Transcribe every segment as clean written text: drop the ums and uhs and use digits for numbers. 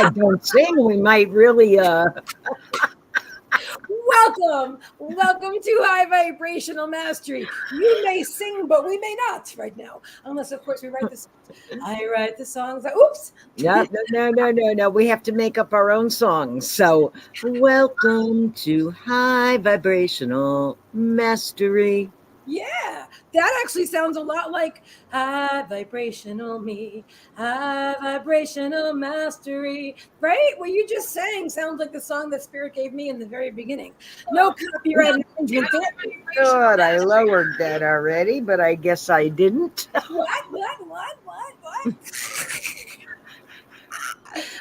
don't sing. We might really Welcome to High Vibrational Mastery. You may sing, but we may not right now, unless of course we write the songs. I write the songs. Oops. No. We have to make up our own songs. So, welcome to High Vibrational Mastery. Yeah, that actually sounds a lot like high vibrational me, high vibrational mastery, right? What you just sang sounds like the song that Spirit gave me in the very beginning. No copyright infringement there. Good, I lowered that already, but I guess I didn't. What?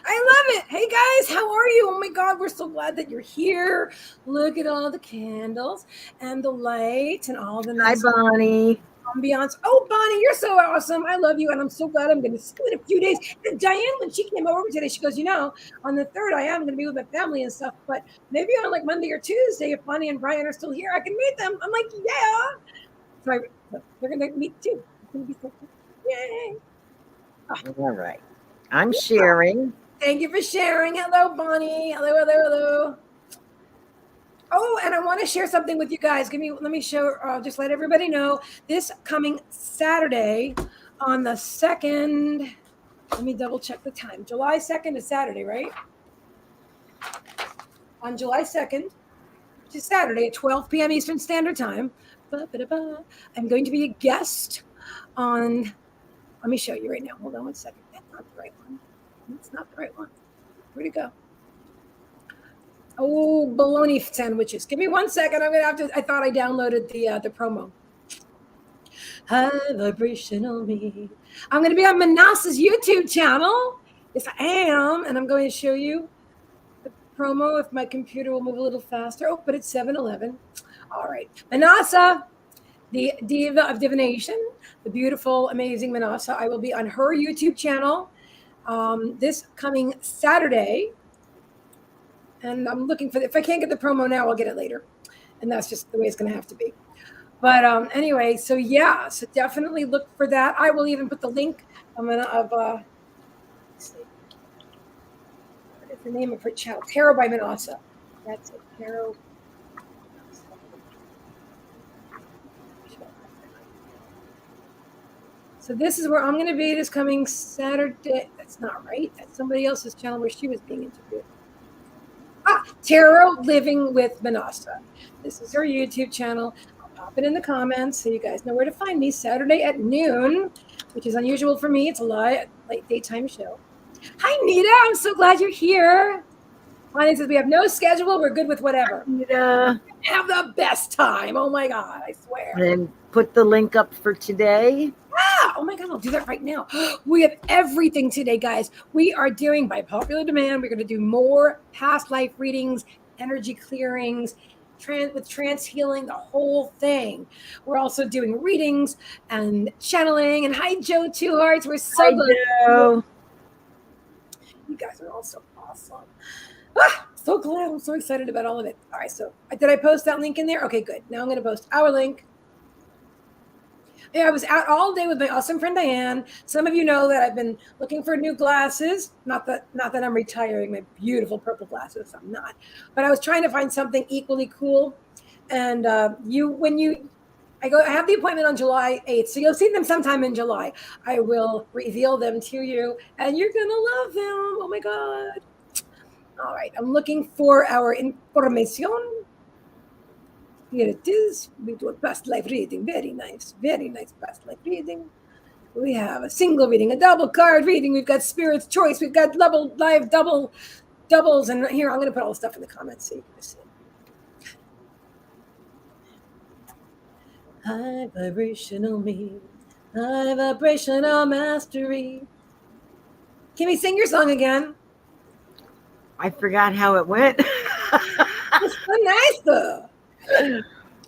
I love it. Hey guys, how are you? Oh my God, we're so glad that you're here. Look at all the candles and the lights and all the nice Hi, Bonnie. ambiance. Oh, Bonnie, you're so awesome. I love you, and I'm so glad I'm going to see you in a few days. And Diane, when she came over today, she goes, on the 3rd, I am going to be with my family and stuff, but maybe on like Monday or Tuesday, if Bonnie and Brian are still here, I can meet them. I'm like, yeah. So they're going to meet too. It's going to be so cool. Yay. All right. I'm sharing. Thank you for sharing. Hello, Bonnie. Hello. Oh, and I want to share something with you guys. Let me show. Just let everybody know this coming Saturday, on the 2nd. Let me double check the time. July 2nd is Saturday, right? On July 2nd, which is Saturday at 12 p.m. Eastern Standard Time. I'm going to be a guest on. Let me show you right now. Hold on 1 second. That's not the right one. It's not the right one. Where'd it go? Oh, bologna sandwiches. Give me 1 second. I'm gonna have to. I thought I downloaded the promo. High vibrational me. I'm gonna be on Manasa's YouTube channel. Yes, I am, and I'm going to show you the promo if my computer will move a little faster. Oh, but it's 7-Eleven. All right, Manasa, the diva of divination, the beautiful, amazing Manasa. I will be on her YouTube channel this coming Saturday. And I'm looking for if I can't get the promo now, I'll get it later. And that's just the way it's going to have to be. But anyway, so yeah, so definitely look for that. I will even put the link let's see. What is the name of her channel? Tarot by Manasa. That's it. Tarot. So this is where I'm going to be this coming Saturday. That's not right. That's somebody else's channel where she was being interviewed. Tarot Living with Manasa. This is her YouTube channel. I'll pop it in the comments so you guys know where to find me. Saturday at noon, which is unusual for me. It's a late daytime show. Hi, Nita. I'm so glad you're here. Bonnie says we have no schedule. We're good with whatever. Nita. Have the best time. Oh my God, I swear. And put the link up for today. Oh my God, I'll do that right now. We have everything today, guys. We are doing, by popular demand, we're going to do more past life readings, energy clearings, with trance healing, the whole thing. We're also doing readings and channeling. And hi, Joe Two Hearts. We're so good. Joe. You guys are all so awesome. So glad. I'm so excited about all of it. All right, so did I post that link in there? Okay, good. Now I'm going to post our link. Yeah, I was out all day with my awesome friend Diane. Some of you know that I've been looking for new glasses. Not that I'm retiring my beautiful purple glasses. I'm not. But I was trying to find something equally cool. And I have the appointment on July 8th. So you'll see them sometime in July. I will reveal them to you, and you're gonna love them. Oh my God. All right, I'm looking for our information. Here it is. We do a past life reading. Very nice past life reading. We have a single reading, a double card reading. We've got Spirit's Choice. We've got doubles. And here, I'm going to put all the stuff in the comments so you can see. High vibrational me. High vibrational mastery. Kimmie, sing your song again. I forgot how it went. It's so nice, though.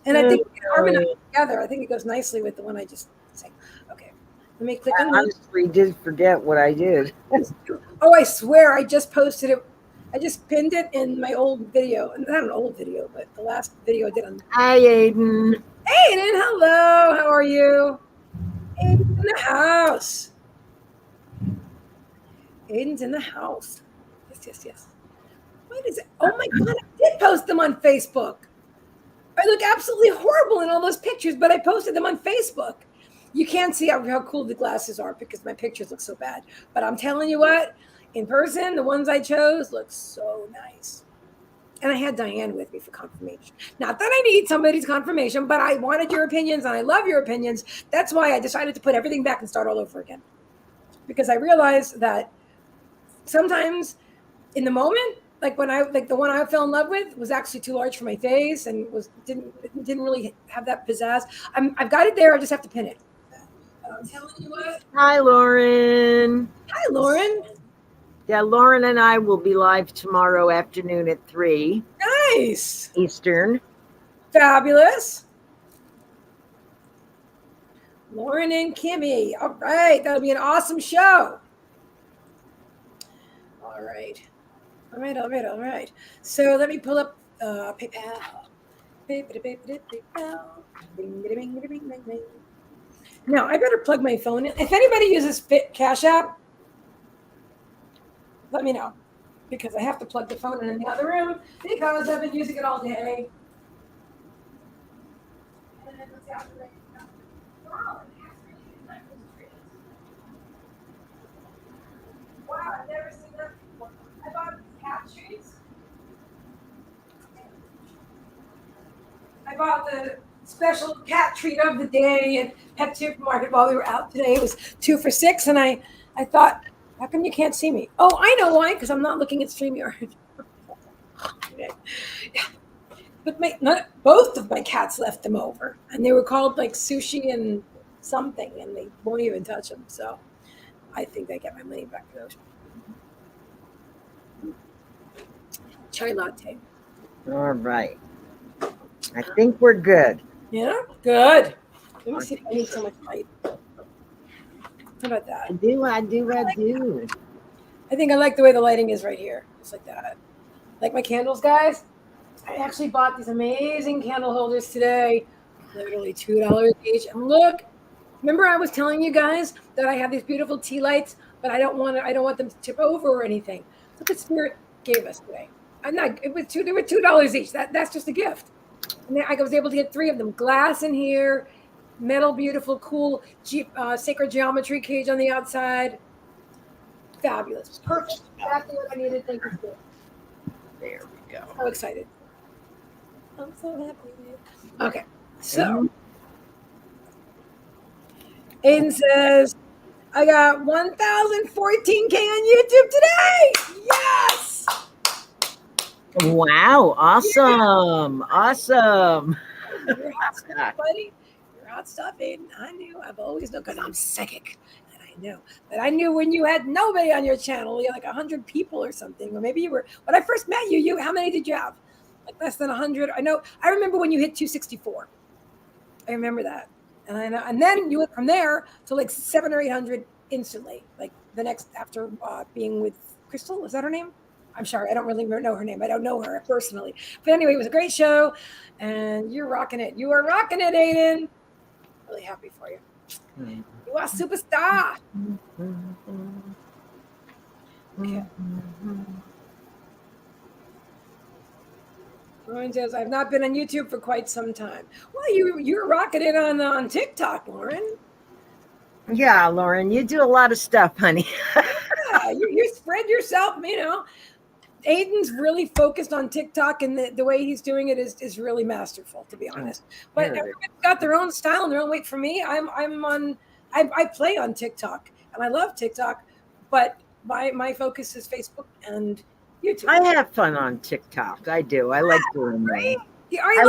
And I think we can harmonize together. I think it goes nicely with the one I just sang. Okay, let me click on that. I honestly did forget what I did. Oh, I swear, I just posted it. I just pinned it in my old video. Not an old video, but the last video I did on. Hi, Aiden. Aiden, hello. How are you? Aiden's in the house. Yes. What is it? Oh my God, I did post them on Facebook. I look absolutely horrible in all those pictures, but I posted them on Facebook. You can't see how cool the glasses are because my pictures look so bad. But I'm telling you what, in person, the ones I chose look so nice. And I had Diane with me for confirmation. Not that I need somebody's confirmation, but I wanted your opinions and I love your opinions. That's why I decided to put everything back and start all over again. Because I realized that sometimes in the moment, like the one I fell in love with was actually too large for my face and didn't really have that pizzazz. I've got it there. I just have to pin it. I'm telling you what. Hi, Lauren. Hi, Lauren. Yeah, Lauren and I will be live tomorrow afternoon at 3 Nice. Eastern. Fabulous. Lauren and Kimmie. All right. That'll be an awesome show. All right. So let me pull up PayPal. Now I better plug my phone in. If anybody uses Cashapp, let me know because I have to plug the phone in the other room because I've been using it all day. Wow, I've never seen that before. I bought cat treats. I bought the special cat treat of the day at Pet Supermarket while we were out today. It was 2 for $6, and I thought, how come you can't see me? Oh, I know why, because I'm not looking at StreamYard. But both of my cats left them over, and they were called like Sushi and something, and they won't even touch them. So I think I get my money back for those. Chai latte. All right. I think we're good. Yeah, good. Let me see if I need so much light. How about that? I do. I think I like the way the lighting is right here. Just like that. Like my candles, guys. I actually bought these amazing candle holders today. Literally $2 each. And look, remember I was telling you guys that I have these beautiful tea lights, but I don't want them to tip over or anything. Look what Spirit gave us today. They were $2 each. That's just a gift. And I was able to get 3 of them. Glass in here, metal, beautiful, cool, sacred geometry cage on the outside. Fabulous. Perfect. Exactly what I needed. Thank you. There we go. So excited. I'm so happy. Okay. So Aiden says, I got 1,014K on YouTube today. Yes. Wow. Awesome. Yeah. Awesome. You're hot stuff, buddy. You're hot stuff, Aiden. I knew. I've always known because I'm psychic. And I know. But I knew when you had nobody on your channel, you had like 100 people or something. Or maybe you were, when I first met you, how many did you have? Like less than 100. I know. I remember when you hit 264. I remember that. And then you went from there to like 700 or 800 instantly. Like the next after being with Crystal. Was that her name? I'm sorry, I don't really know her name. I don't know her personally. But anyway, it was a great show, and you're rocking it. You are rocking it, Aiden. Really happy for you. Mm-hmm. You are a superstar. Okay. Lauren says, I've not been on YouTube for quite some time. Well, you're rocking it on TikTok, Lauren. Yeah, Lauren, you do a lot of stuff, honey. Yeah, you spread yourself, Aiden's really focused on TikTok, and the way he's doing it is really masterful, to be honest. But everyone's got their own style and their own way. For me, I play on TikTok, and I love TikTok, but my focus is Facebook and YouTube. I have fun on TikTok. I do. I like doing that. Yeah, I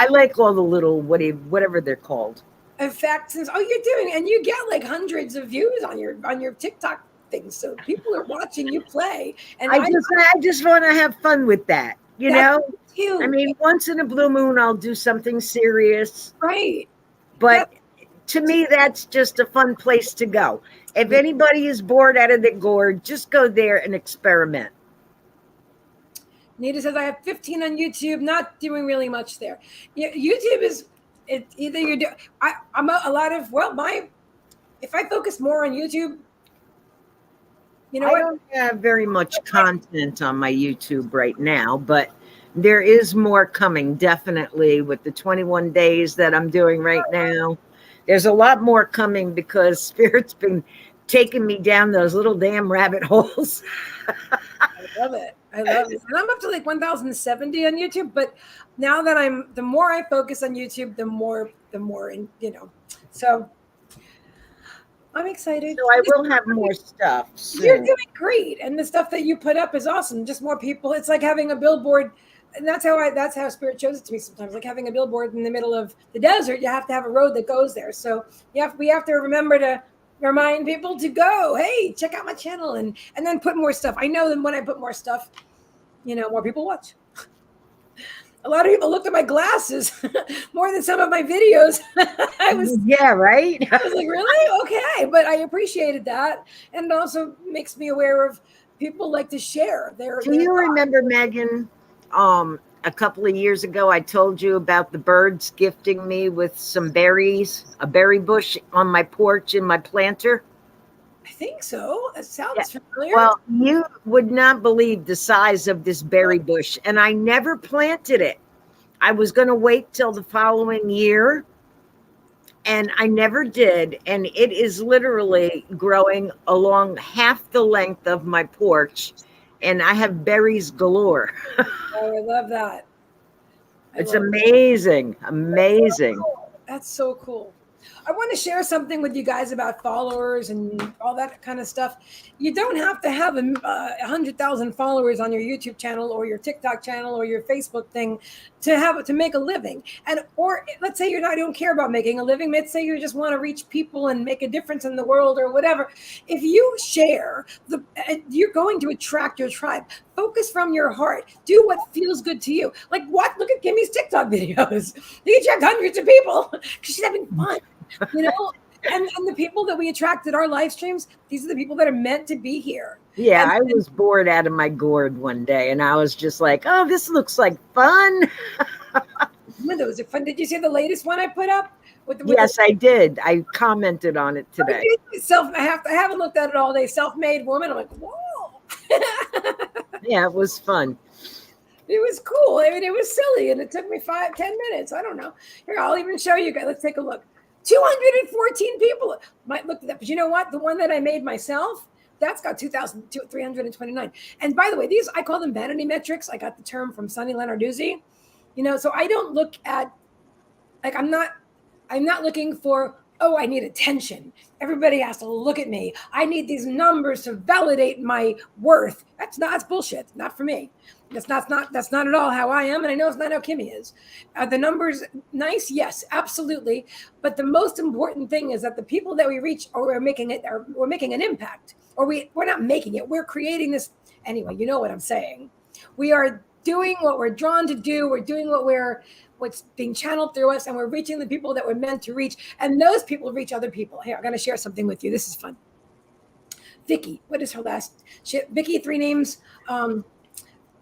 like all the little whatever they're called. In fact, you're doing, and you get like hundreds of views on your TikTok. So people are watching you play, and I just want to have fun with that, you know. Too. I mean, once in a blue moon, I'll do something serious, right? But to me, that's just a fun place to go. If anybody is bored out of their gourd, just go there and experiment. Nita says, I have 15 on YouTube, not doing really much there. YouTube is either you do. I'm a lot of if I focus more on YouTube. You know I what? don't have very much content on my YouTube right now, but there is more coming, definitely, with the 21 days that I'm doing right now. There's a lot more coming because Spirit's been taking me down those little damn rabbit holes. I love it. I love it. And I'm up to like 1,070 on YouTube, but now that the more I focus on YouTube, the more, and so I'm excited. So I will have more stuff You're soon. doing great, and the stuff that you put up is awesome. Just more people. It's like having a billboard, and that's how Spirit shows it to me sometimes. Like having a billboard in the middle of the desert, you have to have a road that goes there. So we have to remember to remind people to go. Hey, check out my channel, and then put more stuff. I know that when I put more stuff, more people watch. A lot of people looked at my glasses more than some of my videos. Yeah, right. I was like, really? Okay. But I appreciated that. And it also makes me aware of people like to share their Do you remember, Megan, a couple of years ago, I told you about the birds gifting me with some berries, a berry bush on my porch in my planter? I think so. That Yeah. sounds familiar. Well, you would not believe the size of this berry bush, and I never planted it. I was going to wait till the following year, and I never did. And it is literally growing along half the length of my porch, and I have berries galore. Oh, I love that. It's amazing. Amazing. That's so cool. I want to share something with you guys about followers and all that kind of stuff. You don't have to have 100,000 followers on your YouTube channel or your TikTok channel or your Facebook thing to make a living. Or let's say you don't care about making a living. Let's say you just want to reach people and make a difference in the world or whatever. If you share, you're going to attract your tribe. Focus from your heart. Do what feels good to you. Like what? Look at Kimmie's TikTok videos. You attract hundreds of people because she's having fun. And the people that we attract at our live streams, these are the people that are meant to be here. Yeah, I was bored out of my gourd one day, and I was just like, "Oh, this looks like fun." Those are fun. Did you see the latest one I put up? Yes, I did. I commented on it today. I haven't looked at it all day. Self-made woman. I'm like, whoa. Yeah, it was fun. It was cool. I mean, it was silly, and it took me 5-10 minutes. I don't know. Here, I'll even show you guys. Let's take a look. 214 people might look at that, but you know what? The one that I made myself, that's got 2,329. And by the way, these I call them vanity metrics. I got the term from Sonny Lenarduzzi. So I don't look at I'm not looking for, oh, I need attention. Everybody has to look at me. I need these numbers to validate my worth. That's bullshit. Not for me. That's not at all how I am, and I know it's not how Kimmie is. Are the numbers nice? Yes, absolutely. But the most important thing is that the people that we reach, or we're making an impact, or we're not making it. We're creating this anyway. You know what I'm saying? We are doing what we're drawn to do. We're doing what's being channeled through us, and we're reaching the people that we're meant to reach. And those people reach other people. Here, I'm going to share something with you. This is fun. Vicky, what is her last? Vicky, 3 names.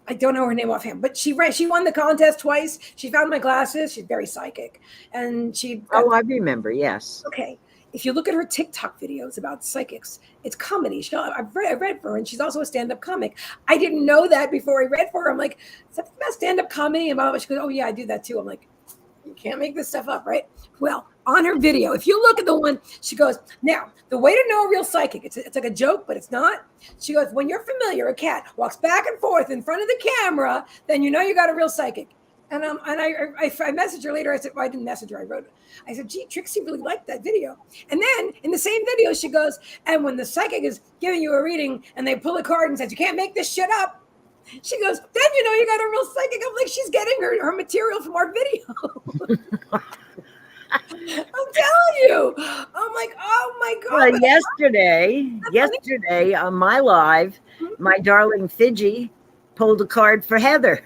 I don't know her name offhand, but she won the contest twice. She found my glasses. She's very psychic, and I remember. Yes. Okay. If you look at her TikTok videos about psychics, it's comedy. I read for her, and she's also a stand-up comic. I didn't know that before I read for her. I'm like, something about stand-up comedy? And she goes, oh, yeah, I do that too. I'm like, you can't make this stuff up, right? Well, on her video, if you look at the one, she goes, now, the way to know a real psychic, it's like a joke, but it's not. She goes, when you're familiar, a cat walks back and forth in front of the camera, then you know you got a real psychic. And I messaged her later. I said, well, I didn't message her. I wrote, I said, gee, Trixie really liked that video. And then in the same video, she goes, and when the psychic is giving you a reading and they pull a card and says, you can't make this shit up. She goes, then you know you got a real psychic. I'm like, she's getting her material from our video. I'm telling you. I'm like, oh my God. Well, yesterday on my live, my darling Fidgy pulled a card for Heather.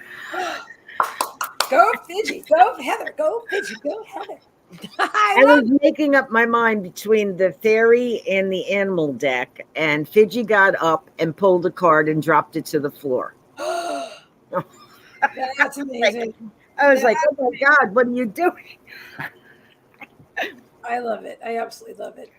Go Fidgy, go Heather, go Fidgy, go Heather. I was making up my mind between the fairy and the animal deck, and Fidgy got up and pulled a card and dropped it to the floor. That's amazing. I was like, oh my God, what are you doing? I love it. I absolutely love it.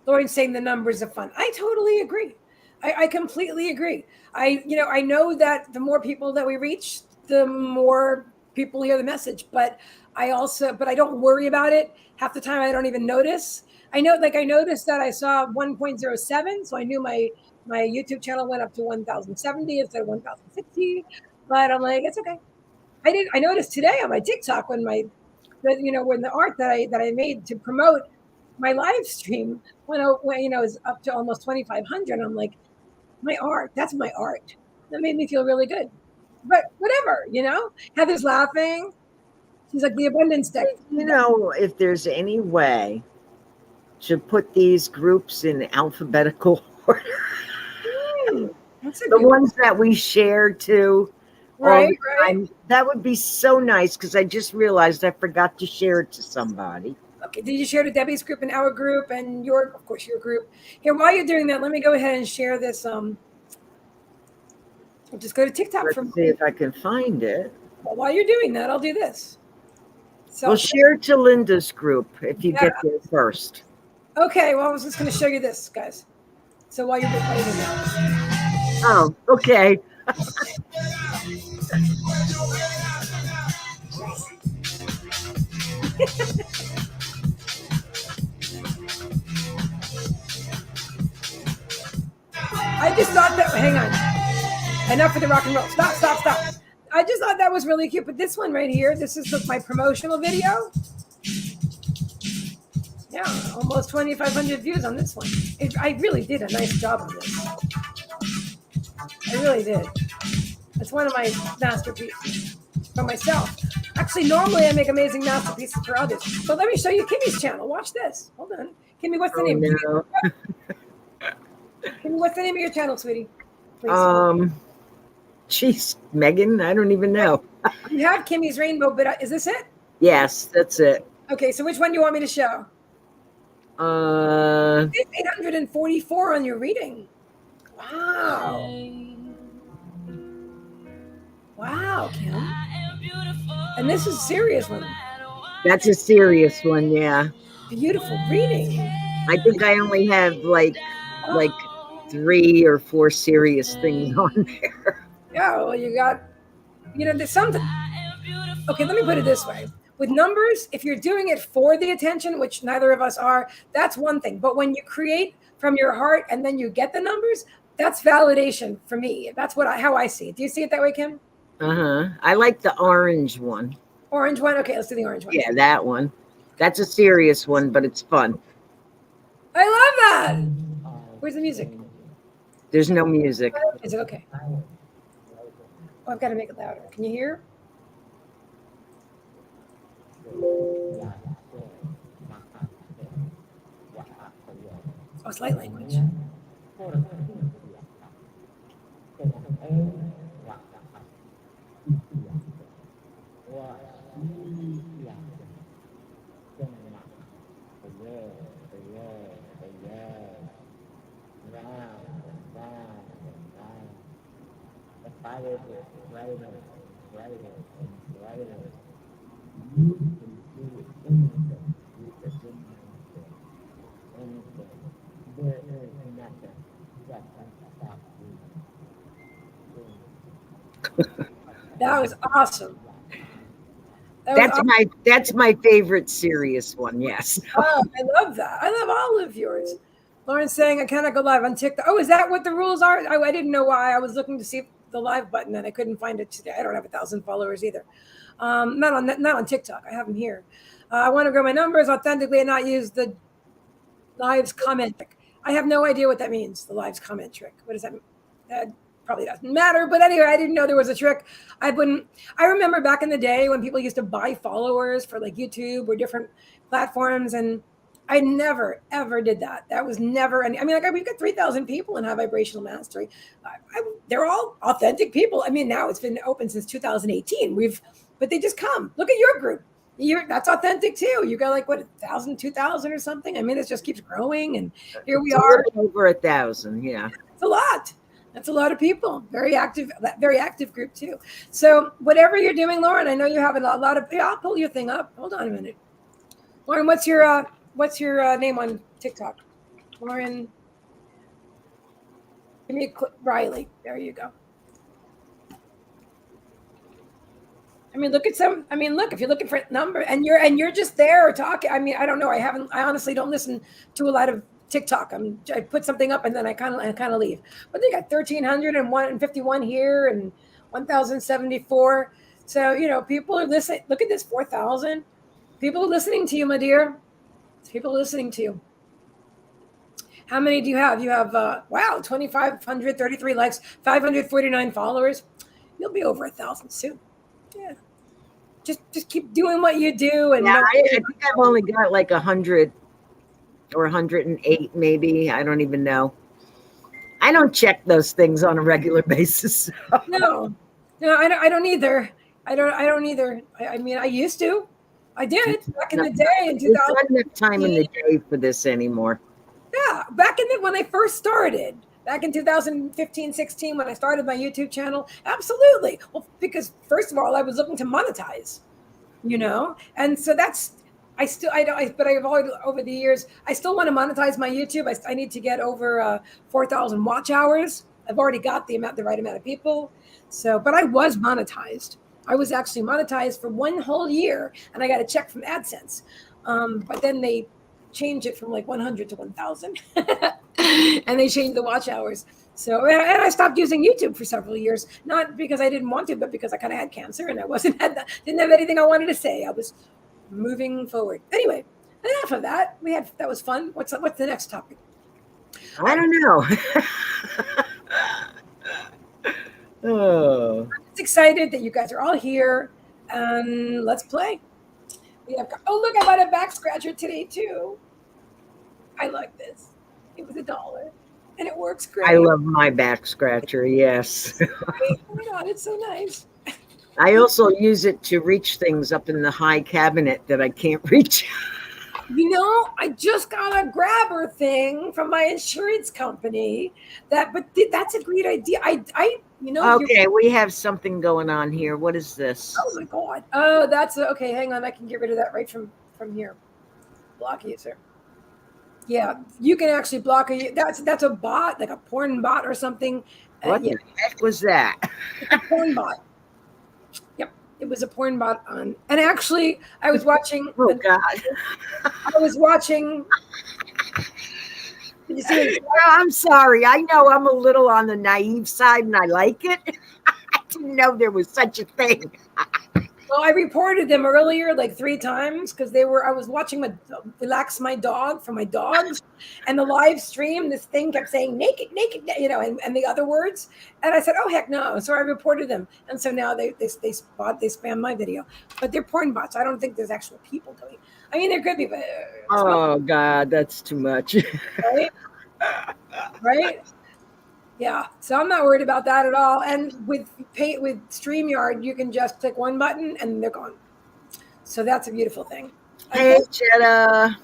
Lauren's saying the numbers are fun. I totally agree. I completely agree. I know that the more people that we reach, the more people hear the message, but I don't worry about it. Half the time I don't even notice. I noticed that I saw 1.07, so I knew my YouTube channel went up to 1070 instead of 1060, but I'm like, it's okay. I noticed today on my TikTok when the art that I made to promote my live stream when is up to almost 2,500. I'm like, that's my art. That made me feel really good. But whatever, Heather's laughing. She's like the abundance deck. If there's any way to put these groups in alphabetical order, That's a the good ones that we share too, right. that would be so nice, because I just realized I forgot to share it to somebody. Okay, did you share to Debbie's group and our group and of course, your group? Here, while you're doing that, let me go ahead and share this. I'll just go to TikTok Let's see if I can find it. Well, while you're doing that, I'll do this. So we'll share to Linda's group if you get there first. Okay, well, I was just going to show you this, guys. So while you're doing that. Oh, okay. I just thought that, hang on. Enough for the rock and roll. Stop. I just thought that was really cute. But this one right here, this is my promotional video. Yeah, almost 2,500 views on this one. I really did a nice job of this. I really did. It's one of my masterpieces for myself. Actually, normally I make amazing masterpieces for others. But let me show you Kimmie's channel. Watch this. Hold on. Kimmie, what's the name? No. Kimmie, what's the name of your channel, sweetie? Please. Geez, Megan, I don't even know. You have Kimmie's Rainbow, but is this it? Yes, that's it. Okay, so which one do you want me to show? 844 on your reading. Wow. Wow, Kim. And this is a serious one. That's a serious one, yeah. Beautiful reading. I think I only have like 3 or 4 serious things on there. Yeah, well, you got, there's something. Okay, let me put it this way. With numbers, if you're doing it for the attention, which neither of us are, that's one thing. But when you create from your heart and then you get the numbers, that's validation for me. That's how I see it. Do you see it that way, Kim? I like the orange one. Orange one? Okay, let's do the orange one. Yeah, that one. That's a serious one, but it's fun. I love that. Where's the music? There's no music. Is it okay? Oh, I've got to make it louder. Can you hear? Oh, it's light language. That was awesome. That's my favorite serious one. Yes. Oh, I love that. I love all of yours. Lauren's saying I cannot go live on TikTok. Oh, is that what the rules are? I didn't know why. I was looking to see the live button and I couldn't find it today. I don't have 1,000 followers either. Not on TikTok. I have them here. I want to grow my numbers authentically and not use the lives comment trick. I have no idea what that means. The lives comment trick. What does that mean? That probably doesn't matter. But anyway, I didn't know there was a trick. I remember back in the day when people used to buy followers for like YouTube or different platforms, and I never, ever did that. That was never any. I mean, we've got 3,000 people in High Vibrational Mastery. They're all authentic people. I mean, now it's been open since 2018. But they just come. Look at your group. That's authentic too. You got like 1,000, 2,000 or something. I mean, it just keeps growing, and here we are. Over 1,000. Yeah, it's a lot. That's a lot of people. Very active group too. So whatever you're doing, Lauren, I know you have a lot of. Yeah, I'll pull your thing up. Hold on a minute, Lauren. What's your name on TikTok, Lauren? Give me Riley. There you go. I mean, look, if you're looking for a number and you're just there talking. I mean, I don't know. I honestly don't listen to a lot of TikTok. I put something up and then I kind of leave. But they got 1,351 here and 1,074. So, people are listening. Look at this, 4,000. People are listening to you, my dear. People are listening to you. How many do you have? You have, 2,533 likes, 549 followers. You'll be over 1,000 soon. Yeah. Just keep doing what you do. And I think I've only got like 100 or 108, maybe. I don't even know. I don't check those things on a regular basis. No, I don't either. I don't either. I mean, I used to. I did back in the day in 2000. There's not enough time in the day for this anymore. Yeah, when I first started, back in 2015, 16, when I started my YouTube channel, absolutely. Well, because first of all, I was looking to monetize, and so but I've always, over the years, I still want to monetize my YouTube. I need to get over 4,000 watch hours. I've already got the right amount of people. So, but I was monetized. I was actually monetized for 1 whole year, and I got a check from AdSense. But then they changed it from like 100 to 1,000, and they changed the watch hours. So, and I stopped using YouTube for several years, not because I didn't want to, but because I kind of had cancer and I didn't have anything I wanted to say. I was moving forward. Anyway, enough of that. That was fun. What's the next topic? I don't know. Oh. I'm just excited that you guys are all here, and let's play. Look, I bought a back scratcher today too. I like this. It was $1, and it works great. I love my back scratcher. Yes. Oh my God, it's so nice. I also use it to reach things up in the high cabinet that I can't reach. I just got a grabber thing from my insurance company. But that's a great idea. Okay, we have something going on here. What is this? Oh my God. Oh, that's okay. Hang on, I can get rid of that right from here. Block user. Yeah, you can actually block that's a bot, like a porn bot or something. What the heck was that? It's a porn bot. Yep, it was a porn bot on. And actually, I was watching. Oh God! I was watching. Did you see it? I'm sorry. I know I'm a little on the naive side, and I like it. I didn't know there was such a thing. Well, I reported them earlier like 3 times because I was watching Relax My Dog for my dogs, and the live stream, this thing kept saying naked, naked, and the other words. And I said, oh, heck no. So I reported them. And so now they spam my video, but they're porn bots. I don't think there's actual people doing it. I mean, there could be, but God, that's too much. Right? Right? Yeah, so I'm not worried about that at all. And with StreamYard, you can just click one button and they're gone. So that's a beautiful thing. Hey, Jetta.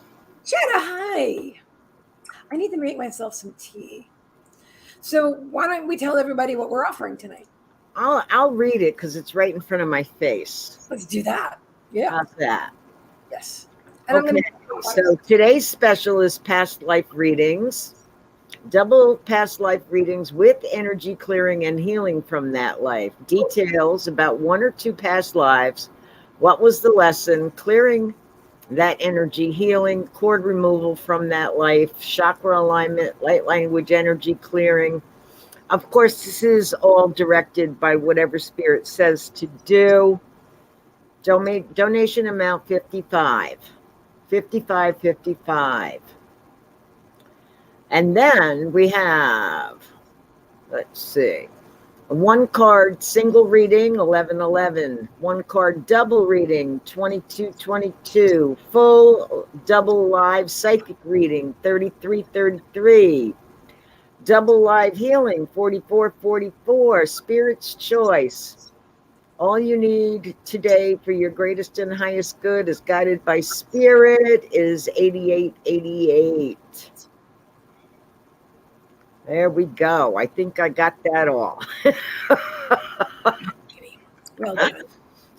Jetta, hi. I need to make myself some tea. So why don't we tell everybody what we're offering tonight? I'll read it because it's right in front of my face. Let's do that. Yeah. How's that? Yes. And okay. So today's special is past life readings. Double past life readings with energy clearing and healing from that life. Details about 1 or 2 past lives. What was the lesson? Clearing that energy, healing, cord removal from that life, chakra alignment, light language energy clearing. Of course, this is all directed by whatever spirit says to do. Donation amount $55. $55. And then we have, let's see, a 1 card single reading, 1111. 1 card double reading, 2222. Full double live psychic reading, 3333. Double live healing, 4444. Spirit's choice. All you need today for your greatest and highest good is guided by spirit is 8888. There we go. I think I got that all. Well done.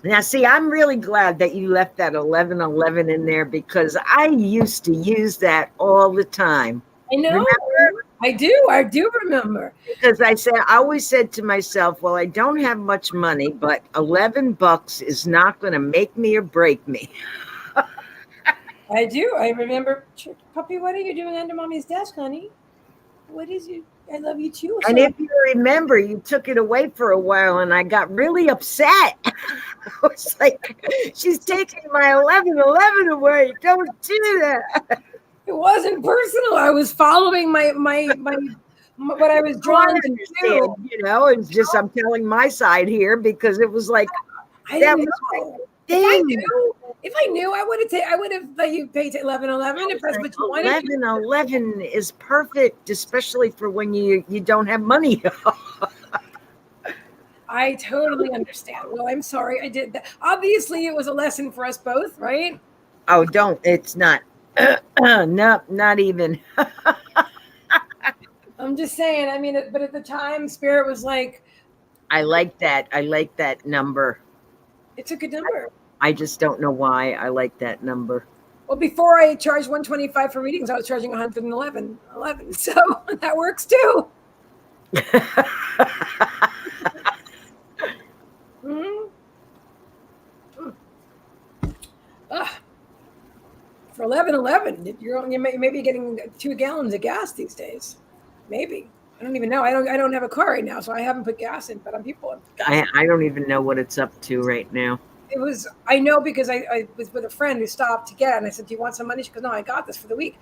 Now, see, I'm really glad that you left that 1111 in there because I used to use that all the time. I know. Remember? I do remember. Because I always said to myself, well, I don't have much money, but $11 is not going to make me or break me. I do. I remember. Puppy, what are you doing under mommy's desk, honey? What is you? I love you too. And if you remember, you took it away for a while, and I got really upset. I was like, she's taking my 11 away. Don't do that. It wasn't personal. I was following my what I was drawn to do. You know, it's just I'm telling my side here because it was like I didn't know. If I knew, I would have let you pay to 11.11 if that's what you wanted. 11 is perfect, especially for when you don't have money. I totally understand. Well, I'm sorry I did that. Obviously, it was a lesson for us both, right? Oh, don't. It's not. No, not even. I'm just saying. I mean, but at the time, Spirit was like, I like that. I like that number. It's a good number. I just don't know why I like that number. Well, before I charged $125 for readings, I was charging $111. So that works too. Mm-hmm. For $11.11, you may be getting 2 gallons of gas these days. Maybe. I don't even know. I don't have a car right now, so I haven't put gas in. But I'm people. I don't even know what it's up to right now. I know because I was with a friend who stopped to get it, and I said, "Do you want some money?" She goes, "No, I got this for the week."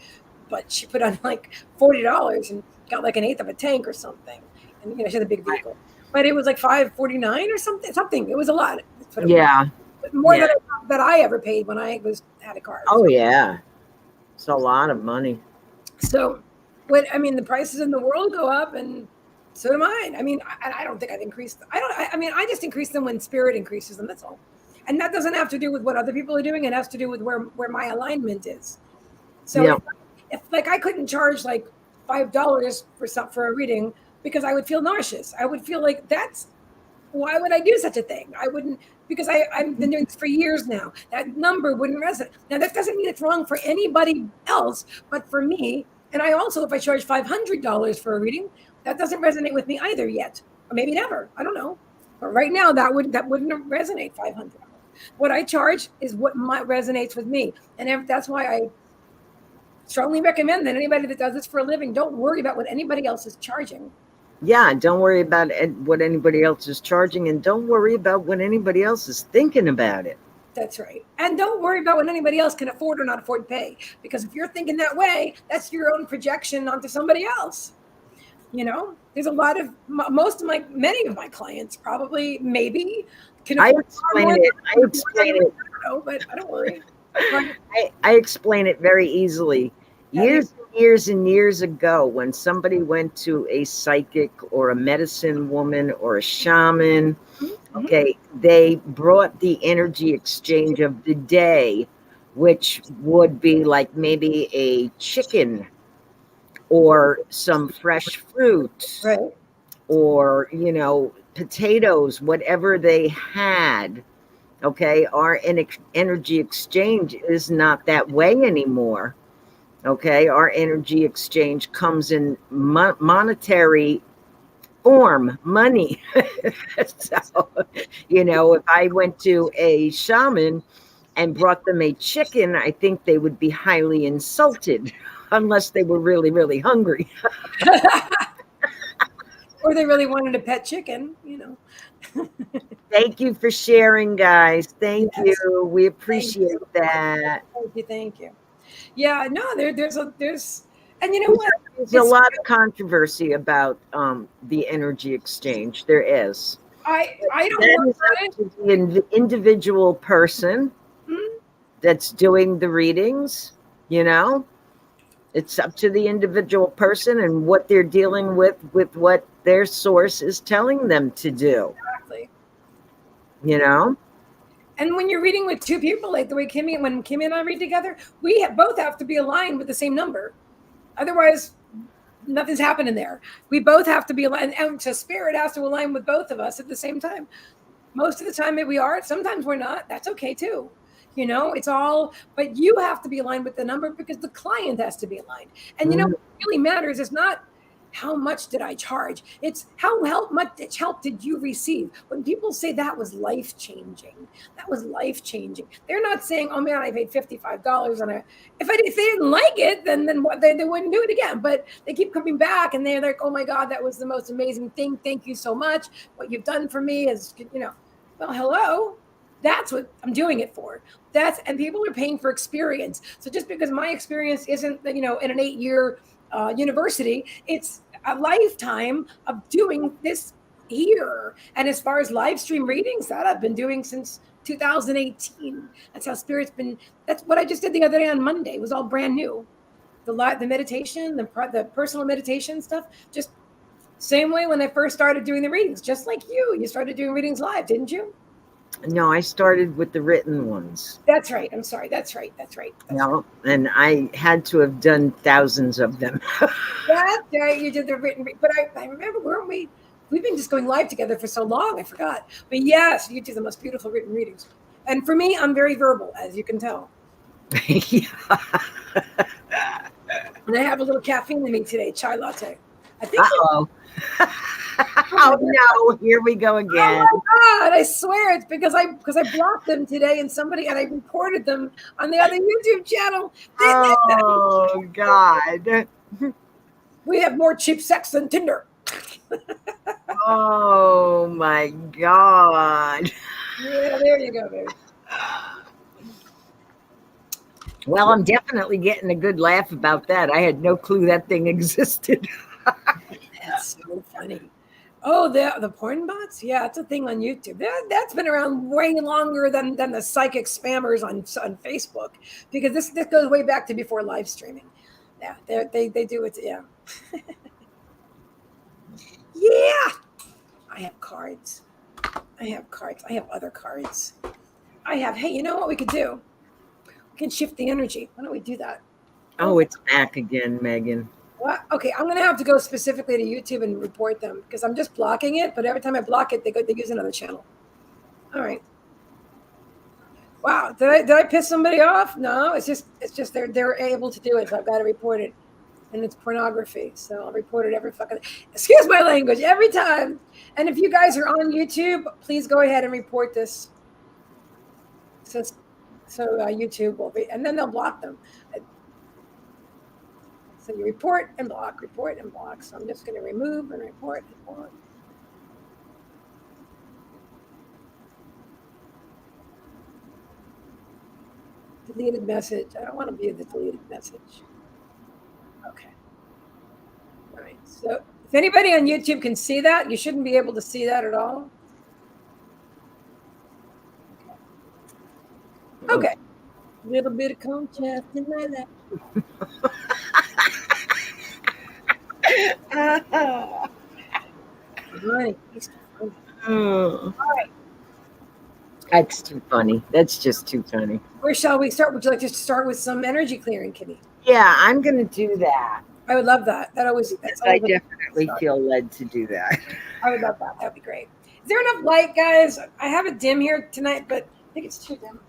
But she put on like $40 and got like an eighth of a tank or something. And she had a big vehicle, but it was like $5.49 or something. It was a lot. Yeah. More than I ever paid when I had a car. Oh yeah, it's a lot of money. So, the prices in the world go up, and so do mine. I mean, I don't think I've increased. I just increase them when Spirit increases them. That's all, and that doesn't have to do with what other people are doing. It has to do with where my alignment is. So, if I couldn't charge like $5 for a reading because I would feel nauseous. I would feel like why would I do such a thing? I wouldn't, because I've been doing this for years now. That number wouldn't resonate. Now, that doesn't mean it's wrong for anybody else, but for me, and I also, if I charge $500 for a reading, that doesn't resonate with me either yet, or maybe never. I don't know. But right now, that wouldn't resonate. $500. What I charge is what resonates with me, and that's why I strongly recommend that anybody that does this for a living, don't worry about what anybody else is charging. Yeah, don't worry about what anybody else is charging, and don't worry about what anybody else is thinking about it. That's right. And don't worry about what anybody else can afford or not afford to pay. Because if you're thinking that way, that's your own projection onto somebody else. There's a lot of, many of my clients probably, maybe, can afford I explain it. But I don't worry. I explain it very easily. Years and years ago, when somebody went to a psychic or a medicine woman or a shaman, okay, they brought the energy exchange of the day, which would be like maybe a chicken or some fresh fruit, right, or potatoes, whatever they had. Okay, our energy exchange is not that way anymore. Okay, our energy exchange comes in monetary form, money. So, if I went to a shaman and brought them a chicken, I think they would be highly insulted, unless they were really, really hungry. Or they really wanted a pet chicken, Thank you for sharing, guys. Thank you. We appreciate that. Thank you. Yeah, no, there's and you know what? There's a lot of controversy about the energy exchange. There is. I don't work on it. The individual person that's doing the readings, it's up to the individual person and what they're dealing with what their source is telling them to do. Exactly. And when you're reading with two people, like the way when Kimmie and I read together, we both have to be aligned with the same number. Otherwise, nothing's happening there. We both have to be aligned, and so Spirit has to align with both of us at the same time. Most of the time we are. Sometimes we're not. That's okay too. It's all, but you have to be aligned with the number because the client has to be aligned. And what really matters is not how much did I charge? It's how much help did you receive? When people say that was life changing, that was life changing. They're not saying, oh man, I paid $55 on it. If they didn't like it, then what they wouldn't do it again. But they keep coming back and they're like, oh my God, that was the most amazing thing. Thank you so much. What you've done for me is, well, hello. That's what I'm doing it for. And people are paying for experience. So just because my experience isn't, in an 8-year university, it's a lifetime of doing this here. And as far as live stream readings, that I've been doing since 2018. That's how Spirit's been. That's what I just did the other day on Monday. It was all brand new. The meditation, the personal meditation stuff, just same way when I first started doing the readings, just like you started doing readings live, didn't you? No, I started with the written ones. That's right. I'm sorry. That's right. No, and I had to have done thousands of them. That's right. You did the written, but I remember, weren't we? We've been just going live together for so long. I forgot. But yes, you do the most beautiful written readings. And for me, I'm very verbal, as you can tell. Yeah. And I have a little caffeine in me today, chai latte. I think. Uh-oh. Oh no, here we go again. Oh my God, I swear it's because I blocked them today and I reported them on the other YouTube channel. Oh God. We have more cheap sex than Tinder. Oh my God. Yeah, there you go, baby. Well, I'm definitely getting a good laugh about that. I had no clue that thing existed. That's so funny. Oh, the porn bots? Yeah, it's a thing on YouTube. That's been around way longer than the psychic spammers on Facebook, because this goes way back to before live streaming. Yeah, they do it. Yeah. Yeah. I have cards. I have other cards. Hey, you know what we could do? We can shift the energy. Why don't we do that? Oh, it's back again, Megan. What? Okay, I'm going to have to go specifically to YouTube and report them because I'm just blocking it. But every time I block it, they use another channel. All right. Wow. Did I piss somebody off? No, it's just they're able to do it. So I've got to report it, and it's pornography. So I'll report it every fucking. Excuse my language, every time. And if you guys are on YouTube, please go ahead and report this. So YouTube will be, and then they'll block them. So you report and block. So I'm just going to remove and report and block. Deleted message. I don't want to view the deleted message. Okay. All right. So if anybody on YouTube can see that, you shouldn't be able to see that at all. Okay. A little bit of contrast in my life. Funny. Oh. All right. That's too funny. That's just too funny. Where shall we start? Would you like to start with some energy clearing, Kimmie? Yeah, I'm going to do that. I would love that. I definitely feel led to do that. I would love that. That'd be great. Is there enough light, guys? I have it dim here tonight, but I think it's too dim.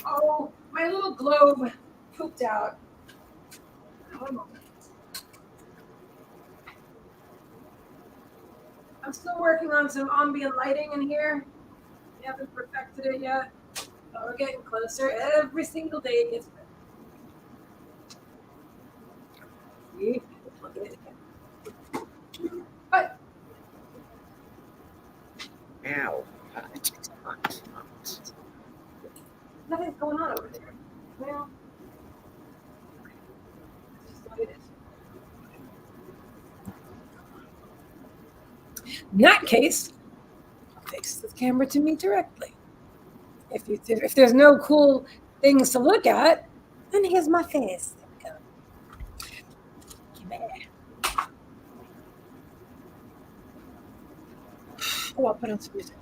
Oh, my little globe pooped out. One moment. I'm still working on some ambient lighting in here. We haven't perfected it yet, but we're getting closer. Every single day it gets better. See? Look at it again. But Ow. nothing's going on over there. Well, that's just what it is. In that case, face the camera to me directly. If there's no cool things to look at, then here's my face. There we go. Oh, I'll put on some music.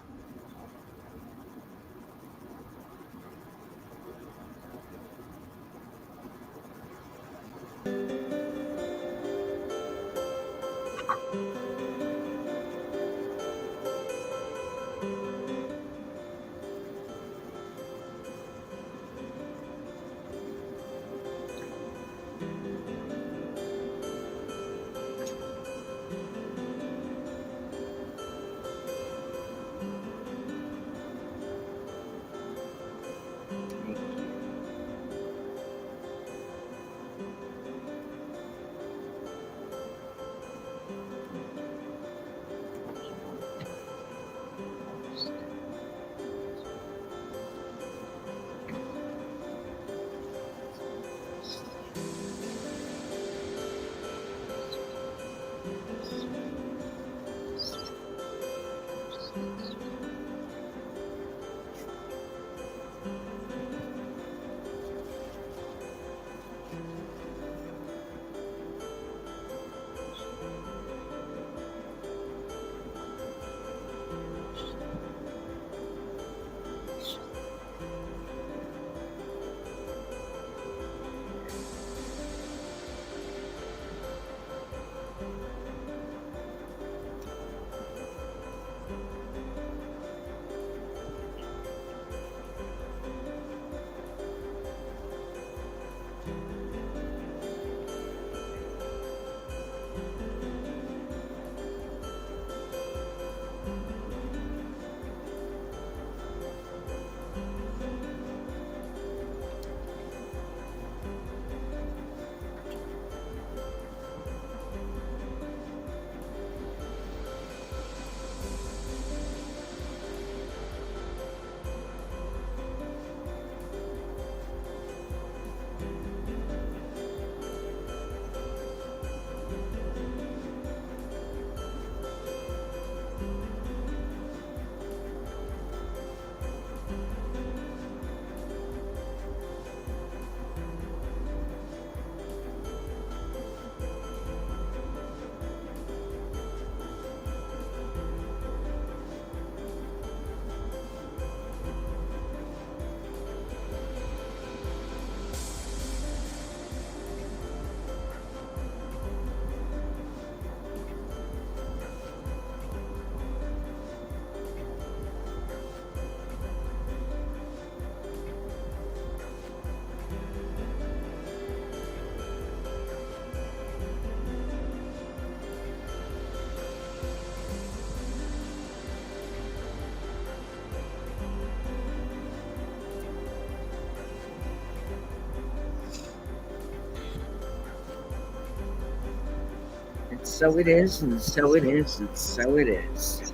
And so it is, and so it is, and so it is.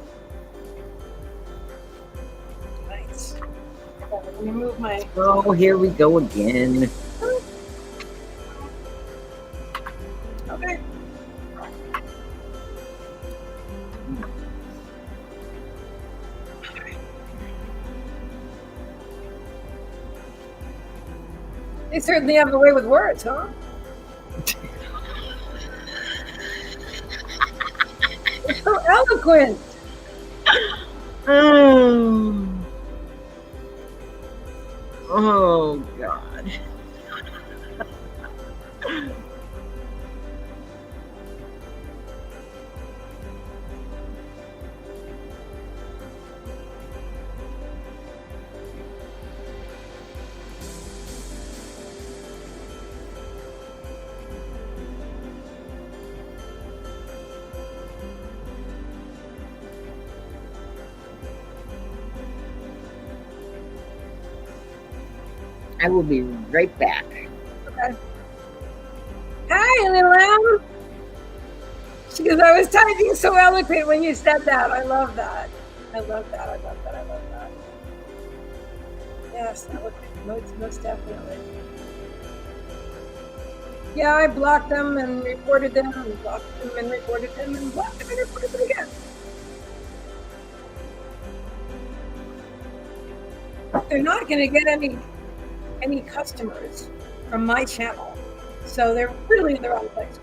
Nice. Let me move my. Oh, here we go again. Okay. They certainly have a way with words, huh? They're so eloquent. Oh God. I will be right back. Okay. Hi, little lamb. She goes, I was typing so eloquent when you said that. I love that. I love that. I love that. I love that. Yes, eloquent. Most definitely. Yeah, I blocked them and reported them and blocked them and reported them and blocked them and reported them again. They're not going to get any customers from my channel. So they're really in the wrong place.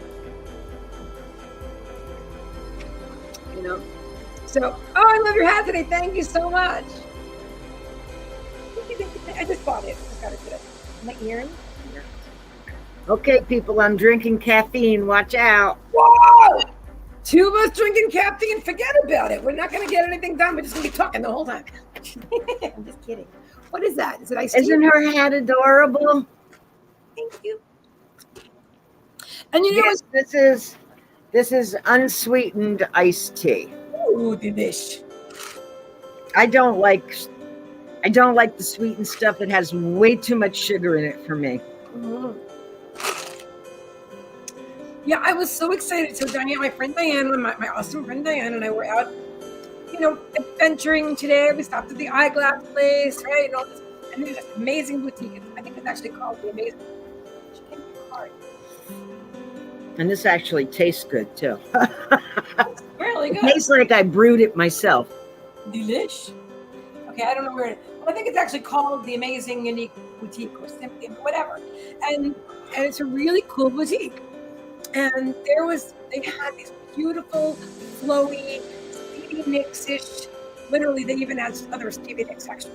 You know? So, oh, I love your hat today. Thank you so much. I just bought it. I just got it today. My earring? Okay, people, I'm drinking caffeine. Watch out. Whoa! Two of us drinking caffeine. Forget about it. We're not going to get anything done. We're just going to be talking the whole time. I'm just kidding. What is that? Is it iced tea? Isn't her hat adorable? Thank you. And you know, Yes, this is unsweetened iced tea. ooh, delish. I don't like the sweetened stuff that has way too much sugar in it for me. Mm-hmm. Yeah, I was so excited. So Diane, my friend Diane, my awesome friend Diane, and I were out, you know, adventuring today. We stopped at the eyeglass place, right? And all this, and it was this amazing boutique. I think it's actually called the Amazing. She gave me a card. And this actually tastes good too. Really It good. tastes like I brewed it myself. Delish. Okay, I don't know where. Well, I think it's actually called the Amazing Unique Boutique or something, whatever. And it's a really cool boutique. And they had these beautiful, flowy, Stevie Nicks-ish. Literally, they even had other Stevie Nicks actually,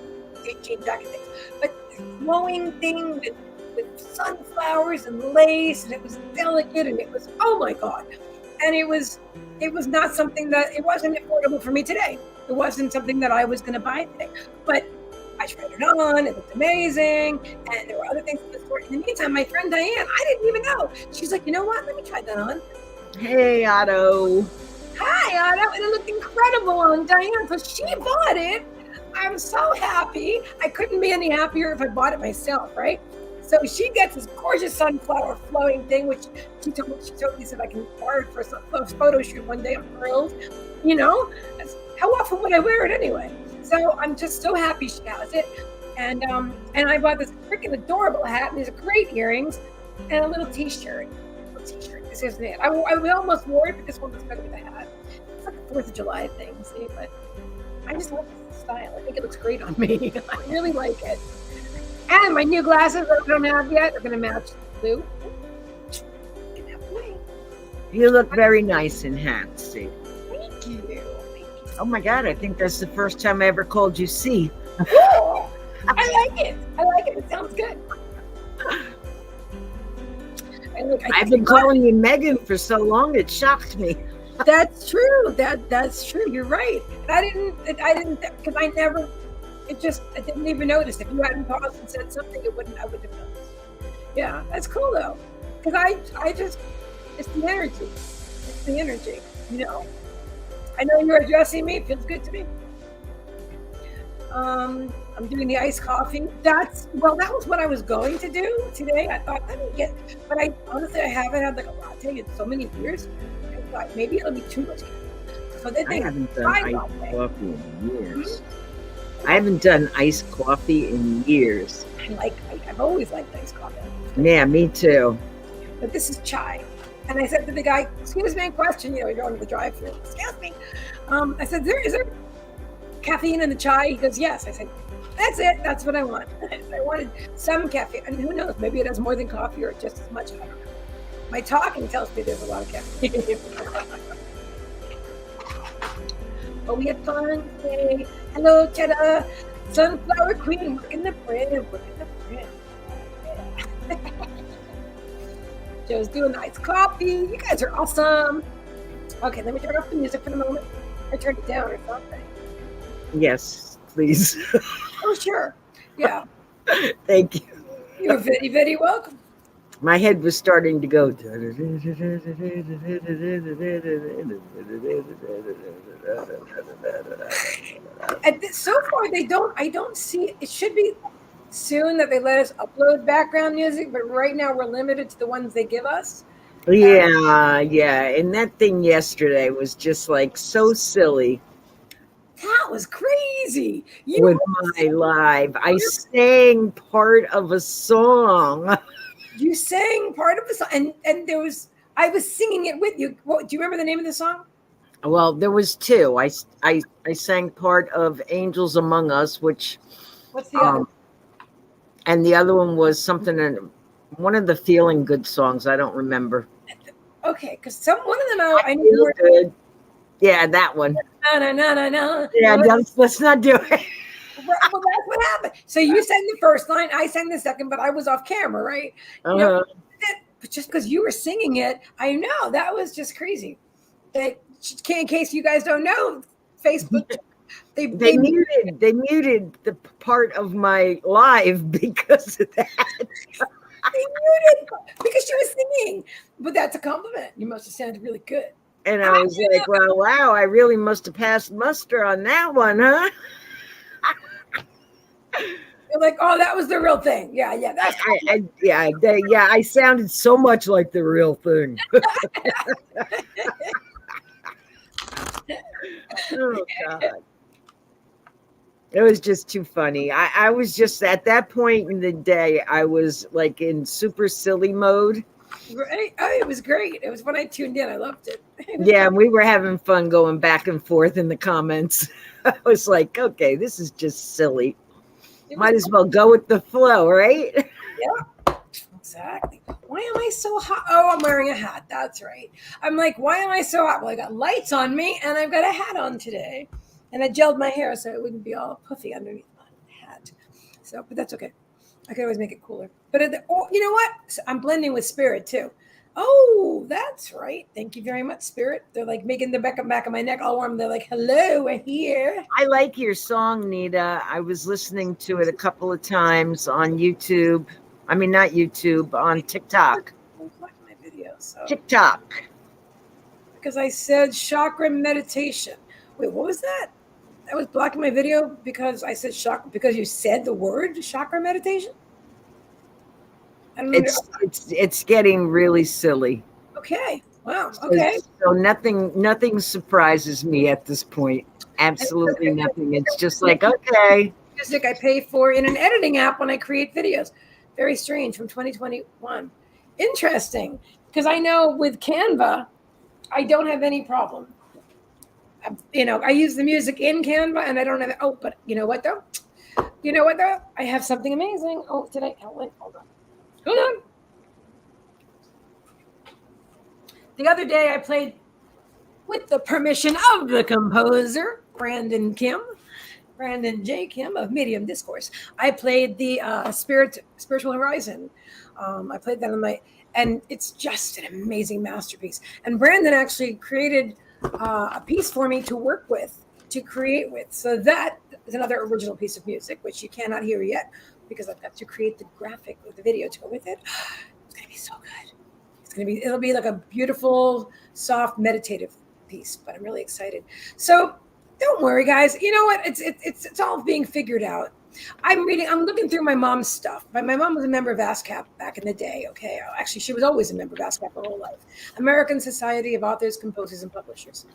jean jacket things. But flowing thing with sunflowers and lace, and it was delicate, and it was, oh my God. And it was not something that, it wasn't affordable for me today. It wasn't something that I was going to buy today. But I tried it on, it looked amazing, and there were other things in the store. In the meantime, my friend Diane, I didn't even know. She's like, you know what? Let me try that on. Hey, Otto. Hi, Otto. And it looked incredible on Diane. So she bought it. I'm so happy. I couldn't be any happier if I bought it myself, right? So she gets this gorgeous sunflower flowing thing, which she totally said I can borrow it for a photo shoot one day. I'm thrilled. You know, how often would I wear it anyway? So I'm just so happy she has it. And I bought this freaking adorable hat and these great earrings and a little t-shirt. This isn't it. I almost wore it, but this one was better with the hat. It's like a 4th of July thing, see, but I just love the style. I think it looks great on me. I really like it. And my new glasses that I don't have yet are going to match the blue. You look very nice in hats, Steve. Thank you. Oh my God, I think that's the first time I ever called you C. Cool. I like it. It sounds good. I've been calling you Megan for so long, it shocked me. That's true. That's true. You're right. I didn't because I didn't even notice. If you hadn't paused and said something, I wouldn't have noticed. Yeah, that's cool though. Because I just, it's the energy. It's the energy, you know. I know you're addressing me. It feels good to me. I'm doing the iced coffee. That was what I was going to do today. I thought, but I honestly, I haven't had like a latte in so many years. I thought maybe it'll be too much. So I haven't done iced coffee in years. I haven't done iced coffee in years. I've always liked iced coffee. Yeah, me too. But this is chai. And I said to the guy, excuse me, question, you're going to the drive-thru. Excuse me. I said, is there caffeine in the chai? He goes, yes. I said, that's it. That's what I want. I wanted some caffeine. And who knows, maybe it has more than coffee or just as much. I don't know. My talking tells me there's a lot of caffeine. But we had fun today. Hello, Cheddar. Sunflower Queen. Look in the print. Yeah. Joe's doing iced coffee. You guys are awesome. Okay, let me turn off the music for the moment. I turned it down or something. Yes, please. Oh, sure. Yeah. Thank you. You're very, very welcome. My head was starting to go. And so far, I don't see, it should be soon that they let us upload background music, but right now we're limited to the ones they give us. Yeah. And that thing yesterday was just like so silly. That was crazy. With my live, I sang part of a song. You sang part of the song, and I was singing it with you. Do you remember the name of the song? Well, there was two. I sang part of "Angels Among Us," which. What's the other? And the other one was something in one of the feeling good songs. I don't remember. Okay, because one of them I knew feel good. Yeah, that one. No. Yeah, let's not do it. Well, that's what happened. So you sang the first line, I sang the second, but I was off camera, right? Uh-huh. You know, but just because you were singing it, I know that was just crazy. In case you guys don't know, Facebook. They muted the part of my live because of that. They muted because she was singing, but that's a compliment. You must have sounded really good. And I was like, well, wow, I really must have passed muster on that one, huh? You're like, oh, that was the real thing. Yeah, that's I sounded so much like the real thing. Oh God. It was just too funny. I was just at that point in the day, I was like in super silly mode. Right? Oh, it was great. It was when I tuned in. I loved it. Yeah, we were having fun going back and forth in the comments. I was like, okay, this is just silly. Might as well go with the flow, right? Yeah, exactly. Why am I so hot? Oh, I'm wearing a hat. That's right. I'm like, why am I so hot? Well, I got lights on me and I've got a hat on today. And I gelled my hair so it wouldn't be all puffy underneath my hat. So, but that's okay. I could always make it cooler. But you know what? I'm blending with Spirit too. Oh, that's right. Thank you very much, Spirit. They're like making the back of my neck all warm. They're like, hello, we're here. I like your song, Nita. I was listening to it a couple of times on YouTube. I mean, not YouTube, on TikTok. My video, so. TikTok. Because I said chakra meditation. Wait, what was that? That was blocking my video because I said chakra, because you said the word chakra meditation? I don't know. It's getting really silly. Okay. Wow. Okay. So nothing surprises me at this point. Absolutely nothing. It's just like, okay. Music I pay for in an editing app when I create videos. Very strange, from 2021. Interesting, because I know with Canva, I don't have any problem. I use the music in Canva and I don't have it. Oh, but you know what though? I have something amazing. Oh, hold on. Hold on. The other day I played, with the permission of the composer, Brandon J. Kim of Medium Discourse. I played the Spiritual Horizon. I played that and it's just an amazing masterpiece. And Brandon actually created a piece for me to work with, to create with. So that is another original piece of music, which you cannot hear yet because I've got to create the graphic with the video to go with it. It's going to be so good. It'll be like a beautiful, soft, meditative piece, but I'm really excited. So don't worry, guys. You know what? It's all being figured out. I'm looking through my mom's stuff. My mom was a member of ASCAP back in the day. Okay. Actually, she was always a member of ASCAP her whole life. American Society of Authors, Composers, and Publishers.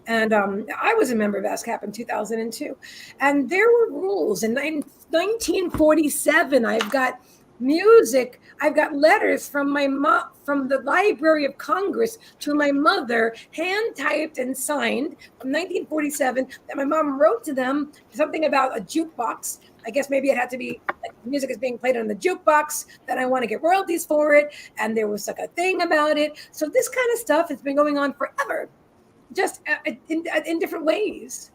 And I was a member of ASCAP in 2002. And there were rules. In 1947, I've got music. I've got letters from my mom, from the Library of Congress to my mother, hand typed and signed from 1947, that my mom wrote to them something about a jukebox. I guess maybe it had to be like music is being played on the jukebox, that I want to get royalties for it. And there was like a thing about it. So this kind of stuff has been going on forever, just in different ways.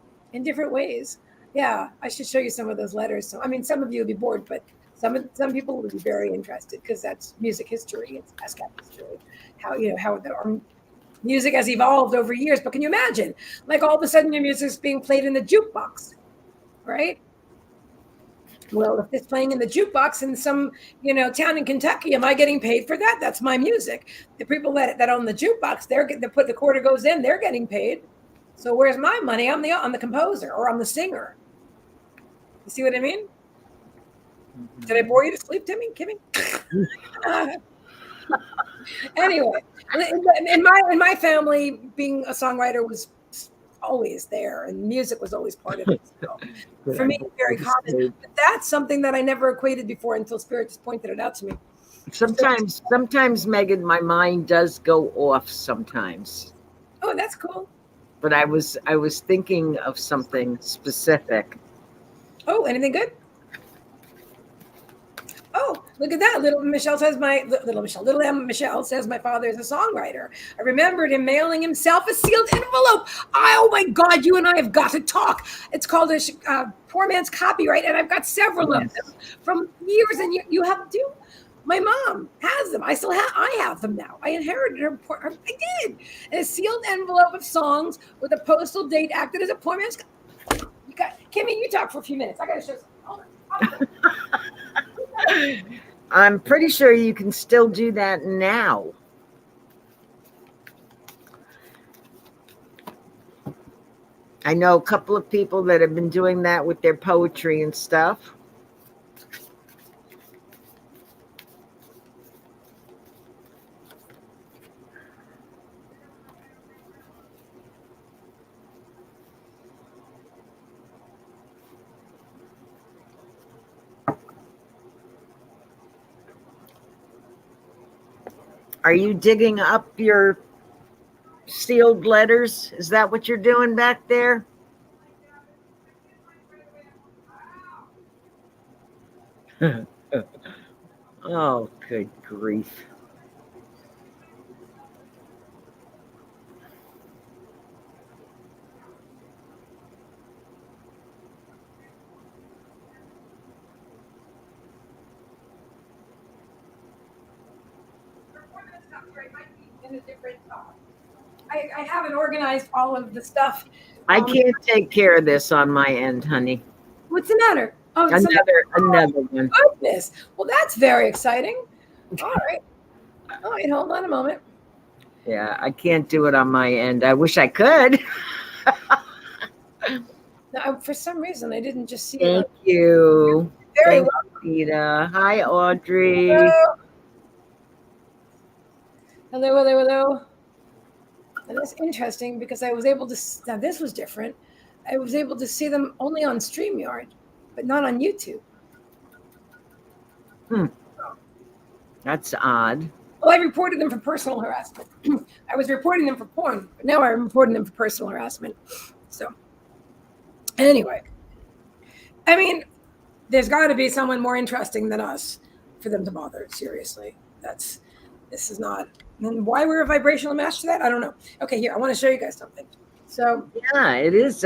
Yeah, I should show you some of those letters. So, I mean, some of you will be bored, but some people will be very interested because that's music history. It's ASCAP history. How our music has evolved over years. But can you imagine, like all of a sudden your music is being played in the jukebox, right? Well, if it's playing in the jukebox in some town in Kentucky, am I getting paid for that? That's my music. The people that own the jukebox, the quarter goes in, they're getting paid. So where's my money? I'm the composer or I'm the singer. You see what I mean? Did I bore you to sleep, Kimmie? Anyway, in my family, being a songwriter was always there, and music was always part of it. So for me, it's very common. But that's something that I never equated before until Spirit just pointed it out to me. Sometimes, Megan, my mind does go off sometimes. Oh, that's cool. But I was thinking of something specific. Oh, anything good? Oh, look at that. Little M. Michelle says my father is a songwriter. I remembered him mailing himself a sealed envelope. Oh my God, you and I have got to talk. It's called a poor man's copyright, and I've got several of them from years. And you have to. My mom has them. I have them now. I inherited her. I did. And a sealed envelope of songs with a postal date acted as a poor man's. Kimmie, you talk for a few minutes. I got to show something. Hold on. I'm pretty sure you can still do that now. I know a couple of people that have been doing that with their poetry and stuff. Are you digging up your sealed letters? Is that what you're doing back there? Oh, good grief. In a different I haven't organized all of the stuff. I can't take care of this on my end, honey. What's the matter? Oh, Another one. Goodness. Well, that's very exciting. All right, hold on a moment. Yeah, I can't do it on my end. I wish I could. No, for some reason, I didn't just see Thank it. you. Very Thank well. you, Rita. Hi, Audrey. Hello. And that's interesting because I was able to, now this was different. I was able to see them only on StreamYard, but not on YouTube. That's odd. Well, I reported them for personal harassment. I was reporting them for porn, but now I'm reporting them for personal harassment. So, anyway, I mean, there's got to be someone more interesting than us for them to bother. Seriously, this is not. And why we're a vibrational match to that, I don't know. Okay, here, I want to show you guys something. So, yeah, it is,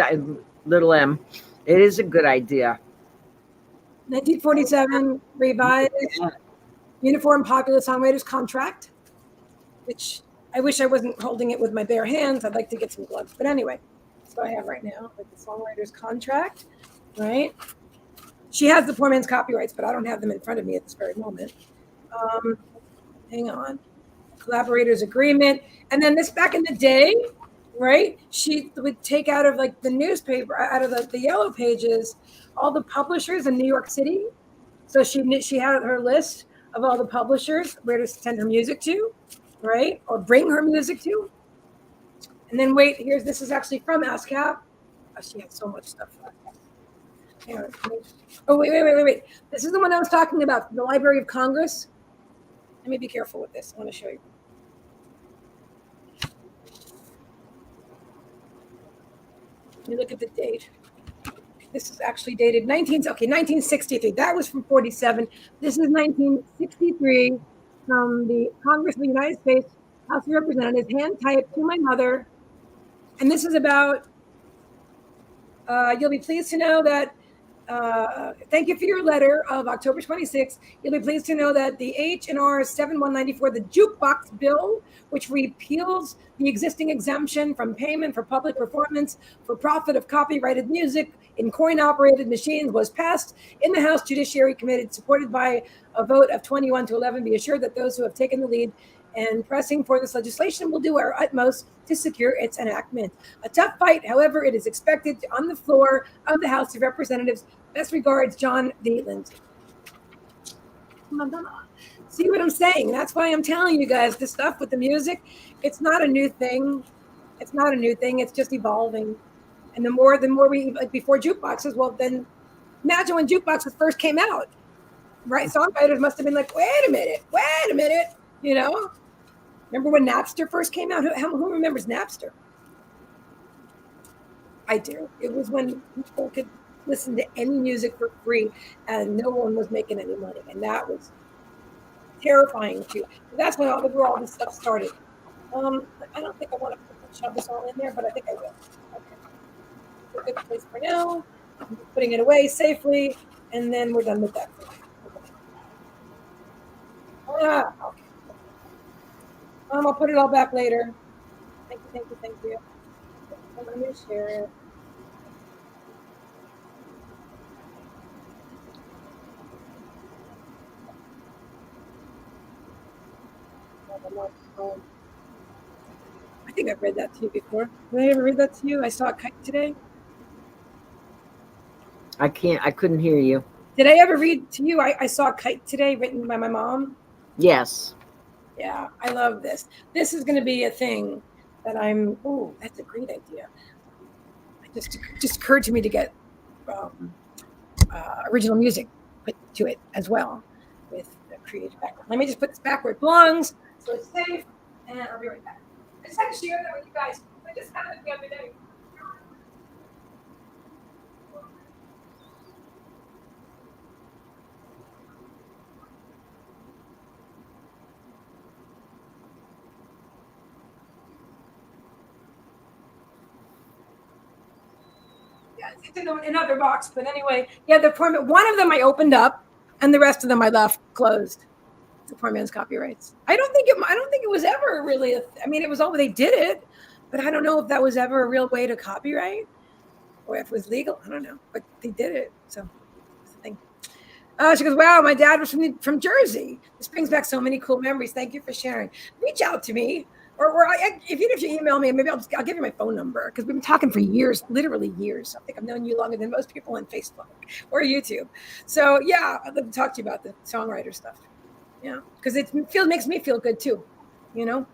little M. It is a good idea. 1947 revised Uniform Popular Songwriters Contract, which I wish I wasn't holding it with my bare hands. I'd like to get some gloves. But anyway, that's what I have right now, like the songwriter's contract, right? She has the poor man's copyrights, but I don't have them in front of me at this very moment. Hang on. Collaborators agreement. And then this back in the day, right? She would take out of like the newspaper, out of the yellow pages, all the publishers in New York City. So she had her list of all the publishers where to send her music to, right? Or bring her music to. And then wait, this is actually from ASCAP. Oh, she had so much stuff. Oh, wait. This is the one I was talking about, the Library of Congress. Let me be careful with this. I want to show you. Let me look at the date. This is actually dated 1963. That was from 47. This is 1963 from the Congress of the United States, House of Representatives, hand typed to my mother. And this is about, you'll be pleased to know that, thank you for your letter of October 26th. You'll be pleased to know that the H&R 7194, the jukebox bill, which repeals the existing exemption from payment for public performance for profit of copyrighted music in coin-operated machines, was passed in the House Judiciary Committee, supported by a vote of 21 to 11. Be assured that those who have taken the lead and pressing for this legislation will do our utmost to secure its enactment. A tough fight, however, it is expected on the floor of the House of Representatives. Best regards, John D. Lindsay. See what I'm saying? That's why I'm telling you guys this stuff with the music. It's not a new thing. It's not a new thing. It's just evolving. And the more we, like before jukeboxes, well, then imagine when jukeboxes first came out, right? Songwriters must have been like, wait a minute, you know? Remember when Napster first came out? Who remembers Napster? I do. It was when people could listen to any music for free and no one was making any money. And that was terrifying too. That's when where all this stuff started. I don't think I want to shove this all in there, but I think I will. Okay. It's a good place for now. I'm just putting it away safely, and then we're done with that. Okay. I'll put it all back later. Thank you. Let me share it. I think I've read that to you before. Did I ever read that to you? I saw a kite today. I couldn't hear you. Did I ever read to you? I saw a kite today written by my mom. Yes. Yeah, I love this. This is going to be a thing that that's a great idea. It just occurred to me to get original music put to it as well with the creative background. Let me just put this back where it belongs So it's safe, and I'll be right back. I just had to share that with you guys. I just had it the other day. Yeah, it's in another box, but anyway, yeah, the poor man, one of them I opened up, and the rest of them I left closed. The poor man's copyrights. I don't think it was ever really. I mean, it was all they did it, but I don't know if that was ever a real way to copyright, or if it was legal. I don't know, but they did it. So that's the thing. She goes, wow, my dad was from Jersey. This brings back so many cool memories. Thank you for sharing. Reach out to me. Or even if you email me, maybe I'll give you my phone number, because we've been talking for years, literally years. I think I've known you longer than most people on Facebook or YouTube. So yeah, I'd love to talk to you about the songwriter stuff. Yeah, because makes me feel good too, you know.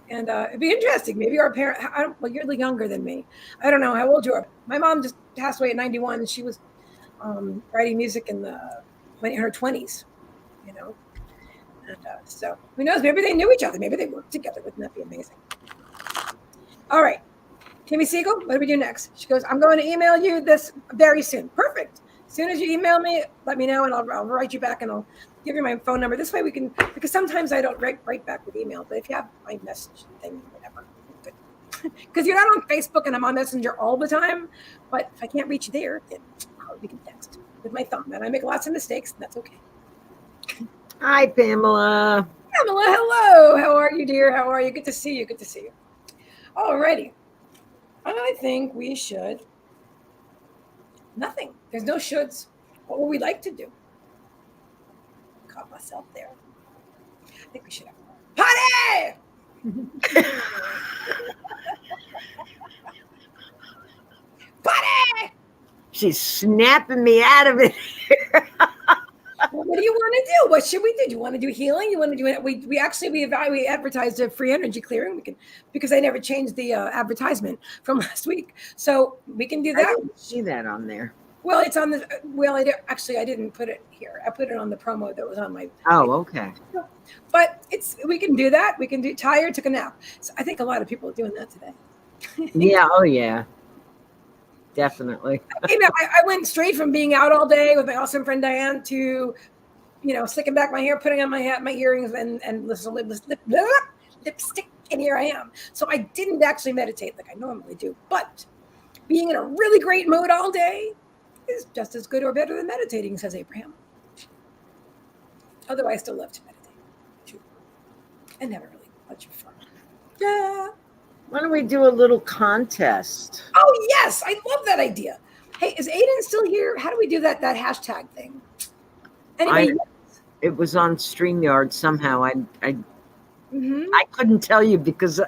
And it'd be interesting. Maybe our parent. Well, you're younger than me. I don't know how old you are. My mom just passed away at 91, and she was writing music in her 20s. You know. And so who knows? Maybe they knew each other. Maybe they worked together. Wouldn't that be amazing? All right. Kimmie Siegel, what do we do next? She goes, I'm going to email you this very soon. Perfect. As soon as you email me, let me know, and I'll write you back, and I'll give you my phone number. This way we can, because sometimes I don't write back with email, but if you have my message thing, whatever, good. Because you're not on Facebook and I'm on Messenger all the time, but if I can't reach you there, then we can text with my thumb. And I make lots of mistakes, and that's okay. Hi, Pamela. Pamela, hello. How are you, dear? How are you? Good to see you. Good to see you. All righty. I think we should. Nothing. There's no shoulds. What would we like to do? Caught myself there. I think we should have a party. Party. She's snapping me out of it. Well, what do you want to do? What should we do? Do you want to do healing? You want to do it? We advertised a free energy clearing. We can, because I never changed the advertisement from last week, so we can do that. I didn't see that on there. Well, it's on the. Well, I didn't put it here. I put it on the promo that was on my. Oh, okay. But we can do that. We can do tired, took a nap. So I think a lot of people are doing that today. Yeah. Oh, yeah. Definitely. I went straight from being out all day with my awesome friend Diane to, slicking back my hair, putting on my hat, my earrings, and lipstick, and here I am. So I didn't actually meditate like I normally do, but being in a really great mood all day is just as good or better than meditating, says Abraham. Although I still love to meditate too, and have a really bunch of fun. Yeah. Why don't we do a little contest? Oh, yes. I love that idea. Hey, is Aiden still here? How do we do that hashtag thing? Anybody? It was on StreamYard somehow. I couldn't tell you because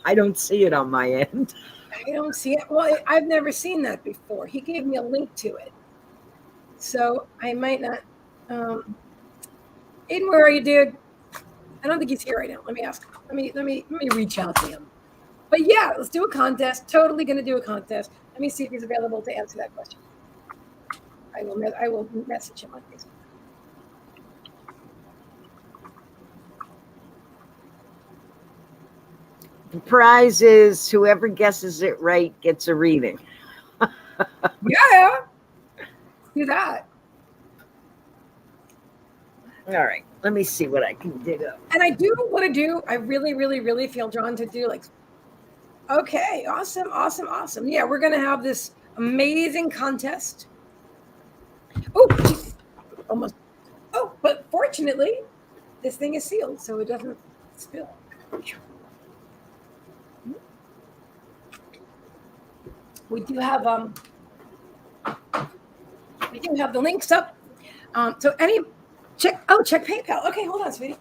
I don't see it on my end. I don't see it. Well, I've never seen that before. He gave me a link to it. So I might not. Aiden, where are you, dude? I don't think he's here right now. Let me ask. Let me reach out to him. But yeah, let's do a contest. Totally going to do a contest. Let me see if he's available to answer that question. I will message him on Facebook. The prize is whoever guesses it right gets a reading. Yeah. Do that. All right. Let me see what I can dig up. And I do want to do, I really, really, really feel drawn to do okay, awesome. Yeah, we're going to have this amazing contest. Oh, geez. Almost. Oh, but fortunately, this thing is sealed, so it doesn't spill. We do have the links up. So check PayPal. Okay, hold on, sweetie.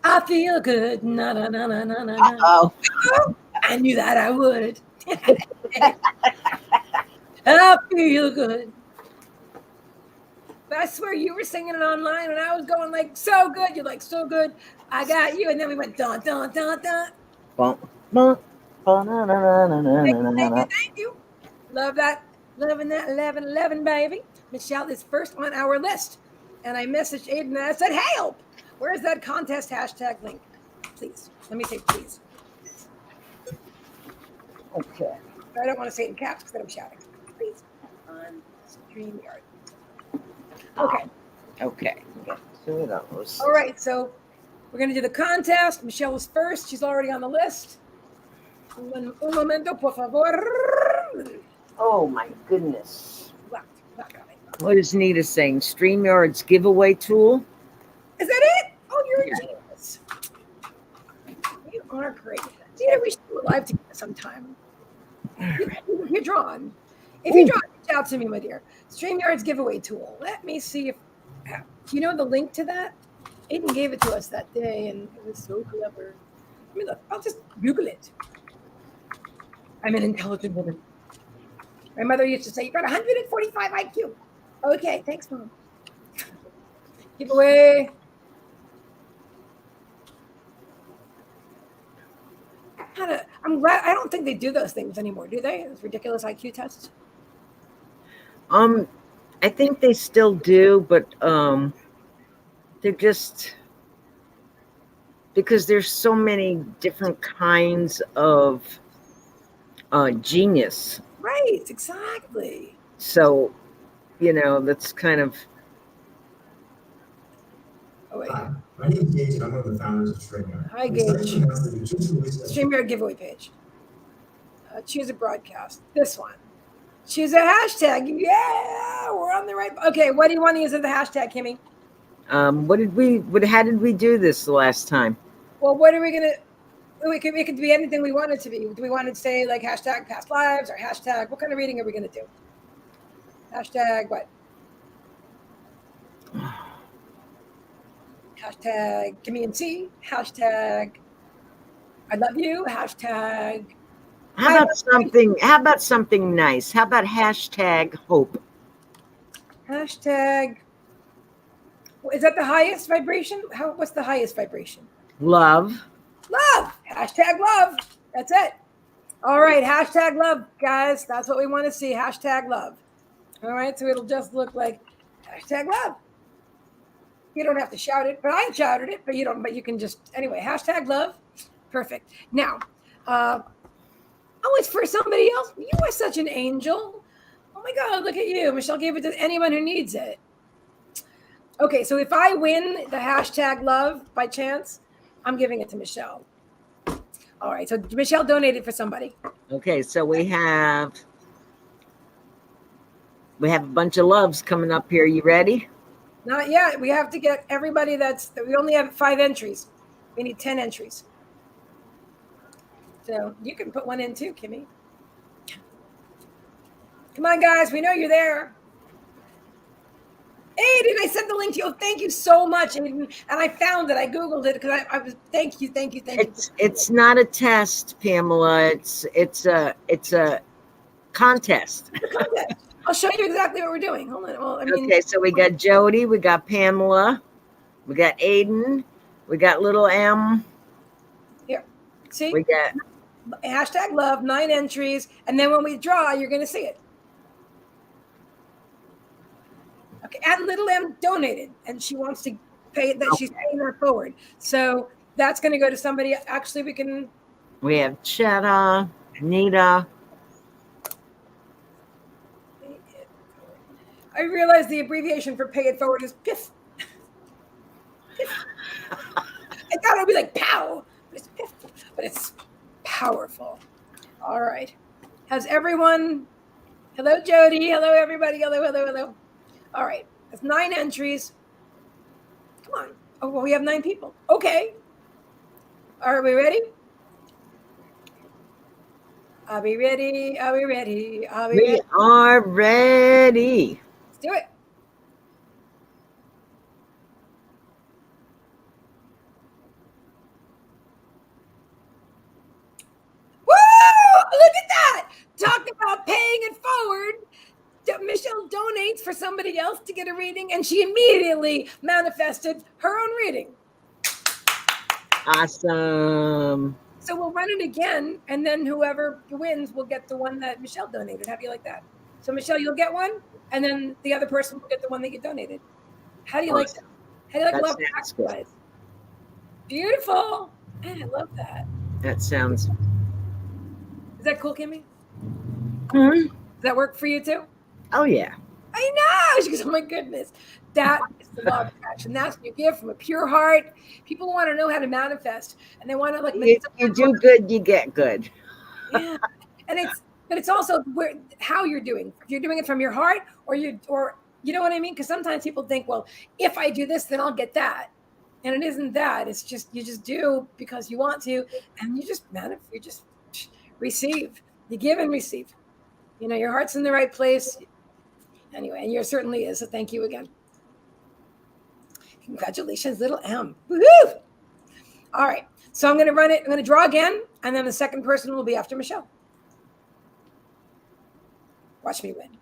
I feel good. Na, na, na, na, na, na. Oh, I knew that I would. I feel good. But I swear you were singing it online and I was going so good. You're so good. I got you. And then we went dun, dun, dun, dun. Bum, bum, bum, na, na, na, na, Thank you. Love that. Loving that 11, baby. Michelle is first on our list. And I messaged Aiden and I said, help. Where's that contest hashtag link? Please. Let me say please. Okay. I don't want to say it in caps because I'm shouting. Please. On StreamYard. Okay. Okay. Two of those. All right. So we're going to do the contest. Michelle was first. She's already on the list. Un momento, por favor. Oh my goodness. Left. Not coming. What is Nita saying? StreamYard's giveaway tool? Is that it? Oh, you're a genius. You are great. Nita, we should do a live together sometime. You're drawn. If you're drawn, reach out to me, my dear. StreamYard's giveaway tool. Let me see if. Do you know the link to that? Aiden gave it to us that day, and it was so clever. Let me look. I'll just Google it. I'm an intelligent woman. My mother used to say, "You got 145 IQ." Okay, thanks, Mom. Giveaway. I'm glad. I don't think they do those things anymore, do they? Those ridiculous IQ tests. I think they still do, but they're just because there's so many different kinds of genius. Right, exactly. So, that's kind of. Oh, wait. Hi, my name is Gage, and I'm one of the founders of StreamYard. Hi, Gage. StreamYard giveaway page. Choose a broadcast. This one. Choose a hashtag. Yeah, we're on the right. Okay, what do you want to use as the hashtag, Kimmie? How did we do this the last time? Well, what are we gonna? It could be anything we want it to be. Do we want to say like hashtag past lives or hashtag? What kind of reading are we gonna do? Hashtag what? Hashtag Kimmie and I. Hashtag I love you. Hashtag. How about something nice? How about hashtag hope? Hashtag. Is that the highest vibration? What's the highest vibration? Love. Love. Hashtag love. That's it. All right. Hashtag love, guys. That's what we want to see. Hashtag love. All right. So it'll just look like hashtag love. You don't have to shout it, but I shouted it, but you don't, but you can just, anyway, hashtag love. Perfect. Now, it's for somebody else. You are such an angel. Oh my God, look at you. Michelle gave it to anyone who needs it. Okay, so if I win the hashtag love by chance, I'm giving it to Michelle. All right, so Michelle donated for somebody. Okay, so we have a bunch of loves coming up here. You ready? Not yet. We have to get everybody we only have 5 entries. We need 10 entries. So you can put one in too, Kimmie. Come on, guys. We know you're there. Aiden, I sent the link to you. Oh, thank you so much, Aiden. And I found it. I Googled it because I was. Thank you. It's not a test, Pamela. It's a contest. I'll show you exactly what we're doing. Hold on. Well, Okay, so we got Jody, we got Pamela, we got Aiden, we got little M. Here, see. We got hashtag love, 9 entries, and then when we draw, you're going to see it. Okay, and little M donated, and she wants to pay that. Okay. She's paying that forward, so that's going to go to somebody. Actually, we have Chetta, Nita. I realize the abbreviation for pay it forward is PIF. I thought it would be like POW, but it's PIF, but it's powerful. All right. Has everyone? Hello, Jody. Hello, everybody. Hello. All right. That's 9 entries. Come on. Oh, well, we have 9 people. Okay. Are we ready? Are we ready? Are we ready? Are we ready? We are ready. Let's do it. Woo! Look at that. Talk about paying it forward. Michelle donates for somebody else to get a reading, and she immediately manifested her own reading. Awesome. So we'll run it again, and then whoever wins will get the one that Michelle donated. How do you like that? So Michelle, you'll get one, and then the other person will get the one that you donated. How do you like that? How do you like love practice? Beautiful. Man, I love that. That sounds. Is that cool, Kimmie? Hmm? Does that work for you too? Oh yeah. I know. She goes, oh my goodness. That is the law of attraction. That's what you give from a pure heart. People want to know how to manifest, and they want to like You do good, you get good. yeah. And it's also how you're doing. If you're doing it from your heart, or you know what I mean? Because sometimes people think, well, if I do this, then I'll get that. And it isn't that. It's just you just do because you want to, and you just you just receive. You give and receive. You know, your heart's in the right place. Anyway, and yours certainly is. So thank you again. Congratulations, little M. Woohoo! All right. So I'm going to run it. I'm going to draw again, and then the second person will be after Michelle. Watch me win.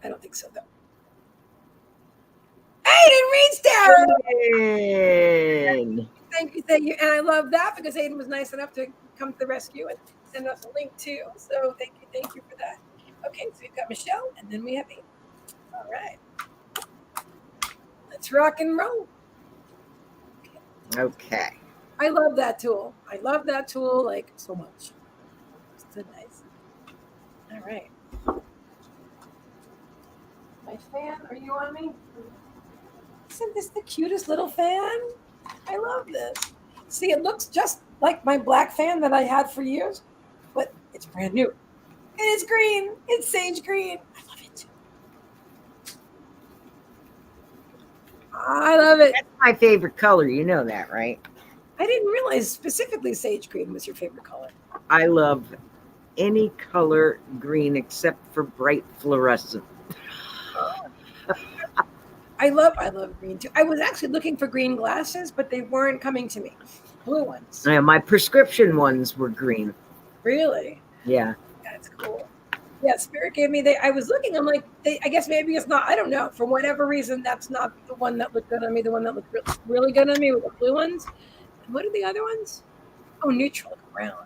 I don't think so, though. Aiden reads tarot. Thank you. And I love that because Aiden was nice enough to come to the rescue and send us a link too. So thank you for that. Okay, so we've got Michelle, and then we have Aiden. All right. Let's rock and roll. Okay. I love that tool. I love that tool like so much. It's so nice. All right. My fan, are you on me? Isn't this the cutest little fan? I love this. See, it looks just like my black fan that I had for years, but it's brand new. And it's green. It's sage green. I love it. I love it. That's my favorite color. You know that, right? I didn't realize specifically sage green was your favorite color. I love any color green except for bright fluorescent. I love green too. I was actually looking for green glasses, but they weren't coming to me. Blue ones. Yeah, my prescription ones were green. Really? Yeah. That's cool. Yeah, Spirit gave me. I was looking. I'm like, I guess maybe it's not. I don't know. For whatever reason, that's not the one that looked good on me. The one that looked really good on me were the blue ones. And what are the other ones? Oh, neutral brown.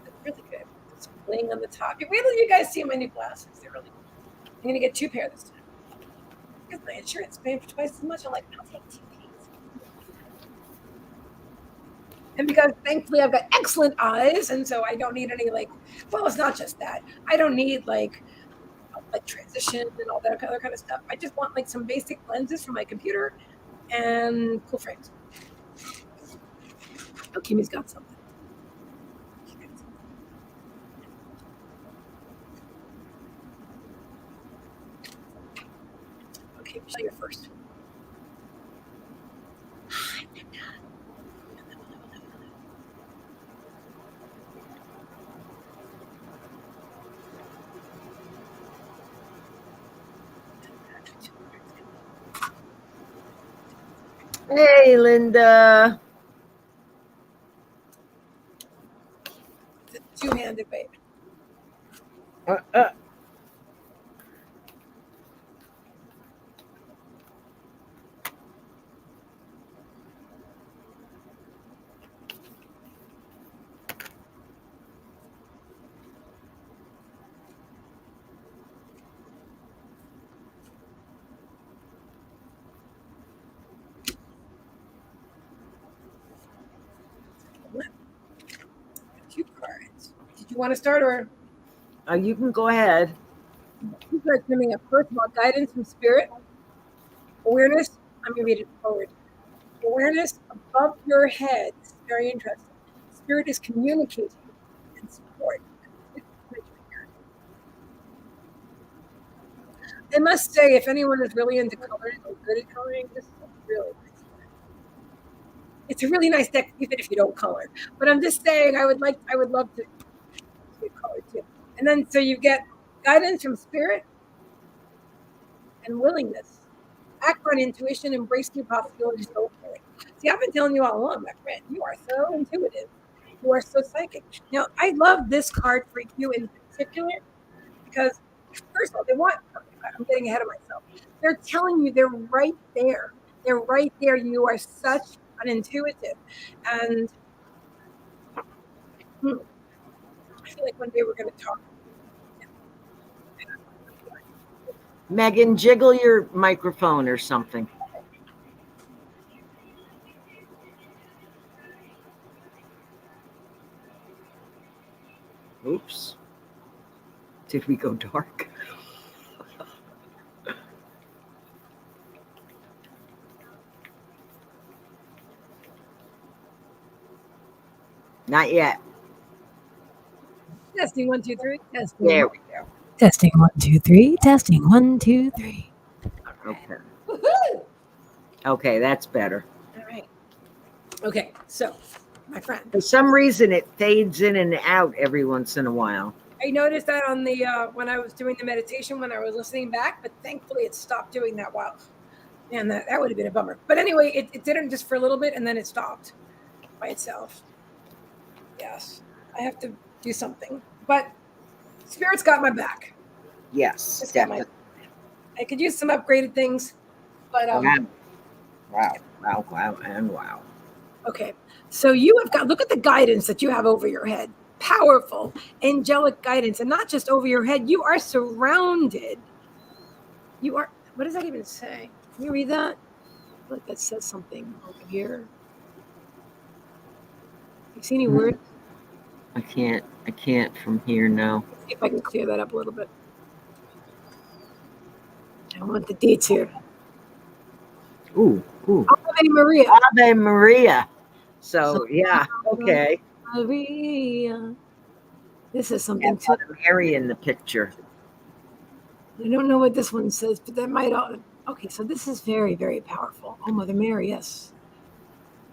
They're really good. It's bling on the top. Wait till you guys see my new glasses. They're really good. I'm gonna get 2 pairs this time. Because my insurance paying for twice as much. I'm like, I'll take 2 pairs. And because thankfully I've got excellent eyes, and so I don't need any well, it's not just that. I don't need like transition and all that other kind of stuff. I just want some basic lenses for my computer and cool frames. Oh, Kimmie's got something. Okay, Michelle, you're first. Hey, Linda. It's a 2-handed wave. Two cards. Did you want to start or? You can go ahead. You guys coming up. First of all, guidance from spirit, awareness. I'm going to read it forward. Awareness above your head. This is very interesting. Spirit is communicating and support. I must say, if anyone is really into coloring or good at coloring, this is a really nice deck. It's a really nice deck, even if you don't color. But I'm just saying, I would love to color too. And then so you get guidance from spirit and willingness. Act on intuition, embrace new possibilities, go for it. See, I've been telling you all along, my friend, you are so intuitive. You are so psychic. Now, I love this card for you in particular because, first of all, I'm getting ahead of myself. They're telling you they're right there. They're right there. You are such an intuitive. And I feel like one day we're going to talk. Megan, jiggle your microphone or something. Oops. Did we go dark? Not yet. Testing 1, 2, 3. Testing. There we go. Testing 1, 2, 3. Testing 1, 2, 3. Okay. Woohoo! Okay, that's better. All right. Okay, so my friend, For some reason, it fades in and out every once in a while. I noticed that on the when I was doing the meditation when I was listening back, but thankfully it stopped doing that. Wow, man, that would have been a bummer. But anyway, it didn't just for a little bit and then it stopped by itself. Yes, I have to do something, but Spirit's got my back. Yes, It's got my. definitely. I could use some upgraded things, but Wow, and wow. okay. So you have got, look at the guidance that you have over your head. Powerful, angelic guidance. And not just over your head, you are surrounded. You are, what does that even say? Can you read that? I feel like that says something over here. You see any words? I can't from here now. Let's see if I can clear that up a little bit. I want the dates here. Ooh. Ave Maria. Ave Maria. So, yeah, okay. Maria. This is something Yeah, Mother Mary in the picture. I don't know what this one says, but that might all. Okay, so this is very, very powerful. Oh, Mother Mary, yes.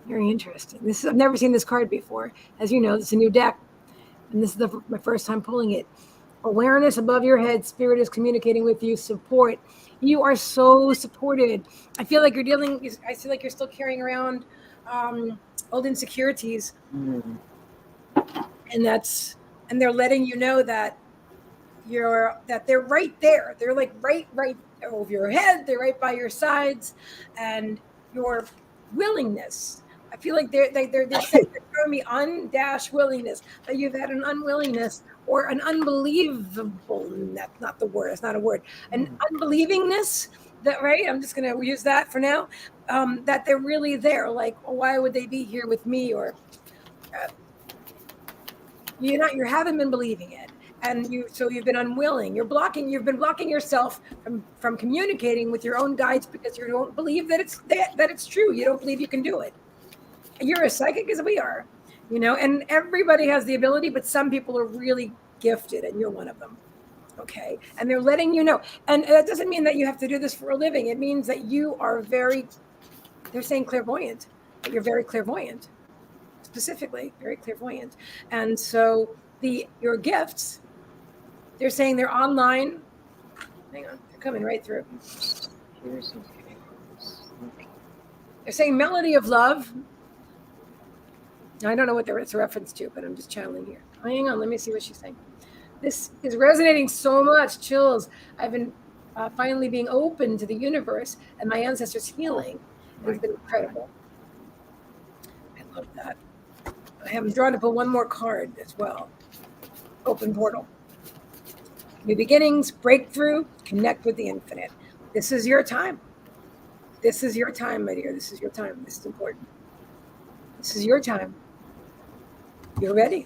Very interesting. This is, I've never seen this card before. As you know, it's a new deck, and this is my first time pulling it. Awareness above your head. Spirit is communicating with you. Support. You are so supported. I feel like you're dealing. I feel like you're still carrying around old insecurities, Mm. and they're letting you know that they're right there. They're like right over your head. They're right by your sides, and your willingness. I feel like they're showing me undash willingness, that you've had an unwillingness or an unbelievable. That's not the word. It's not a word. An unbelievingness. That right. I'm just going to use that for now. That they're really there. Like, oh, why would they be here with me? Or you haven't been believing it. And you've been unwilling. You've been blocking yourself from communicating with your own guides because you don't believe that it's true. You don't believe you can do it. You're as psychic as we are, and everybody has the ability, but some people are really gifted, and you're one of them. Okay. And they're letting you know. And that doesn't mean that you have to do this for a living. It means that you are they're saying clairvoyant, that you're very clairvoyant, specifically very clairvoyant. And so your gifts, they're saying they're online. Hang on, they're coming right through. They're saying melody of love. Now, I don't know what it's a reference to, but I'm just channeling here. Hang on, let me see what she's saying. This is resonating so much, chills. I've been finally being open to the universe and my ancestors' healing. It's been incredible. I love that. I have drawn to pull one more card as well. Open portal. New beginnings, breakthrough, connect with the infinite. This is your time. This is your time, my dear. This is your time. This is important. This is your time. You're ready.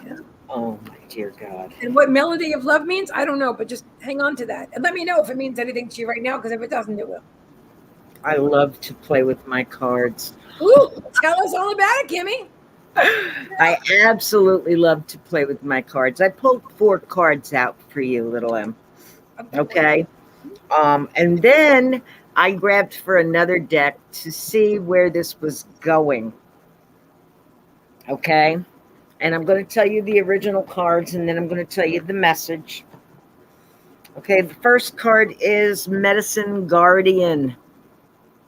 Yeah. Oh, my dear God. And what melody of love means, I don't know, but just hang on to that. And let me know if it means anything to you right now, because if it doesn't, it will. I love to play with my cards. Ooh, tell us all about it, Kimmie. I absolutely love to play with my cards. I pulled 4 cards out for you, little M. Okay. And then I grabbed for another deck to see where this was going. Okay. And I'm going to tell you the original cards, and then I'm going to tell you the message. Okay. The first card is Medicine Guardian.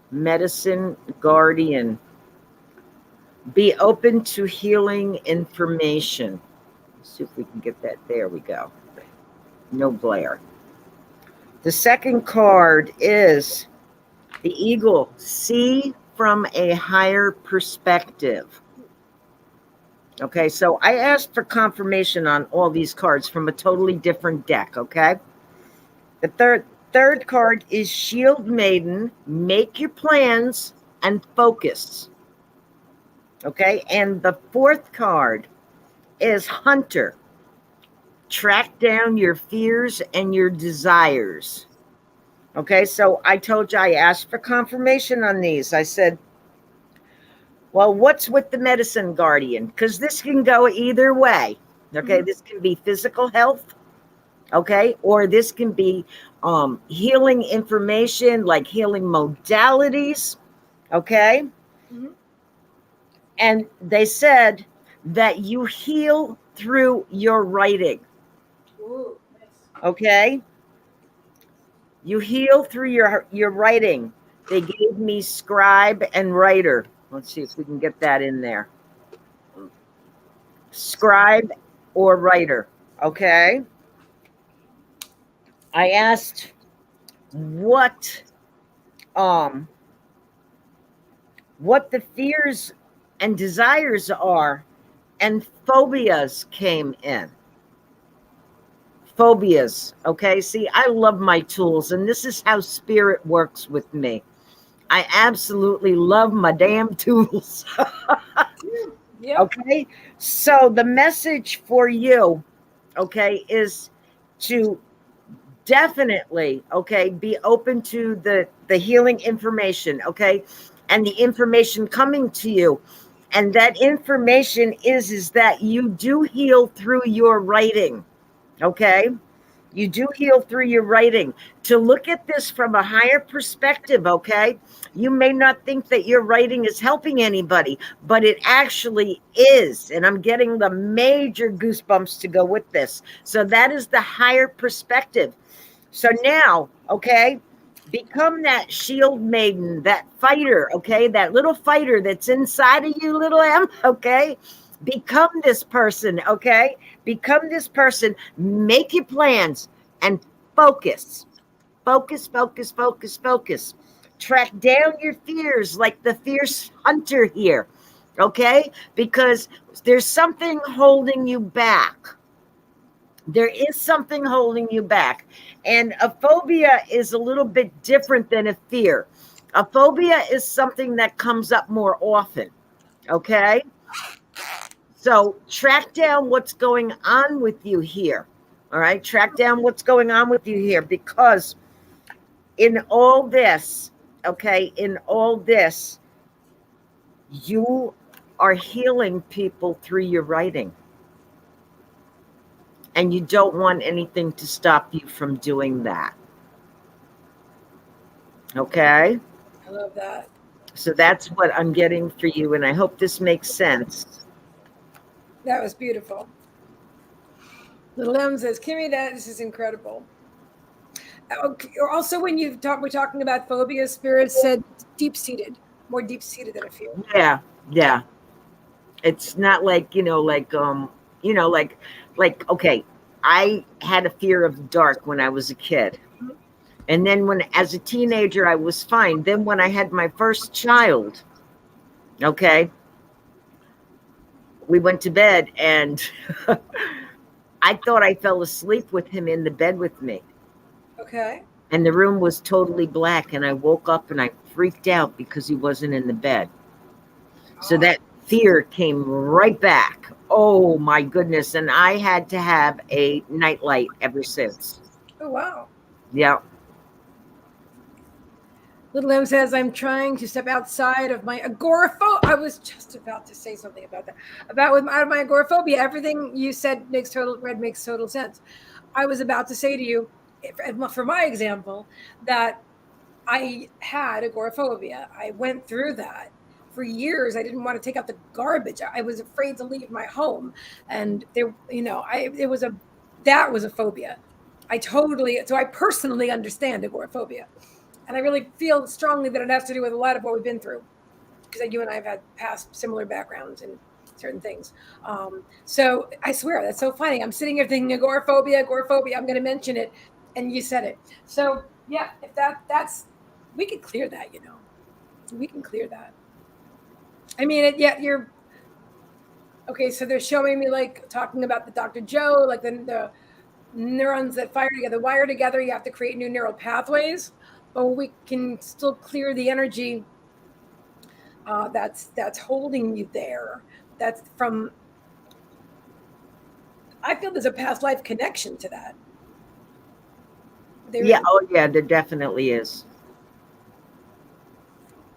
Medicine Guardian. Be open to healing information. Let's see if we can get that. There we go. No glare. The second card is the Eagle. See from a higher perspective. Okay, so I asked for confirmation on all these cards from a totally different deck, okay? The third card is Shield Maiden. Make your plans and focus. Okay, and the fourth card is hunter. Track down your fears and your desires. Okay, so I told you I asked for confirmation on these. I said, well, what's with the medicine guardian? Because this can go either way. Okay, this can be physical health. Okay, or this can be healing information, like healing modalities. Okay, and they said that you heal through your writing. Ooh, nice. Okay, you heal through your writing. They gave me scribe and writer. Let's see if we can get that in there. Scribe or writer. Okay, I asked what the fears and desires are, and phobias came in. Phobias. Okay, see, I love my tools, and this is how spirit works with me. I absolutely love my damn tools. Yep. Okay, so the message for you, okay, is to definitely, okay, be open to the healing information, okay, and the information coming to you. And that information is that you do heal through your writing. Okay, you do heal through your writing. To look at this from a higher perspective, okay, you may not think that your writing is helping anybody, but it actually is. And I'm getting the major goosebumps to go with this. So that is the higher perspective. So now, okay, become that shield maiden, that fighter, okay, that little fighter that's inside of you, little M, okay? Become this person, okay? Become this person, make your plans, and focus. Focus, focus, focus, focus. Track down your fears like the fierce hunter here, okay? Because there's something holding you back. There is something holding you back. And a phobia is a little bit different than a fear. A phobia is something that comes up more often. Okay. So track down what's going on with you here. All right. Track down what's going on with you here, because in all this, okay, in all this, you are healing people through your writing. And you don't want anything to stop you from doing that. Okay? I love that. So that's what I'm getting for you, and I hope this makes sense. That was beautiful. Little M says, Kimmie, this is incredible. Also, when we're talking about phobia, Spirit said deep-seated, more deep-seated than a fear. Yeah, yeah. It's not like, like, okay, I had a fear of the dark when I was a kid. And then as a teenager, I was fine. Then when I had my first child, okay, we went to bed and I thought I fell asleep with him in the bed with me. Okay. And the room was totally black. And I woke up and I freaked out because he wasn't in the bed. So that fear came right back. Oh my goodness. And I had to have a nightlight ever since. Oh, wow. Yeah. Little M says, I'm trying to step outside of my agoraphobia. I was just about to say something about that. Out of my agoraphobia. Everything you said makes total sense. I was about to say to you, for my example, that I had agoraphobia. I went through that. For years, I didn't want to take out the garbage. I was afraid to leave my home. And that was a phobia. So I personally understand agoraphobia. And I really feel strongly that it has to do with a lot of what we've been through, because you and I have had past similar backgrounds in certain things. So I swear, that's so funny. I'm sitting here thinking agoraphobia. I'm going to mention it, and you said it. So yeah, if that's, we could clear that. We can clear that. I mean, you're okay. So they're showing me, like, talking about the Dr. Joe, like the neurons that wire together. You have to create new neural pathways. But we can still clear the energy that's holding you there. That's from I feel there's a past life connection to that. Yeah. Oh, yeah. There definitely is.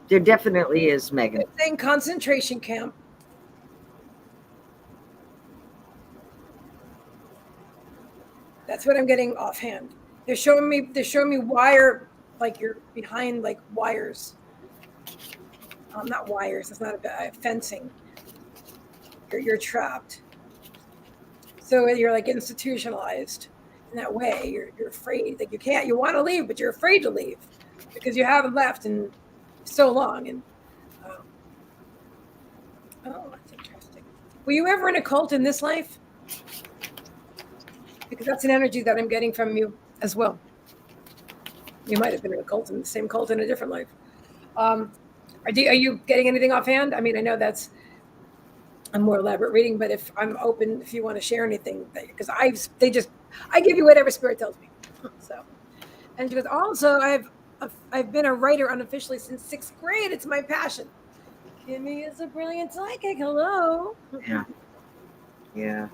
There definitely is, Megan. Saying concentration camp. That's what I'm getting offhand. They're showing me wire, like you're behind like wires. Not wires. It's not fencing. You're trapped. So you're like institutionalized in that way. You're afraid. Like you want to leave, but you're afraid to leave because you haven't left in so long. And oh, that's interesting. Were you ever in a cult in this life? Because that's an energy that I'm getting from you as well. You might have been in a cult, in the same cult in a different life. Are you getting anything offhand? I mean, I know that's a more elaborate reading, but if I'm open, if you want to share anything, because I give you whatever spirit tells me. So, and she goes, also, I've been a writer unofficially since 6th grade. It's my passion. Kimmie is a brilliant psychic. Hello. Yeah. Yeah.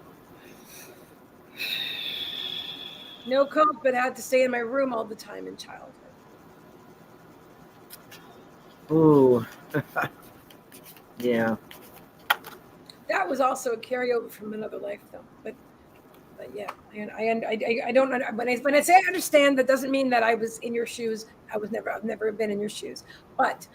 No cult, but had to stay in my room all the time in childhood. Ooh. Yeah. That was also a carryover from another life, though. But yeah, I don't. When I say I understand, that doesn't mean that I was in your shoes. I've never been in your shoes, but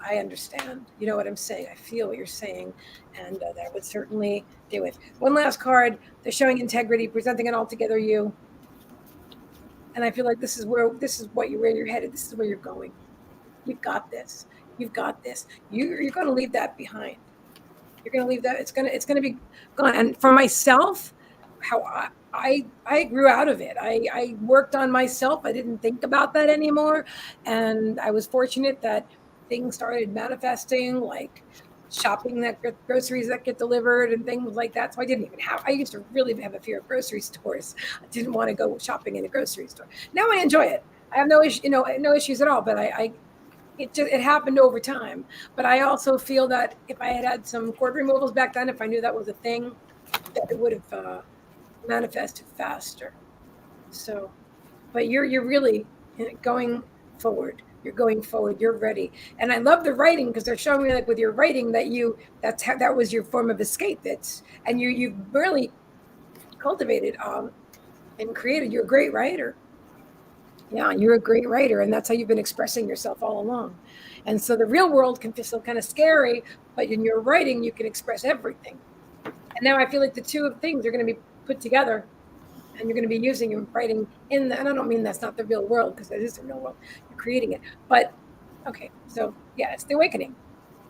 I understand. You know what I'm saying? I feel what you're saying, and that would certainly do it. One last card. They're showing integrity, presenting an altogether you. And I feel like this is where you're headed. This is where you're going. You've got this. You've got this. You're going to leave that behind. You're going to leave that. It's going to be gone. And for myself, how I grew out of it. I worked on myself. I didn't think about that anymore. And I was fortunate that things started manifesting, like shopping groceries that get delivered and things like that. So I used to really have a fear of grocery stores. I didn't want to go shopping in a grocery store. Now I enjoy it. I have no issue, no issues at all, but it happened over time. But I also feel that if I had some cord removals back then, if I knew that was a thing, that it would have manifested faster. So, but you're really going forward. You're going forward. You're ready. And I love the writing because they're showing me like with your writing that was your form of escape. And you've really cultivated and created. You're a great writer. Yeah, you're a great writer, and that's how you've been expressing yourself all along. And so the real world can feel so kind of scary, but in your writing, you can express everything. And now I feel like the two things are going to be put together, and you're going to be using your writing and I don't mean that's not the real world, because it is the real world. You're creating it. But, okay, so, yeah, it's the awakening.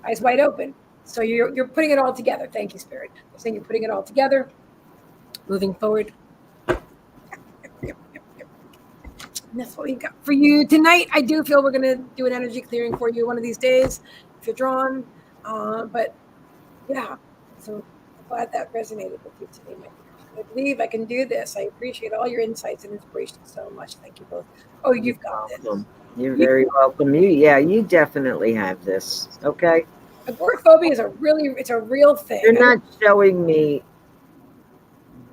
Eyes wide open. So you're putting it all together. Thank you, Spirit. I'm saying you're putting it all together, moving forward. And that's what we got for you tonight. I do feel we're going to do an energy clearing for you one of these days if you're drawn. But yeah, so I'm glad that resonated with you today, my dear. I believe I can do this. I appreciate all your insights and inspiration so much. Thank you both. Oh, you've got this. You're very welcome. You definitely have this. Okay. Agoraphobia is a real thing. You're not showing me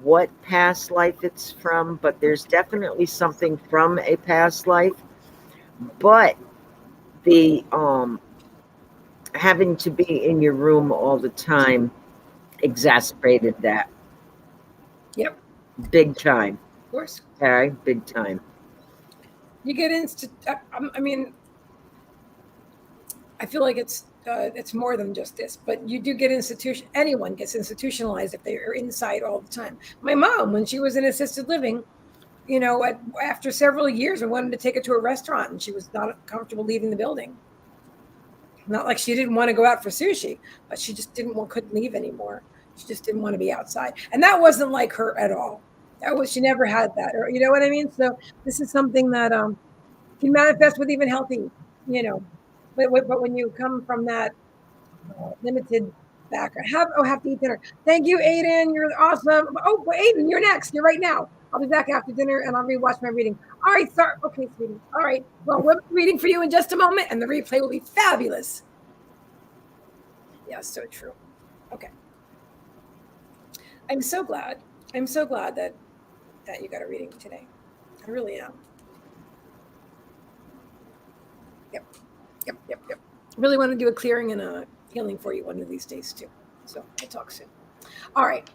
what past life it's from, but there's definitely something from a past life. But the having to be in your room all the time exacerbated that. Yep. Big time. Of course. Okay, big time. You get I mean, I feel like it's more than just this, but you do get anyone gets institutionalized if they are inside all the time. My mom, when she was in assisted living, after several years, I wanted to take her to a restaurant and she was not comfortable leaving the building. Not like she didn't want to go out for sushi, but she just couldn't leave anymore. She just didn't want to be outside. And that wasn't like her at all. She never had that, or you know what I mean? So this is something that can manifest with even healthy, but when you come from that limited background, have to eat dinner. Thank you, Aiden. You're awesome. Oh, Aiden, you're next. You're right now. I'll be back after dinner and I'll rewatch my reading. All right, sorry. Okay, sweetie. All right. Well, we'll be reading for you in just a moment, and the replay will be fabulous. Yeah, so true. Okay. I'm so glad I'm so glad that you got a reading today. I really am. Yep. Really want to do a clearing and a healing for you one of these days too. So we'll talk soon. All right.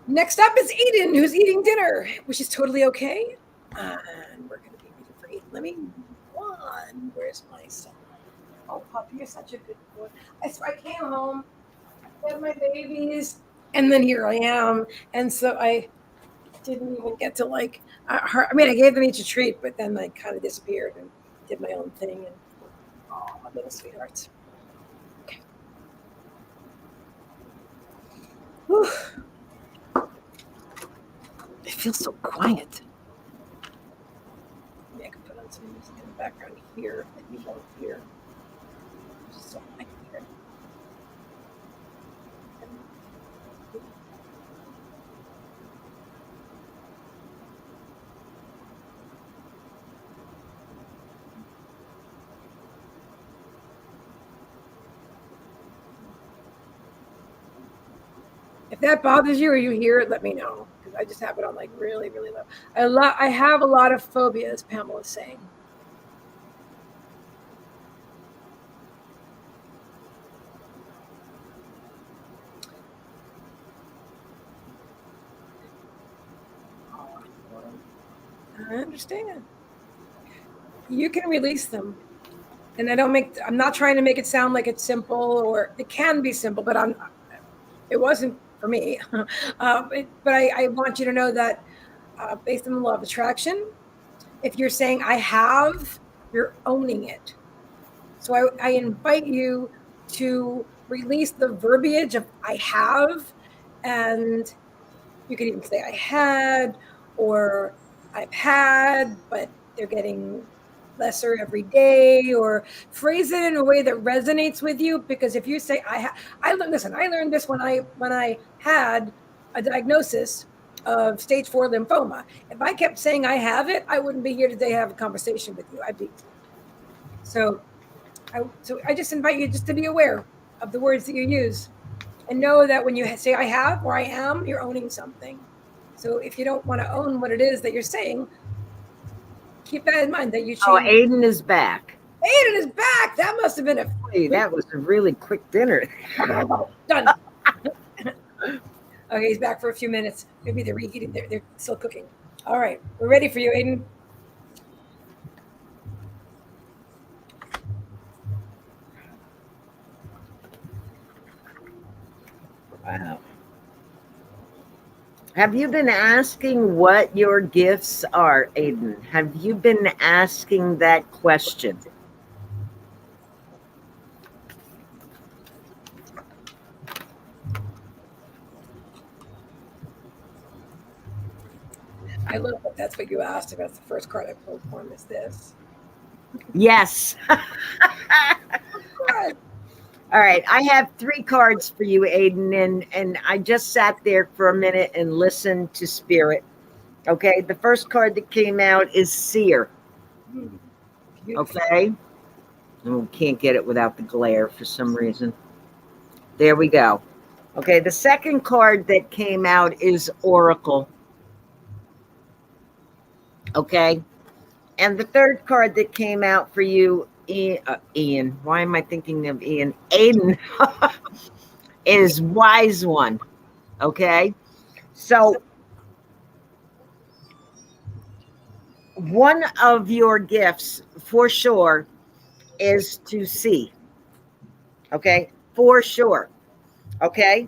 Next up is Aiden, who's eating dinner, which is totally okay. And we're going to be reading for Aiden. Let me one. Where's my son? Oh, puppy, you're such a good boy. I came home, had my babies, and then here I am. And so I didn't even get to I gave them each a treat, but then I kind of disappeared and did my own thing. And oh, my little sweethearts. Okay. Whew. It feels so quiet. Maybe I can put on some music in the background here that you won't hear. So I can hear it. If that bothers you or you hear it, let me know. Because I just have it on really, really low. I have a lot of phobias, Pamela's saying. I understand. You can release them. And I'm not trying to make it sound like it's simple, or it can be simple, but it wasn't for me. But I want you to know that based on the law of attraction, if you're saying I have, you're owning it. So I invite you to release the verbiage of I have, and you could even say I had, or I've had, but they're getting lesser every day, or phrase it in a way that resonates with you. Because if you say I learned this when I had a diagnosis of stage 4 lymphoma. If I kept saying I have it, I wouldn't be here today to have a conversation with you. So I just invite you just to be aware of the words that you use, and know that when you say I have or I am, you're owning something. So if you don't want to own what it is that you're saying, keep that in mind that you change. Oh, Aiden is back. Aiden is back. That must have been that was a really quick dinner. Done. Okay, he's back for a few minutes. Maybe they're reheating. They're still cooking. All right, we're ready for you, Aiden. Wow. Have you been asking what your gifts are, Aiden? Have you been asking that question? I love that that's what you asked. If that's the first card I pulled for him, is this. Yes. All right. I have 3 cards for you, Aiden, and I just sat there for a minute and listened to Spirit. Okay. The first card that came out is Seer. Okay. Oh, can't get it without the glare for some reason. There we go. Okay. The second card that came out is Oracle. Okay. And the third card that came out for you, Ian. Why am I thinking of Ian? Aiden is Wise One. Okay. So one of your gifts for sure is to see. Okay. For sure. Okay.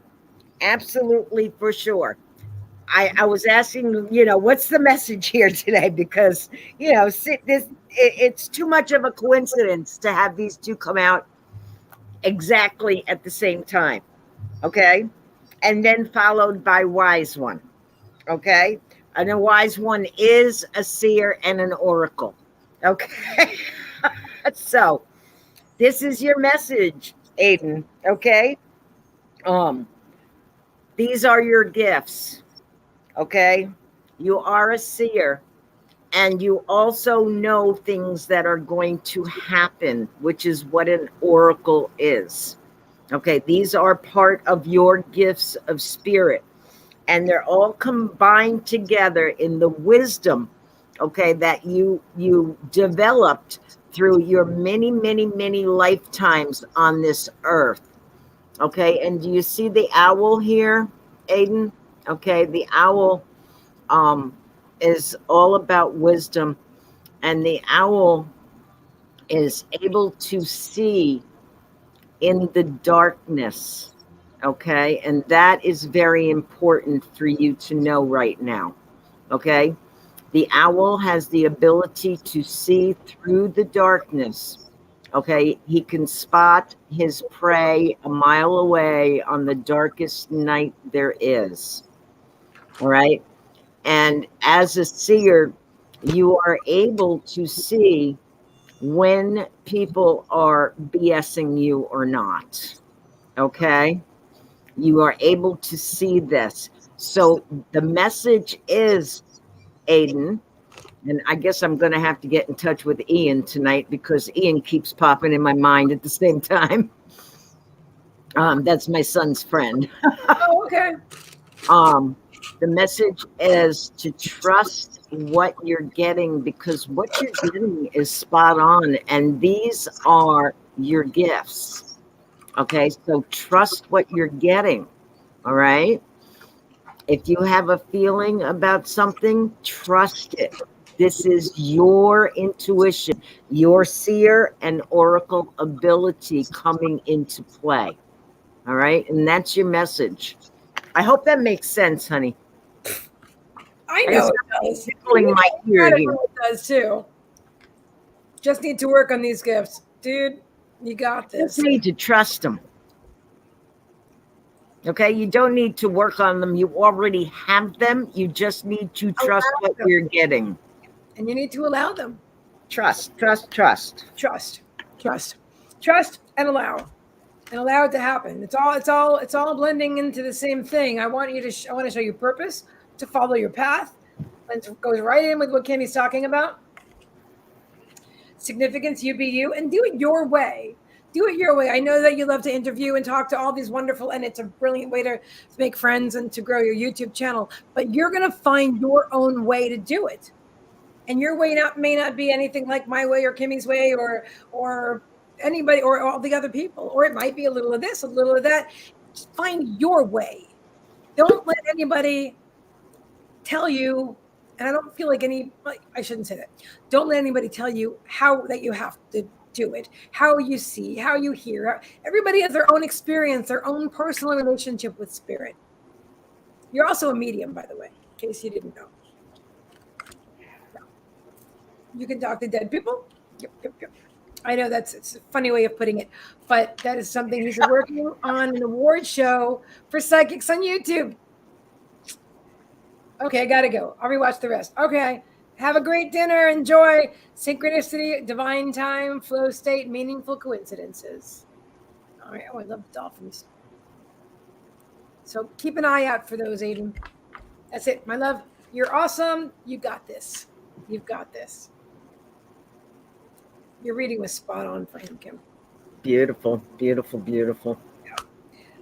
Absolutely for sure. I was asking, what's the message here today? Because, it's too much of a coincidence to have these two come out exactly at the same time. Okay. And then followed by Wise One. Okay. And a Wise One is a seer and an oracle. Okay. So this is your message, Aiden. Okay. These are your gifts. Okay. You are a seer, and you also know things that are going to happen, which is what an oracle is. Okay. These are part of your gifts of spirit. and they're all combined together in the wisdom, okay, that you developed through your many, many, many lifetimes on this earth. Okay, and do you see the owl here, Aiden? Okay, the owl is all about wisdom, and the owl is able to see in the darkness. Okay, and that is very important for you to know right now. Okay, the owl has the ability to see through the darkness. Okay, he can spot his prey a mile away on the darkest night there is. All right, and as a seer, you are able to see when people are BSing you or not. Okay, you are able to see this. So the message is, Aiden, and I guess I'm going to have to get in touch with Ian tonight because Ian keeps popping in my mind at the same time. That's my son's friend. Oh, okay. The message is to trust what you're getting, because what you're getting is spot on, and these are your gifts. Okay, so trust what you're getting. All right. If you have a feeling about something, trust it. This is your intuition, your seer and oracle ability coming into play. All right. And that's your message. I hope that makes sense, honey. I know it does. Tickling my ear here. It does too. Just need to work on these gifts. Dude, you got this. You need to trust them. Okay, you don't need to work on them. You already have them. You just need to trust what you're getting. And you need to allow them. Trust, trust, trust. Trust, trust, trust, and allow. And allow it to happen. It's all blending into the same thing. I want to show you purpose, to follow your path. And it goes right in with what Kimmie's talking about. Significance, you be you, and do it your way. Do it your way. I know that you love to interview and talk to all these wonderful, and it's a brilliant way to make friends and to grow your YouTube channel, but you're going to find your own way to do it. And your way may not be anything like my way or Kimmie's way or anybody or all the other people, or it might be a little of this, a little of that. Just find your way. Don't let anybody tell you, and I don't feel like I shouldn't say that. Don't let anybody tell you how that you have to do it, how you see, how you hear. Everybody has their own experience, their own personal relationship with spirit. You're also a medium, by the way, in case you didn't know. You can talk to dead people. Yep. I know it's a funny way of putting it, but that is something he's working on an award show for psychics on YouTube. Okay, I gotta go. I'll rewatch the rest. Okay. Have a great dinner. Enjoy. Synchronicity, divine time, flow state, meaningful coincidences. All right. Oh, I love dolphins. So keep an eye out for those, Aiden. That's it, my love. You're awesome. You got this. You've got this. Your reading was spot on for him, Kim. Beautiful, beautiful, beautiful.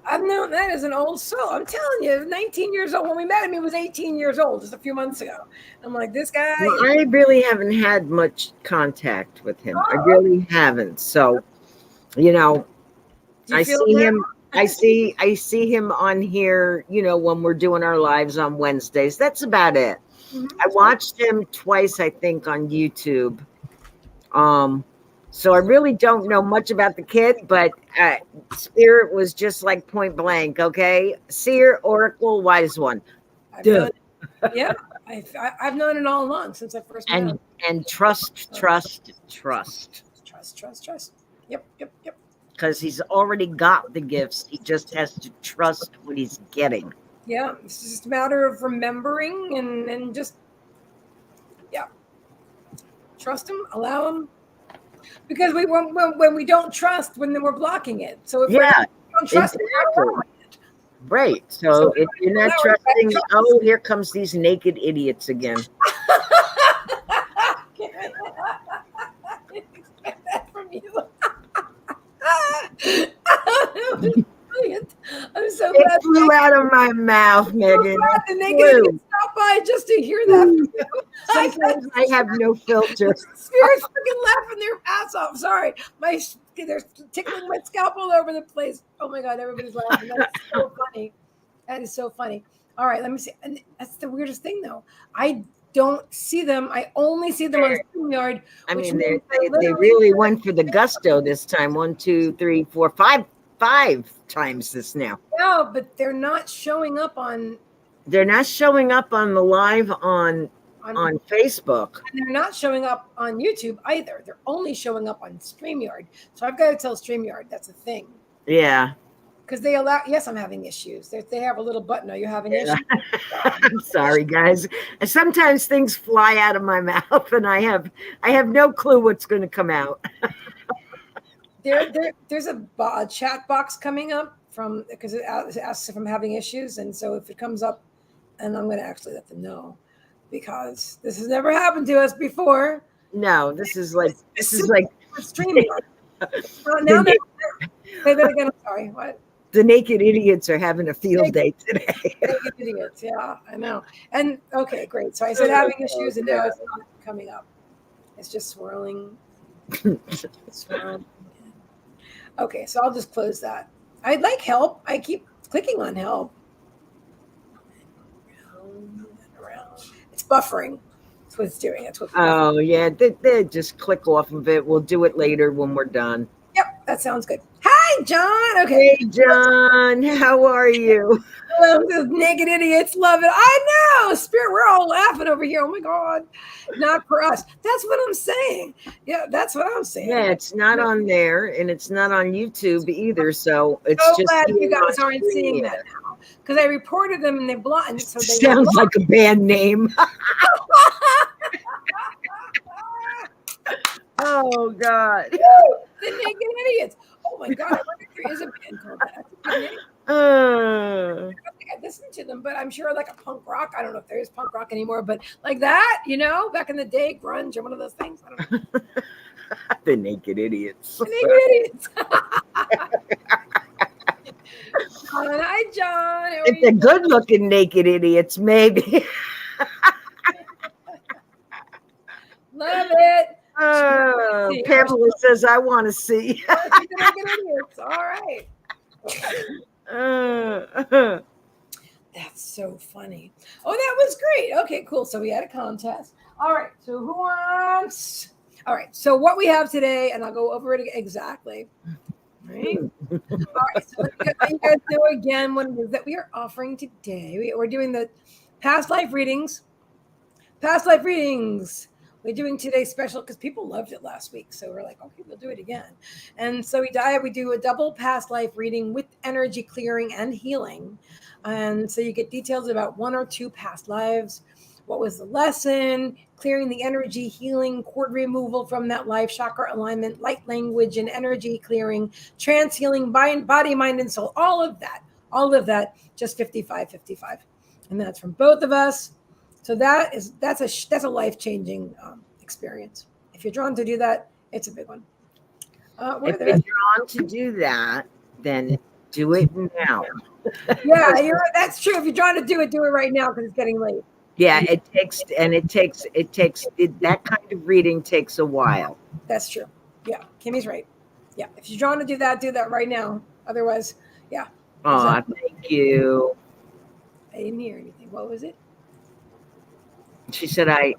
I've known that as an old soul. I'm telling you, 19 years old. When we met him, he was 18 years old just a few months ago. I'm like, this guy. Well, I really haven't had much contact with him. I really haven't. So, I see him. I see him on here, when we're doing our lives on Wednesdays. That's about it. Mm-hmm. I watched him twice, I think, on YouTube. So I really don't know much about the kid, but spirit was just like point blank. Okay, seer, oracle, wise one. I've known it all along since I first met him. And trust. Yep. Because he's already got the gifts. He just has to trust what he's getting. Yeah, it's just a matter of remembering and just trust him, allow him. Because when we don't trust, when we're blocking it. So if we don't trust exactly. Right. So if you're not trusting, here comes these naked idiots again. I didn't expect that from you. Brilliant. I'm so glad. It's flew out of my mouth, Megan. The naked stop by just to hear that from you. Sometimes I have no filter. Spirits freaking laughing their ass off. Sorry, they're tickling my scalp all over the place. Oh my god, everybody's laughing. That's so funny. That is so funny. All right, let me see. And that's the weirdest thing, though. I don't see them. I only see them on StreamYard. I mean, they really went for the gusto this time. 1, 2, 3, 4, 5 times this now. No, but they're not showing up on. They're not showing up on the live on Facebook. And they're not showing up on YouTube either. They're only showing up on StreamYard. So I've got to tell StreamYard that's a thing. Yeah. Because they allow, yes, I'm having issues. They have a little button. Are you having issues? I'm sorry, guys. Sometimes things fly out of my mouth, and I have no clue what's going to come out. There's a chat box coming up because it asks if I'm having issues, and so if it comes up, and I'm going to actually let them know because this has never happened to us before. No, this is like streaming. Now say that again. I'm sorry. What? The naked idiots are having a field day today. Naked idiots, yeah, I know. And okay, great. So I said having issues, and now it's not coming up. It's just swirling. Swirling. Okay, so I'll just close that. I'd like help. I keep clicking on help. Around. It's buffering. That's what it's doing. That's what. Oh yeah, they just click off of it. We'll do it later when we're done. Yep, that sounds good. Hi, John. Okay. Hey, John. How are you? Those naked idiots love it. I know. Spirit, we're all laughing over here. Oh, my God. Not for us. That's what I'm saying. Yeah, that's what I'm saying. Yeah, it's not on there, and it's not on YouTube either. So it's so just glad you guys aren't seeing that now. Because I reported them, and they blocked. So they sounds like a band name. Oh, God. The naked idiots. Oh my God! I wonder if there is a band called that. I don't think I listened to them, but I'm sure like a punk rock. I don't know if there is punk rock anymore, but like that, back in the day, grunge or one of those things. I don't know. The naked idiots. The naked idiots. Hi, John. If they're good-looking naked idiots, maybe. Love it. Pamela says, I want to see. All right. That's so funny. Oh, that was great. Okay, cool. So we had a contest. All right. So who wants? All right. So what we have today, and I'll go over it exactly. Right. All right. So let you guys know again what it is that we are offering today. We're doing the past life readings. Past life readings. We're doing today's special because people loved it last week. So we're like, okay, we'll do it again. And so we do a double past life reading with energy clearing and healing. And so you get details about 1 or 2 past lives. What was the lesson? Clearing the energy, healing, cord removal from that life, chakra alignment, light language, and energy clearing, trance healing, body, mind, and soul. All of that, just $55.55. And that's from both of us. So that's a life-changing experience. If you're drawn to do that, it's a big one. If you're drawn to do that, then do it now. Yeah, that's true. If you're drawn to do it right now because it's getting late. Yeah, it takes that kind of reading takes a while. That's true. Yeah, Kimmie's right. Yeah, if you're drawn to do that right now. Otherwise, yeah. Oh, exactly. Thank you. I didn't hear anything. What was it? She said, I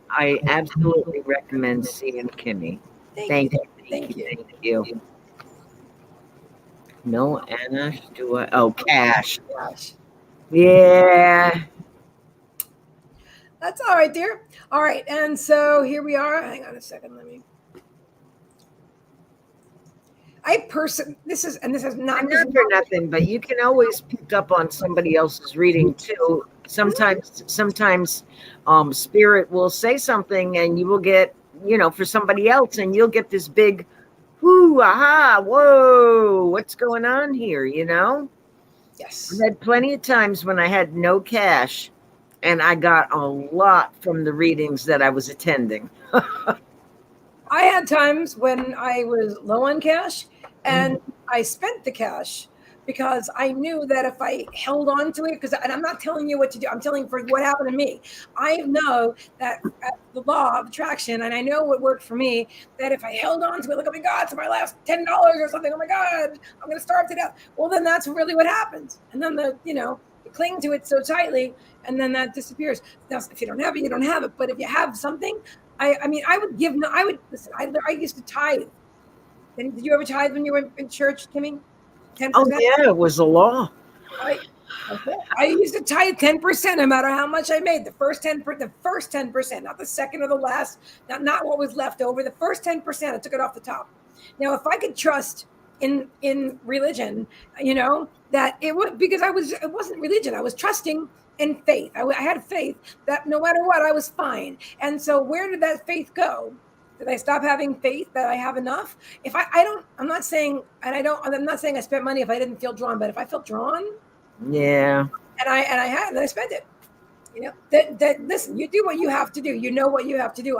absolutely recommend seeing Kimmie. Thank you. No, Anna, do I? Oh, Cash. Yeah. That's all right, dear. All right, and so here we are. Hang on a second. Let me. This is not for nothing, but you can always pick up on somebody else's reading too. Sometimes spirit will say something and you will get, for somebody else, and you'll get this big whoo, aha, whoa, what's going on here, Yes. I've had plenty of times when I had no cash and I got a lot from the readings that I was attending. I had times when I was low on cash and I spent the cash, because I knew that if I held on to it, and I'm not telling you what to do, I'm telling you for what happened to me. I know that the law of attraction, and I know what worked for me, that if I held on to it, like, oh my God, it's my last $10 or something, oh my God, I'm going to starve to death. Well, then that's really what happens. And then you cling to it so tightly, and then that disappears. Now, if you don't have it, you don't have it. But if you have something, I mean, I would listen. I used to tithe. And did you ever tithe when you were in church, Kimmie? 10%? Oh yeah, it was a law. I used to tithe 10%, no matter how much I made. The first 10%, not the second or the last, not what was left over. The first 10%, I took it off the top. Now, if I could trust in religion, that it would, because it wasn't religion. I was trusting in faith. I had faith that no matter what, I was fine. And so where did that faith go? Did I stop having faith that I have enough? If I'm not saying I spent money if I didn't feel drawn, but if I felt drawn, Yeah. and I spent it. Listen, you do what you have to do. You know what you have to do.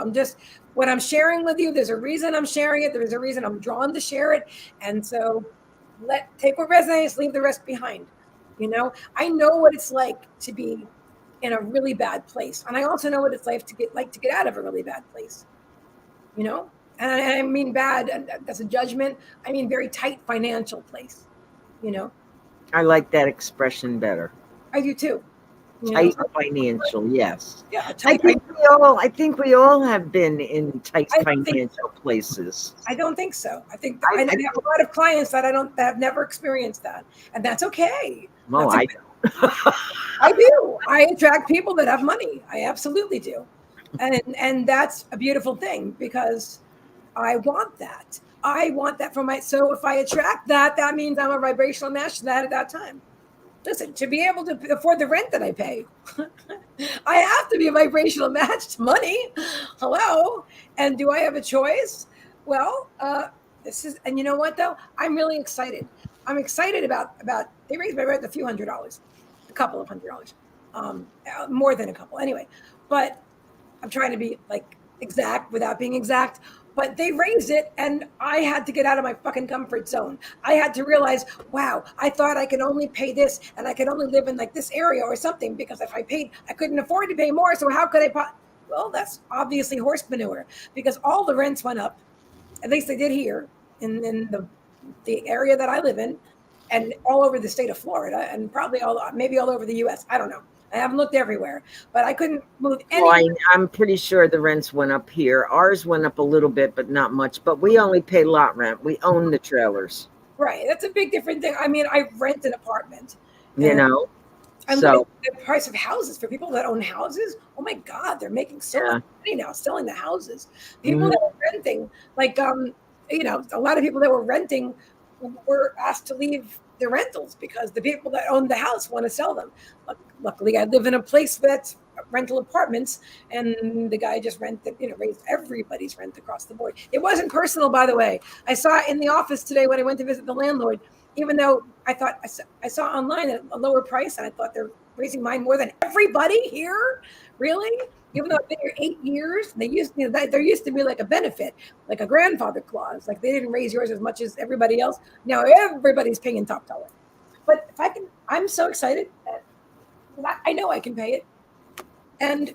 What I'm sharing with you, there's a reason I'm sharing it. There's a reason I'm drawn to share it. And so take what resonates, leave the rest behind. I know what it's like to be in a really bad place. And I also know what it's like to get out of a really bad place. And I mean bad, and that's a judgment. I mean very tight financial place. I like that expression better. I do too. Tight financial, yes. Yeah, I think we all have been in tight financial places. I don't think so. I think I have a lot of clients that have never experienced that, and that's okay. Well, I do. I attract people that have money. I absolutely do, and that's a beautiful thing because I want that. I want that so if I attract that, that means I'm a vibrational match to that at that time. Listen, to be able to afford the rent that I pay, I have to be a vibrational match to money. Hello. And do I have a choice? Well, and you know what though? I'm really excited. I'm excited about they raised my rent a few $100s, a couple of $100s, more than a couple anyway. But I'm trying to be like exact without being exact. But they raised it, and I had to get out of my fucking comfort zone. I had to realize, wow, I thought I could only pay this, and I could only live in like this area or something, because if I paid, I couldn't afford to pay more. So how could I? Well, that's obviously horse manure, because all the rents went up. At least they did here in the area that I live in, and all over the state of Florida, and probably maybe all over the U.S. I don't know. I haven't looked everywhere, but I couldn't move anywhere. Well, I'm pretty sure the rents went up here. Ours went up a little bit, but not much. But we only pay lot rent. We own the trailers. Right. That's a big different thing. I mean, I rent an apartment. So the price of houses for people that own houses. Oh my God, they're making so much money now selling the houses. People that are renting, like a lot of people that were renting were asked to leave the rentals because the people that own the house want to sell them. Luckily, I live in a place that's rental apartments, and the guy just raised everybody's rent across the board. It wasn't personal, by the way. I saw in the office today when I went to visit the landlord, even though I thought I saw online at a lower price, and I thought they're raising mine more than everybody here. Really? Even though I've been here 8 years, there used to be like a benefit, like a grandfather clause. Like they didn't raise yours as much as everybody else. Now everybody's paying top dollar. But if I can, I'm so excited that I know I can pay it. And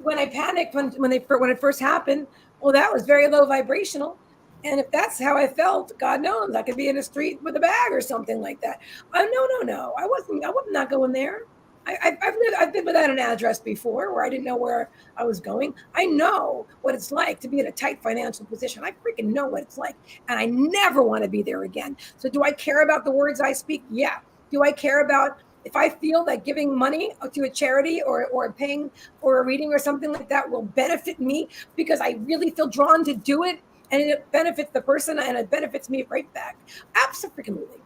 when I panicked when it first happened, well, that was very low vibrational. And if that's how I felt, God knows, I could be in the street with a bag or something like that. No. I was not going there. I've been without an address before where I didn't know where I was going. I know what it's like to be in a tight financial position. I freaking know what it's like. And I never want to be there again. So do I care about the words I speak? Yeah. Do I care about if I feel that giving money to a charity or paying for a reading or something like that will benefit me because I really feel drawn to do it and it benefits the person and it benefits me right back? Absolutely.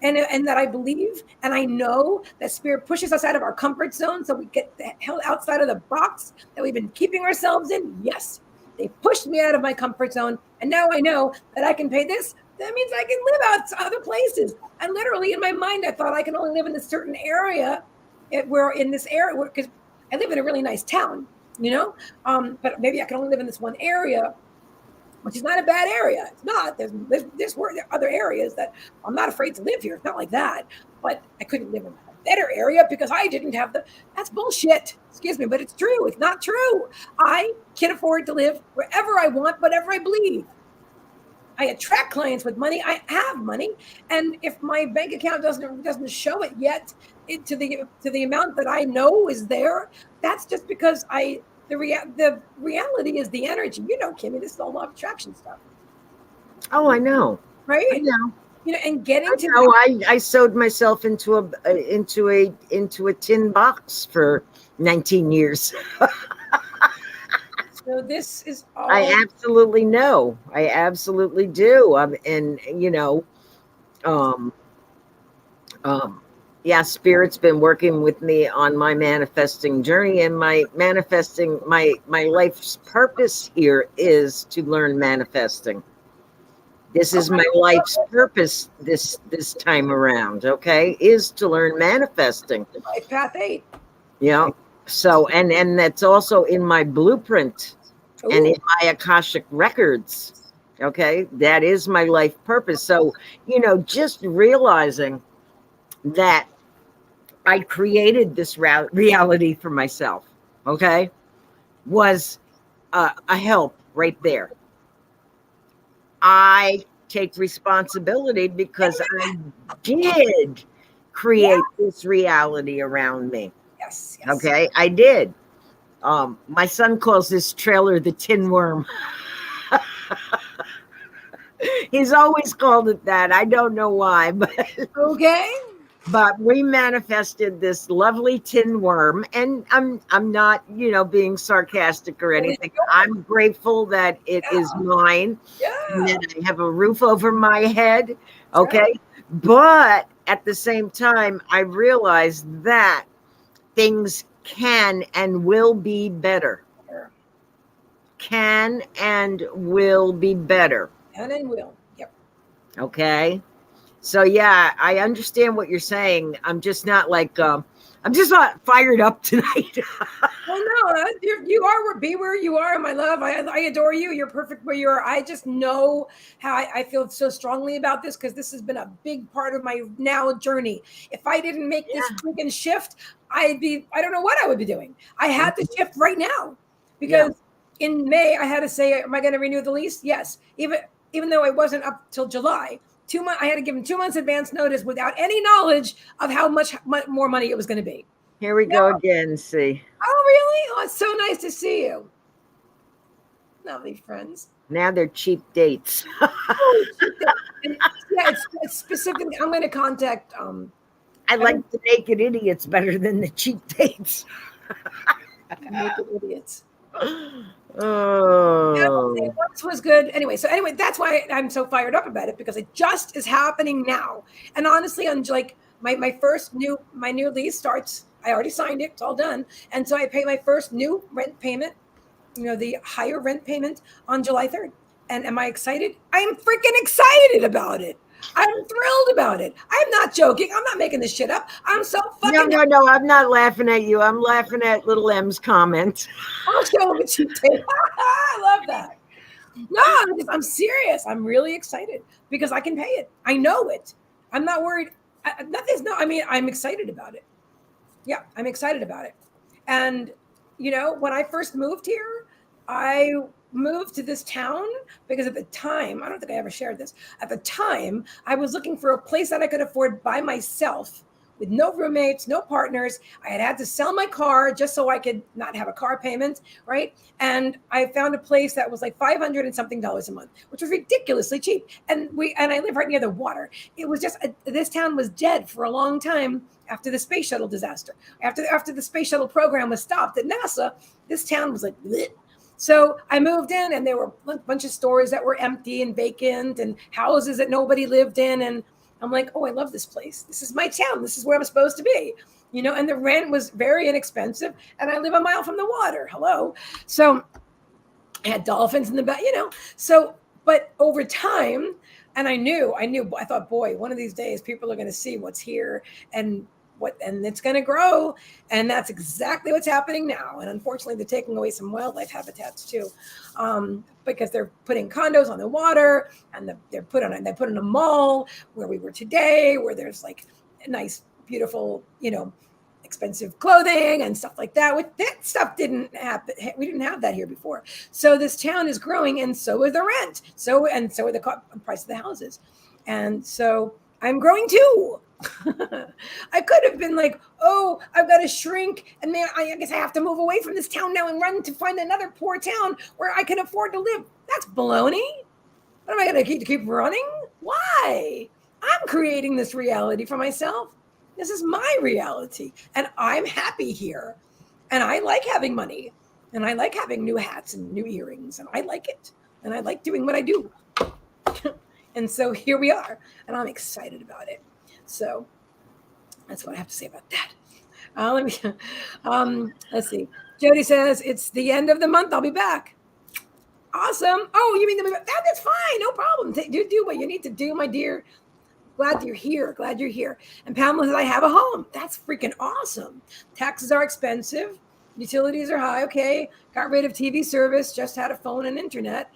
And that I believe and I know that spirit pushes us out of our comfort zone so we get the hell outside of the box that we've been keeping ourselves in. Yes, they pushed me out of my comfort zone. And now I know that I can pay this. That means I can live out other places. And literally in my mind, I thought I can only live in a certain area. Because I live in a really nice town, but maybe I can only live in this one area. which is not a bad area. It's not. There are other areas that I'm not afraid to live here. It's not like that. But I couldn't live in a better area because I didn't have that's bullshit. Excuse me, but it's true. It's not true. I can afford to live wherever I want, whatever I believe. I attract clients with money. I have money. And if my bank account doesn't show it yet to the amount that I know is there, that's just because the reality is the energy. You know, Kimmie, this is all law of attraction stuff. Oh, I know. Right? I know. You know, and getting to I sewed myself into a tin box for 19 years. So this is all I absolutely know. I absolutely do. And you know, yeah, Spirit's been working with me on my manifesting journey, and my life's purpose here is to learn manifesting. This is my life's purpose this time around, okay? Is to learn manifesting. Life path 8. Yeah. So and that's also in my blueprint. Ooh. And in my Akashic records. Okay, that is my life purpose. So, you know, just realizing that I created this reality for myself, okay, was a help right there. I take responsibility because I did create this reality around me. Yes. Okay, I did. My son calls this trailer the tin worm. He's always called it that. I don't know why, but okay. But we manifested this lovely tin worm, and I'm not, you know, being sarcastic or anything. I'm grateful that it is mine. Yeah. And that I have a roof over my head. Okay. Right. But at the same time, I realized that things can and will be better. Can and will be better. Can and will. Yep. Okay. So yeah, I understand what you're saying. I'm just not like I'm just not fired up tonight. Well, no, you are. Be where you are, my love. I adore you. You're perfect where you are. I just know how I feel so strongly about this because this has been a big part of my now journey. If I didn't make this freaking shift, I don't know what I would be doing. I had to shift right now because in May I had to say, am I going to renew the lease? Yes. Even though it wasn't up till July. 2 months, I had to give him 2 months advance notice without any knowledge of how much more money it was going to be. Here we go again, see. Oh, really? Oh, it's so nice to see you. Lovely friends. Now they're cheap dates. Oh, yeah, it's specifically, I'm going to contact. I like the naked idiots better than the cheap dates. Naked idiots. Oh, Once was good. Anyway, that's why I'm so fired up about it because it just is happening now. And honestly, on like my new lease starts. I already signed it. It's all done. And so I pay my first new rent payment, you know, the higher rent payment on July 3rd. And am I excited? I'm freaking excited about it. I'm thrilled about it. I'm not joking. I'm not making this shit up. I'm so fucking. No. I'm not laughing at you. I'm laughing at little M's comment. I'll show him a cheap tape. I love that. No, I'm serious. I'm really excited because I can pay it. I know it. I'm not worried. I'm excited about it. Yeah, I'm excited about it. And, you know, when I first moved here, I moved to this town because at the time, I don't think I ever shared this. At the time, I was looking for a place that I could afford by myself with no roommates, no partners. I had to sell my car just so I could not have a car payment, right? And I found a place that was like $500 and something a month, which was ridiculously cheap. And I live right near the water. It was just this town was dead for a long time after the space shuttle disaster. After the space shuttle program was stopped at NASA, this town was like bleh. So I moved in and there were a bunch of stores that were empty and vacant and houses that nobody lived in. And I'm like, oh, I love this place. This is my town. This is where I'm supposed to be, you know, and the rent was very inexpensive. And I live a mile from the water. Hello. So I had dolphins in the back, you know, so, but over time, and I thought, boy, one of these days people are going to see what's here and and it's going to grow. And that's exactly what's happening now. And unfortunately, they're taking away some wildlife habitats too, because they're putting condos on the water, and they put in a mall where we were today, where there's like nice, beautiful, expensive clothing and stuff like that. That stuff didn't happen. We didn't have that here before. So this town is growing, and so is the rent. So are the price of the houses. And so I'm growing too. I could have been like, oh, I've got to shrink, and man, I guess I have to move away from this town now and run to find another poor town where I can afford to live. That's baloney. What am I going to keep running? Why? I'm creating this reality for myself. This is my reality, and I'm happy here, and I like having money, and I like having new hats and new earrings, and I like it, and I like doing what I do. And so here we are, and I'm excited about it. So that's what I have to say about that. Let's see. Jody says, it's the end of the month. I'll be back. Awesome. Oh, you mean that's fine. No problem. Do what you need to do, my dear. Glad you're here. And Pamela says, I have a home. That's freaking awesome. Taxes are expensive. Utilities are high. Okay. Got rid of TV service. Just had a phone and internet.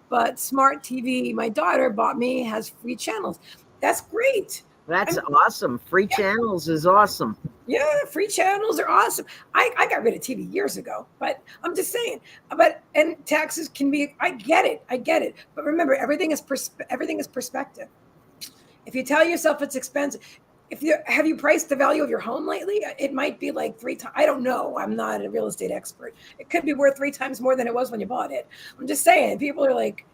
But smart TV, my daughter bought me, has free channels. That's great. That's awesome. Free channels is awesome. Yeah, free channels are awesome. I got rid of TV years ago, but I'm just saying. And taxes can be. I get it. But remember, everything is perspective. If you tell yourself it's expensive, have you priced the value of your home lately? It might be like 3 times. I don't know. I'm not a real estate expert. It could be worth 3 times more than it was when you bought it. I'm just saying. People are like,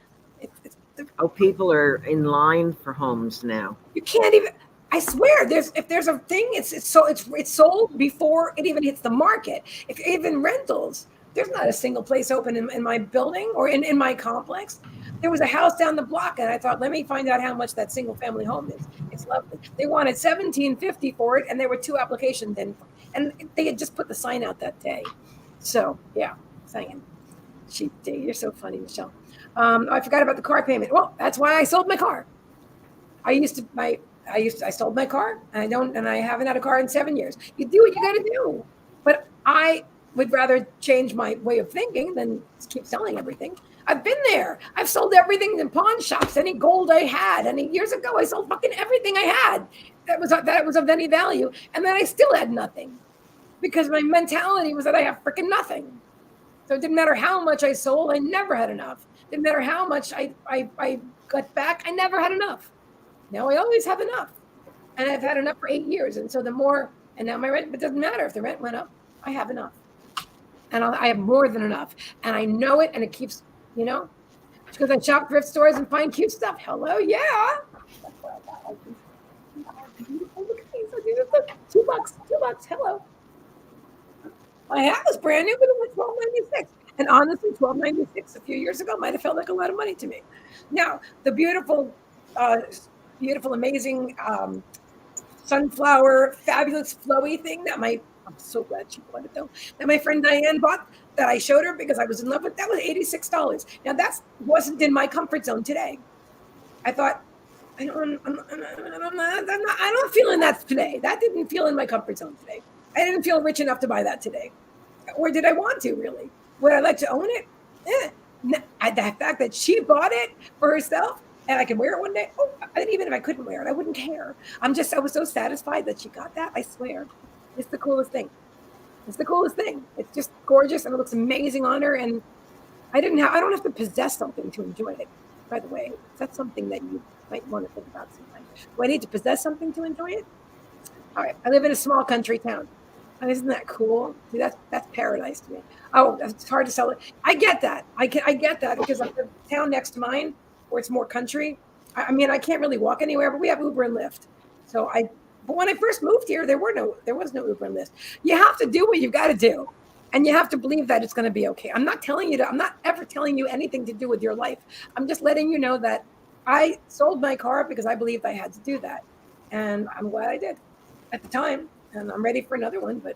people are in line for homes now. You can't even. I swear, if there's a thing, it's sold before it even hits the market. If even rentals, there's not a single place open in my building or in my complex. There was a house down the block, and I thought, let me find out how much that single family home is. It's lovely. They wanted $1,750 for it, and there were 2 applications in, and they had just put the sign out that day. So yeah, saying, cheap day. You're so funny, Michelle. I forgot about the car payment. Well, that's why I sold my car. I sold my car, and I haven't had a car in 7 years. You do what you got to do. But I would rather change my way of thinking than keep selling everything. I've been there. I've sold everything in pawn shops, any gold I had. And years ago, I sold fucking everything I had that was of any value. And then I still had nothing because my mentality was that I have freaking nothing. So it didn't matter how much I sold. I never had enough. Didn't matter how much I got back. I never had enough. Now I always have enough. And I've had enough for 8 years. And so and now my rent, it doesn't matter if the rent went up. I have enough. And I have more than enough. And I know it, and it keeps, because I shop thrift stores and find cute stuff. Hello, yeah. That's what I got. Look at these. Look, $2. Hello. My hat was brand new, but it was $12.96. And honestly, $12.96 a few years ago might have felt like a lot of money to me. Now, the beautiful, amazing sunflower, fabulous, flowy thing I'm so glad she bought it though. That my friend Diane bought, that I showed her because I was in love with. That was $86. Now that wasn't in my comfort zone today. I thought, I'm not feeling that today. That didn't feel in my comfort zone today. I didn't feel rich enough to buy that today. Or did I want to really? Would I like to own it? The fact that she bought it for herself and I can wear it one day. Oh, even if I couldn't wear it, I wouldn't care. I was so satisfied that she got that. I swear. It's the coolest thing. It's just gorgeous, and it looks amazing on her. And I don't have to possess something to enjoy it. By the way, that's something that you might want to think about sometimes. Do I need to possess something to enjoy it? All right. I live in a small country town. And isn't that cool? See, that's paradise to me. Oh, it's hard to sell it. I get that. I get that because the town next to mine, where it's more country. I can't really walk anywhere, but we have Uber and Lyft. But when I first moved here, there was no Uber and Lyft. You have to do what you've got to do. And you have to believe that it's going to be okay. I'm not ever telling you anything to do with your life. I'm just letting you know that I sold my car because I believed I had to do that. And I'm glad I did at the time. And I'm ready for another one. But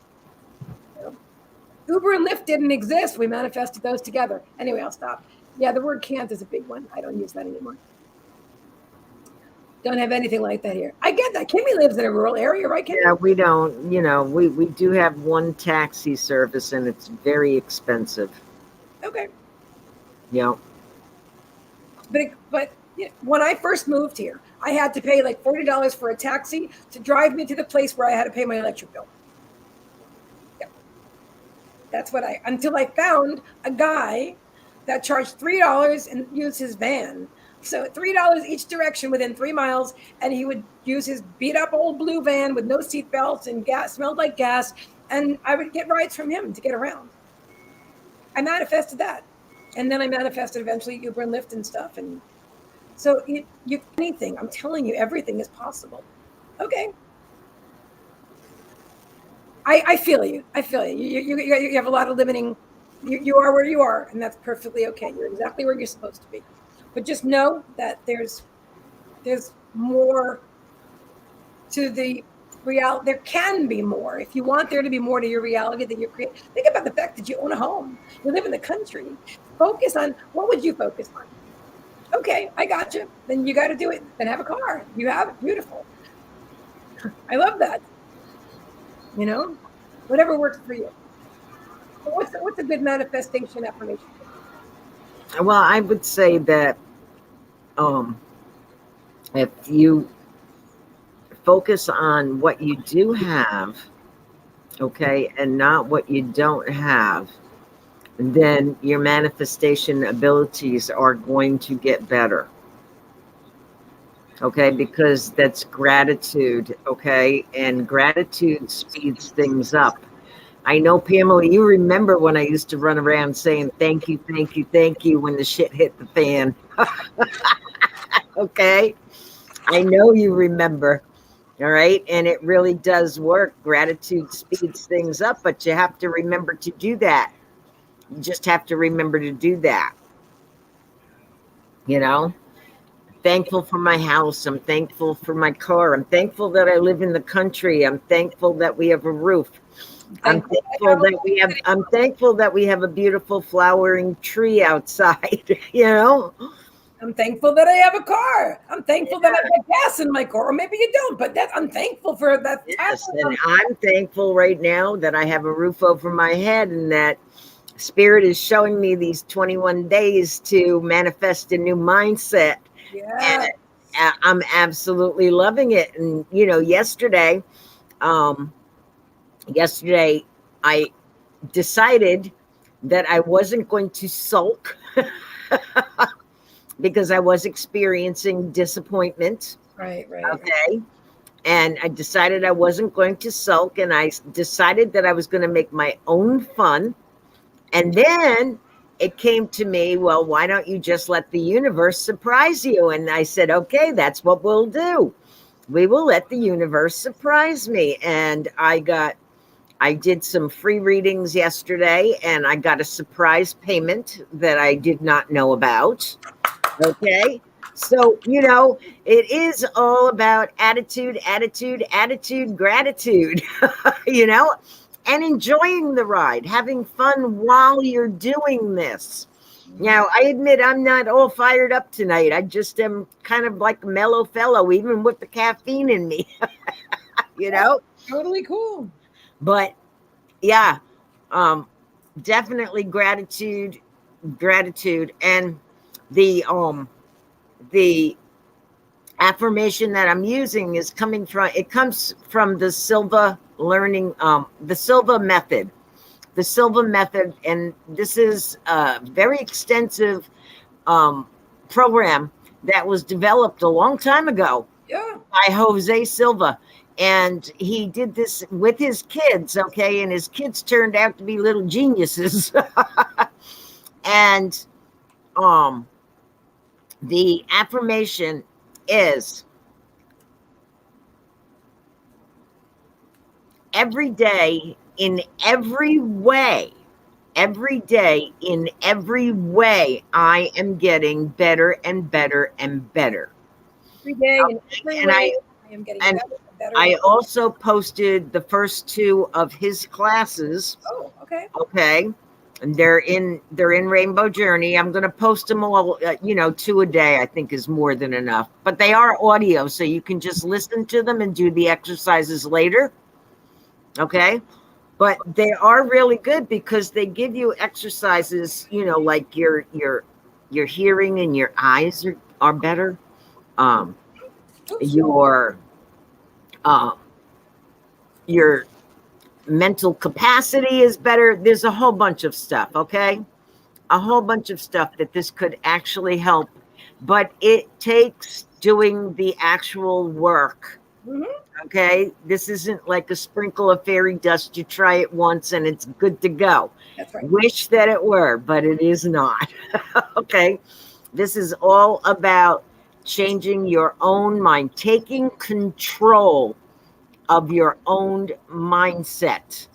Uber and Lyft didn't exist. We manifested those together. Anyway, I'll stop. Yeah, the word can't is a big one. I don't use that anymore. Don't have anything like that here. I get that. Kimmie lives in a rural area, right, Kimmie? Yeah, we don't, we do have one taxi service and it's very expensive. Okay. Yeah. But when I first moved here, I had to pay like $40 for a taxi to drive me to the place where I had to pay my electric bill. Yeah. That's what until I found a guy that charged $3 and used his van. So $3 each direction within 3 miles, and he would use his beat up old blue van with no seat belts and gas, smelled like gas, and I would get rides from him to get around. I manifested that, and then I manifested eventually Uber and Lyft and stuff, and so you anything. I'm telling you, everything is possible. Okay. I feel you. I feel you. You have a lot of limiting. You are where you are, and that's perfectly okay. You're exactly where you're supposed to be. But just know that there's more to the reality. There can be more. If you want there to be more to your reality that you're creating. Think about the fact that you own a home. You live in the country. Focus on what would you focus on? Okay, I got you. Then you got to do it. Then have a car. You have it. Beautiful. I love that. Whatever works for you. But what's a good manifestation affirmation? Well, I would say that if you focus on what you do have, okay, and not what you don't have, then your manifestation abilities are going to get better. Okay, because that's gratitude, okay? And gratitude speeds things up. I know, Pamela, you remember when I used to run around saying thank you, thank you, thank you when the shit hit the fan. Okay? I know you remember. All right? And it really does work. Gratitude speeds things up, but you have to remember to do that. You just have to remember to do that. Thankful for my house. I'm thankful for my car. I'm thankful that I live in the country. I'm thankful that we have a roof. I'm thankful that we have a beautiful flowering tree outside. I'm thankful that I have a car. I'm thankful that I have gas in my car, or maybe you don't, but I'm thankful for that. Yes, and I'm thankful right now that I have a roof over my head and that Spirit is showing me these 21 days to manifest a new mindset. Yeah. And I'm absolutely loving it. And, yesterday I decided that I wasn't going to sulk because I was experiencing disappointment. Right. Okay. And I decided I wasn't going to sulk, and I decided that I was going to make my own fun. And then it came to me, well, why don't you just let the universe surprise you? And I said, okay, that's what we'll do. We will let the universe surprise me. And I did some free readings yesterday, and I got a surprise payment that I did not know about. Okay. So, it is all about attitude, gratitude, and enjoying the ride, having fun while you're doing this. Now, I admit I'm not all fired up tonight. I just am kind of like a mellow fellow, even with the caffeine in me, Totally cool. But yeah, definitely gratitude. And the affirmation that I'm using comes from the Silva learning, the Silva method. The Silva method, and this is a very extensive program that was developed a long time ago by Jose Silva. And he did this with his kids, okay? And his kids turned out to be little geniuses. And the affirmation is, every day in every way, I am getting better and better and better. Every day in every way, I am getting better and better. I also posted the first 2 of his classes. Oh, okay. Okay. And they're in Rainbow Journey. I'm going to post them all, 2 a day, I think is more than enough. But they are audio, so you can just listen to them and do the exercises later. Okay? But they are really good because they give you exercises, like your hearing and your eyes are better. Your mental capacity is better. There's a whole bunch of stuff, okay? A whole bunch of stuff that this could actually help, but it takes doing the actual work. Okay? This isn't like a sprinkle of fairy dust. You try it once and it's good to go. That's right. Wish that it were, but it is not. Okay? This is all about changing your own mind, taking control of your own mindset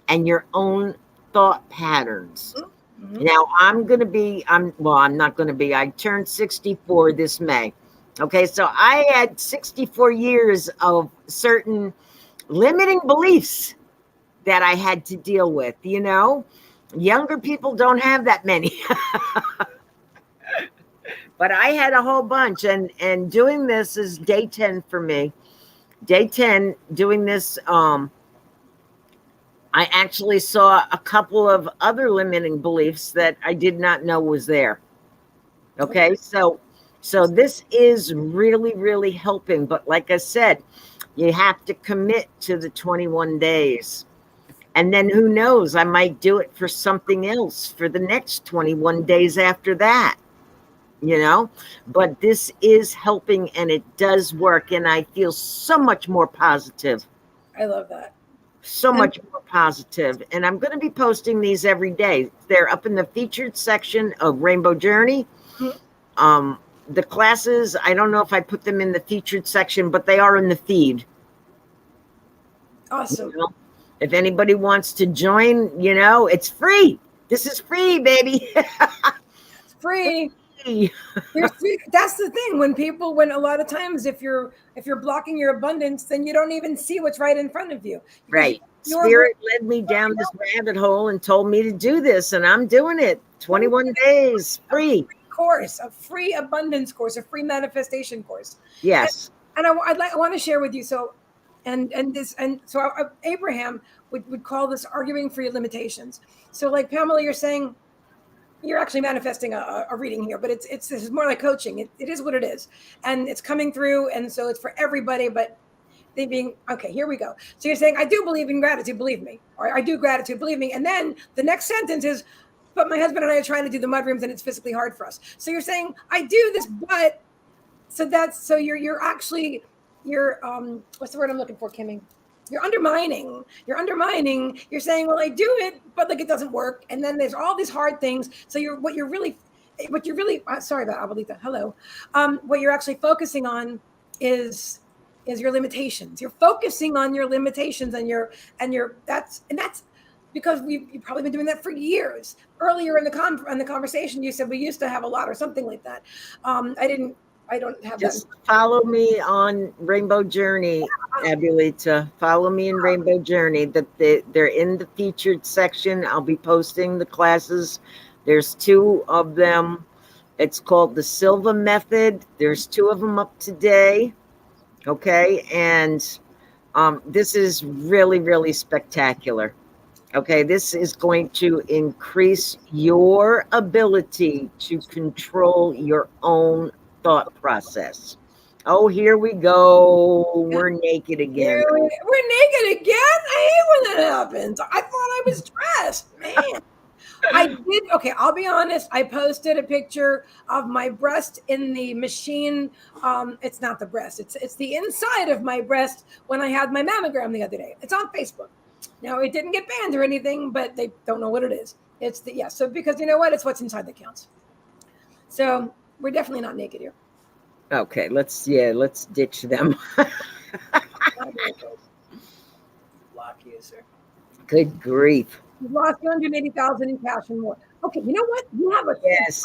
and your own thought patterns. Now I'm not going to be, I turned 64 this May. Okay. So I had 64 years of certain limiting beliefs that I had to deal with, younger people don't have that many, but I had a whole bunch, and doing this is day 10 for me. Day 10, doing this, I actually saw a couple of other limiting beliefs that I did not know was there. Okay, so this is really, really helping. But like I said, you have to commit to the 21 days. And then who knows, I might do it for something else for the next 21 days after that. But this is helping and it does work, and I feel so much more positive. I love that. So much more positive. And I'm going to be posting these every day. They're up in the featured section of Rainbow Journey. The classes, I don't know if I put them in the featured section, but they are in the feed. Awesome. If anybody wants to join, it's free. This is free, baby. It's free. That's the thing. When a lot of times if you're blocking your abundance, then you don't even see what's right in front of you. Right. Spirit led me down this rabbit hole and told me to do this, and I'm doing it. 21 days free. A free abundance course, a free manifestation course. Yes. And I want to share with you. So, Abraham would call this arguing for your limitations. So, like Pamela, you're saying, you're actually manifesting a reading here, but this is more like coaching. It is what it is, and it's coming through, and so it's for everybody. But they being okay. Here we go. So you're saying, I do believe in gratitude, believe me, or I do gratitude, believe me, and then the next sentence is, but my husband and I are trying to do the mudrooms, and it's physically hard for us. So you're saying, I do this, but you're actually what's the word I'm looking for, Kimmie? You're undermining. You're saying, well, I do it, but like it doesn't work. And then there's all these hard things. So what you're really, sorry about Abuelita. Hello. What you're actually focusing on is your limitations. You're focusing on your limitations that's because you've probably been doing that for years. Earlier in the conversation, you said we used to have a lot or something like that. I don't have just that. Follow me on Rainbow Journey, Abuelita. Follow me in Rainbow Journey. They're in the featured section. I'll be posting the classes. There's 2 of them. It's called the Silva Method. There's 2 of them up today. Okay, and this is really, really spectacular. Okay, this is going to increase your ability to control your own thought process. Oh, here we go. We're naked again. We're naked again? I hate when that happens. I thought I was dressed, man. I did. Okay, I'll be honest. I posted a picture of my breast in the machine. It's not the breast. It's the inside of my breast when I had my mammogram the other day. It's on Facebook. Now, it didn't get banned or anything, but they don't know what it is. So because you know what? It's what's inside that counts. So we're definitely not naked here. Okay, let's ditch them. Block user. Good grief. You've lost 280,000 in cash and more. Okay, you know what? You have a yes.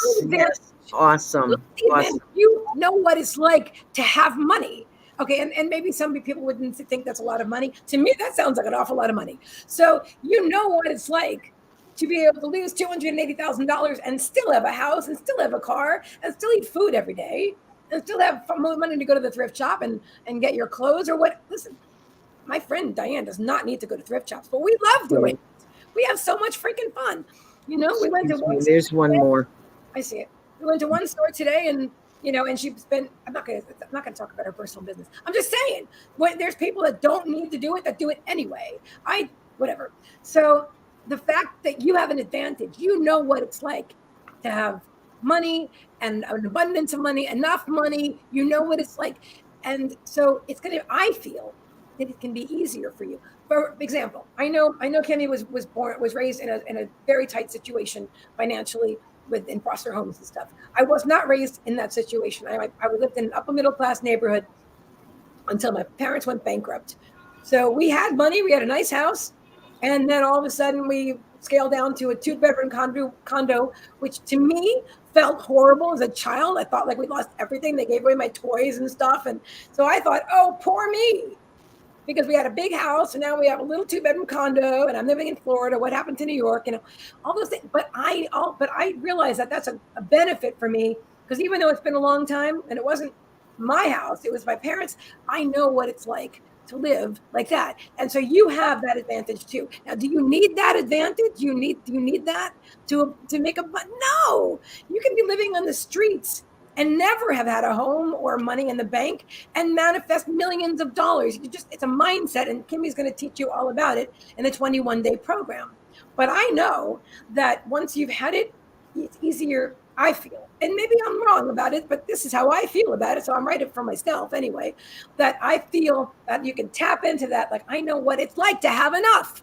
Awesome. You know what it's like to have money. Okay, and maybe some people wouldn't think that's a lot of money. To me, that sounds like an awful lot of money. So you know what it's like to be able to lose $280,000 and still have a house and still have a car and still eat food every day and still have money to go to the thrift shop and get your clothes or what. Listen, my friend Diane does not need to go to thrift shops, but we love doing it. We have so much freaking fun. We went to one. There's one more. I see it. We went to one store today and and she spent, I'm not going to talk about her personal business. I'm just saying, there's people that don't need to do it, that do it anyway. Whatever. So the fact that you have an advantage, you know what it's like to have money and an abundance of money, enough money, you know what it's like. And so I feel that it can be easier for you. For example, I know Kimmie was raised in a very tight situation financially in foster homes and stuff. I was not raised in that situation. I lived in an upper middle class neighborhood until my parents went bankrupt. So we had money, we had a nice house, and then all of a sudden we scaled down to a 2-bedroom condo, which to me felt horrible as a child. I thought like we lost everything. They gave away my toys and stuff. And so I thought, oh, poor me. Because we had a big house and now we have a little 2-bedroom condo and I'm living in Florida. What happened to New York? All those things. But I realized that that's a benefit for me, because even though it's been a long time and it wasn't my house, it was my parents, I know what it's like to live like that. And so you have that advantage too. Now, do you need that advantage? Do you need that to make no, you can be living on the streets and never have had a home or money in the bank and manifest millions of dollars. It's a mindset, and Kimmie's going to teach you all about it in the 21-day program. But I know that once you've had it, it's easier, I feel. And maybe I'm wrong about it, but this is how I feel about it. So I'm writing for myself anyway, that I feel that you can tap into that. Like, I know what it's like to have enough.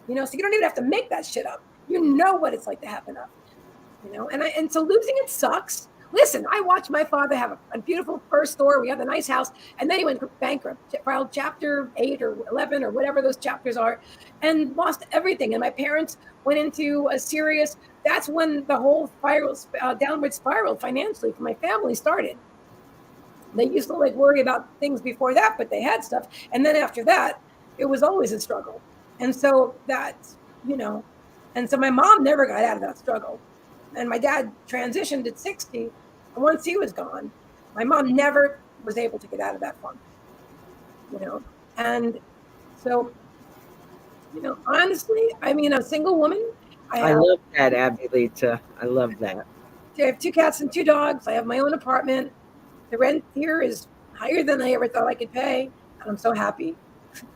So you don't even have to make that shit up. You know what it's like to have enough. And so losing it sucks. Listen, I watched my father have a beautiful first store. We had a nice house. And then he went bankrupt, filed chapter 8 or 11 or whatever those chapters are, and lost everything. And my parents went into a serious, that's when the whole downward spiral financially for my family started. They used to worry about things before that, but they had stuff. And then after that, it was always a struggle. And so that's, and so my mom never got out of that struggle. And my dad transitioned at 60. And once he was gone, my mom never was able to get out of that funk, And so, honestly, I'm a single woman. I love that, Abulita. I love that. I have 2 cats and 2 dogs. I have my own apartment. The rent here is higher than I ever thought I could pay. And I'm so happy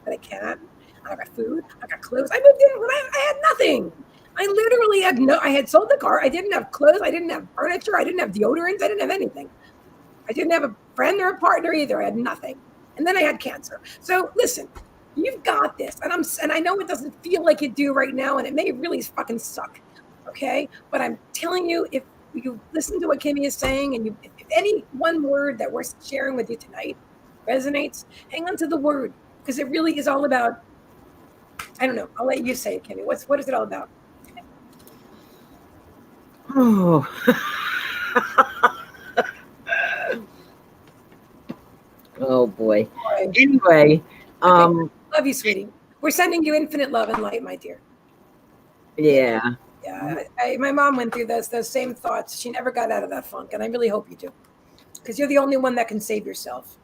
that I can. I got food. I got clothes. I moved in when I had nothing. I literally I had sold the car. I didn't have clothes. I didn't have furniture. I didn't have deodorants. I didn't have anything. I didn't have a friend or a partner either. I had nothing. And then I had cancer. So listen, you've got this. And I know it doesn't feel like you do right now, and it may really fucking suck. Okay. But I'm telling you, if you listen to what Kimmie is saying, and if any one word that we're sharing with you tonight resonates, hang on to the word, because it really is all about, I don't know. I'll let you say it, Kimmie. What is it all about? Oh. Oh boy. Anyway, love you, sweetie. We're sending you infinite love and light, my dear. Yeah. Yeah. My mom went through those same thoughts. She never got out of that funk, and I really hope you do, because you're the only one that can save yourself.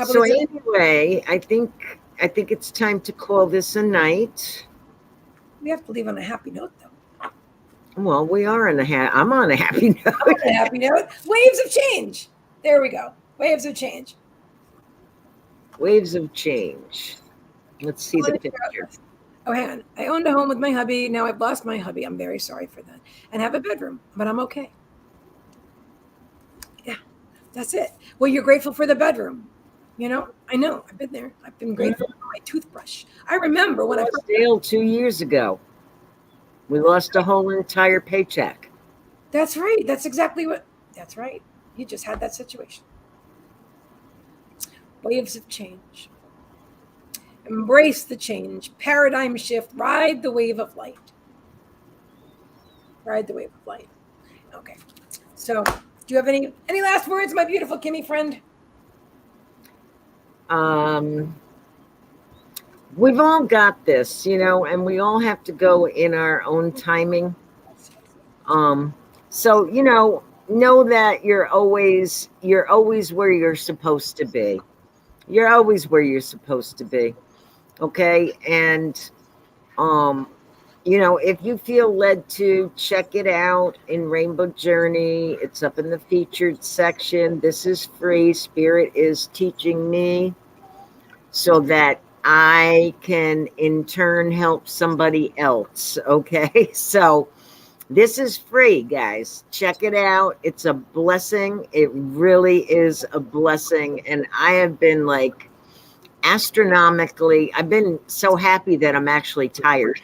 So anyway, I think it's time to call this a night. We have to leave on a happy note, though. Well, we are I'm on a happy note. On a happy note. Waves of change. There we go. Waves of change. Waves of change. Let's see the picture. Oh, hang on. I owned a home with my hubby. Now I've lost my hubby. I'm very sorry for that. And have a bedroom, but I'm okay. Yeah, that's it. Well, you're grateful for the bedroom. I know. I've been there. I've been grateful for my toothbrush. I remember when I first sale 2 years ago. We lost a whole entire paycheck. That's right. That's exactly that's right. You just had that situation. Waves of change. Embrace the change. Paradigm shift. Ride the wave of light. Ride the wave of light. Okay. So, do you have any last words, my beautiful we've all got this, you know, and we all have to go in our own timing. So, you know that you're always where you're supposed to be. You're always where you're supposed to be. Okay. And, you know, if you feel led to check it out in Rainbow Journey, it's up in the featured section. This is free. Spirit is teaching me so that I can in turn help somebody else. Okay. So this is free, guys. Check it out. It's a blessing. It really is a blessing. And I have been like astronomically, I've been so happy that I'm actually tired.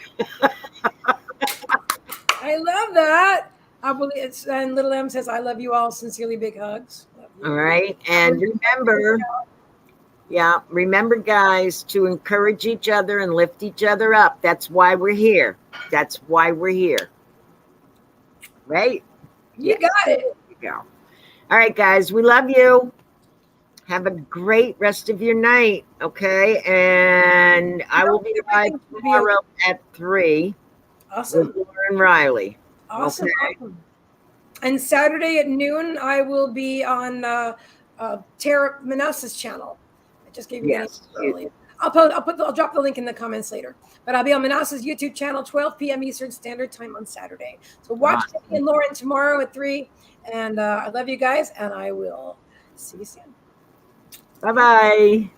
I love that. I believe it's, and Little M says, I love you all. Sincerely, big hugs. All right. And remember, guys, to encourage each other and lift each other up. That's why we're here. That's why we're here. Right? You got it. There you go. All right, guys, we love you. Have a great rest of your night. Okay. And I will be live tomorrow at 3. Awesome. With Lauren Riley. Awesome. Okay. Awesome. And Saturday at noon, I will be on Tara Manasseh's channel. I just gave you that earlier. I'll drop the link in the comments later. But I'll be on Manasseh's YouTube channel, 12 p.m. Eastern Standard Time on Saturday. So watch Kimmie and Lauren tomorrow at 3. And I love you guys, and I will see you soon. Bye-bye.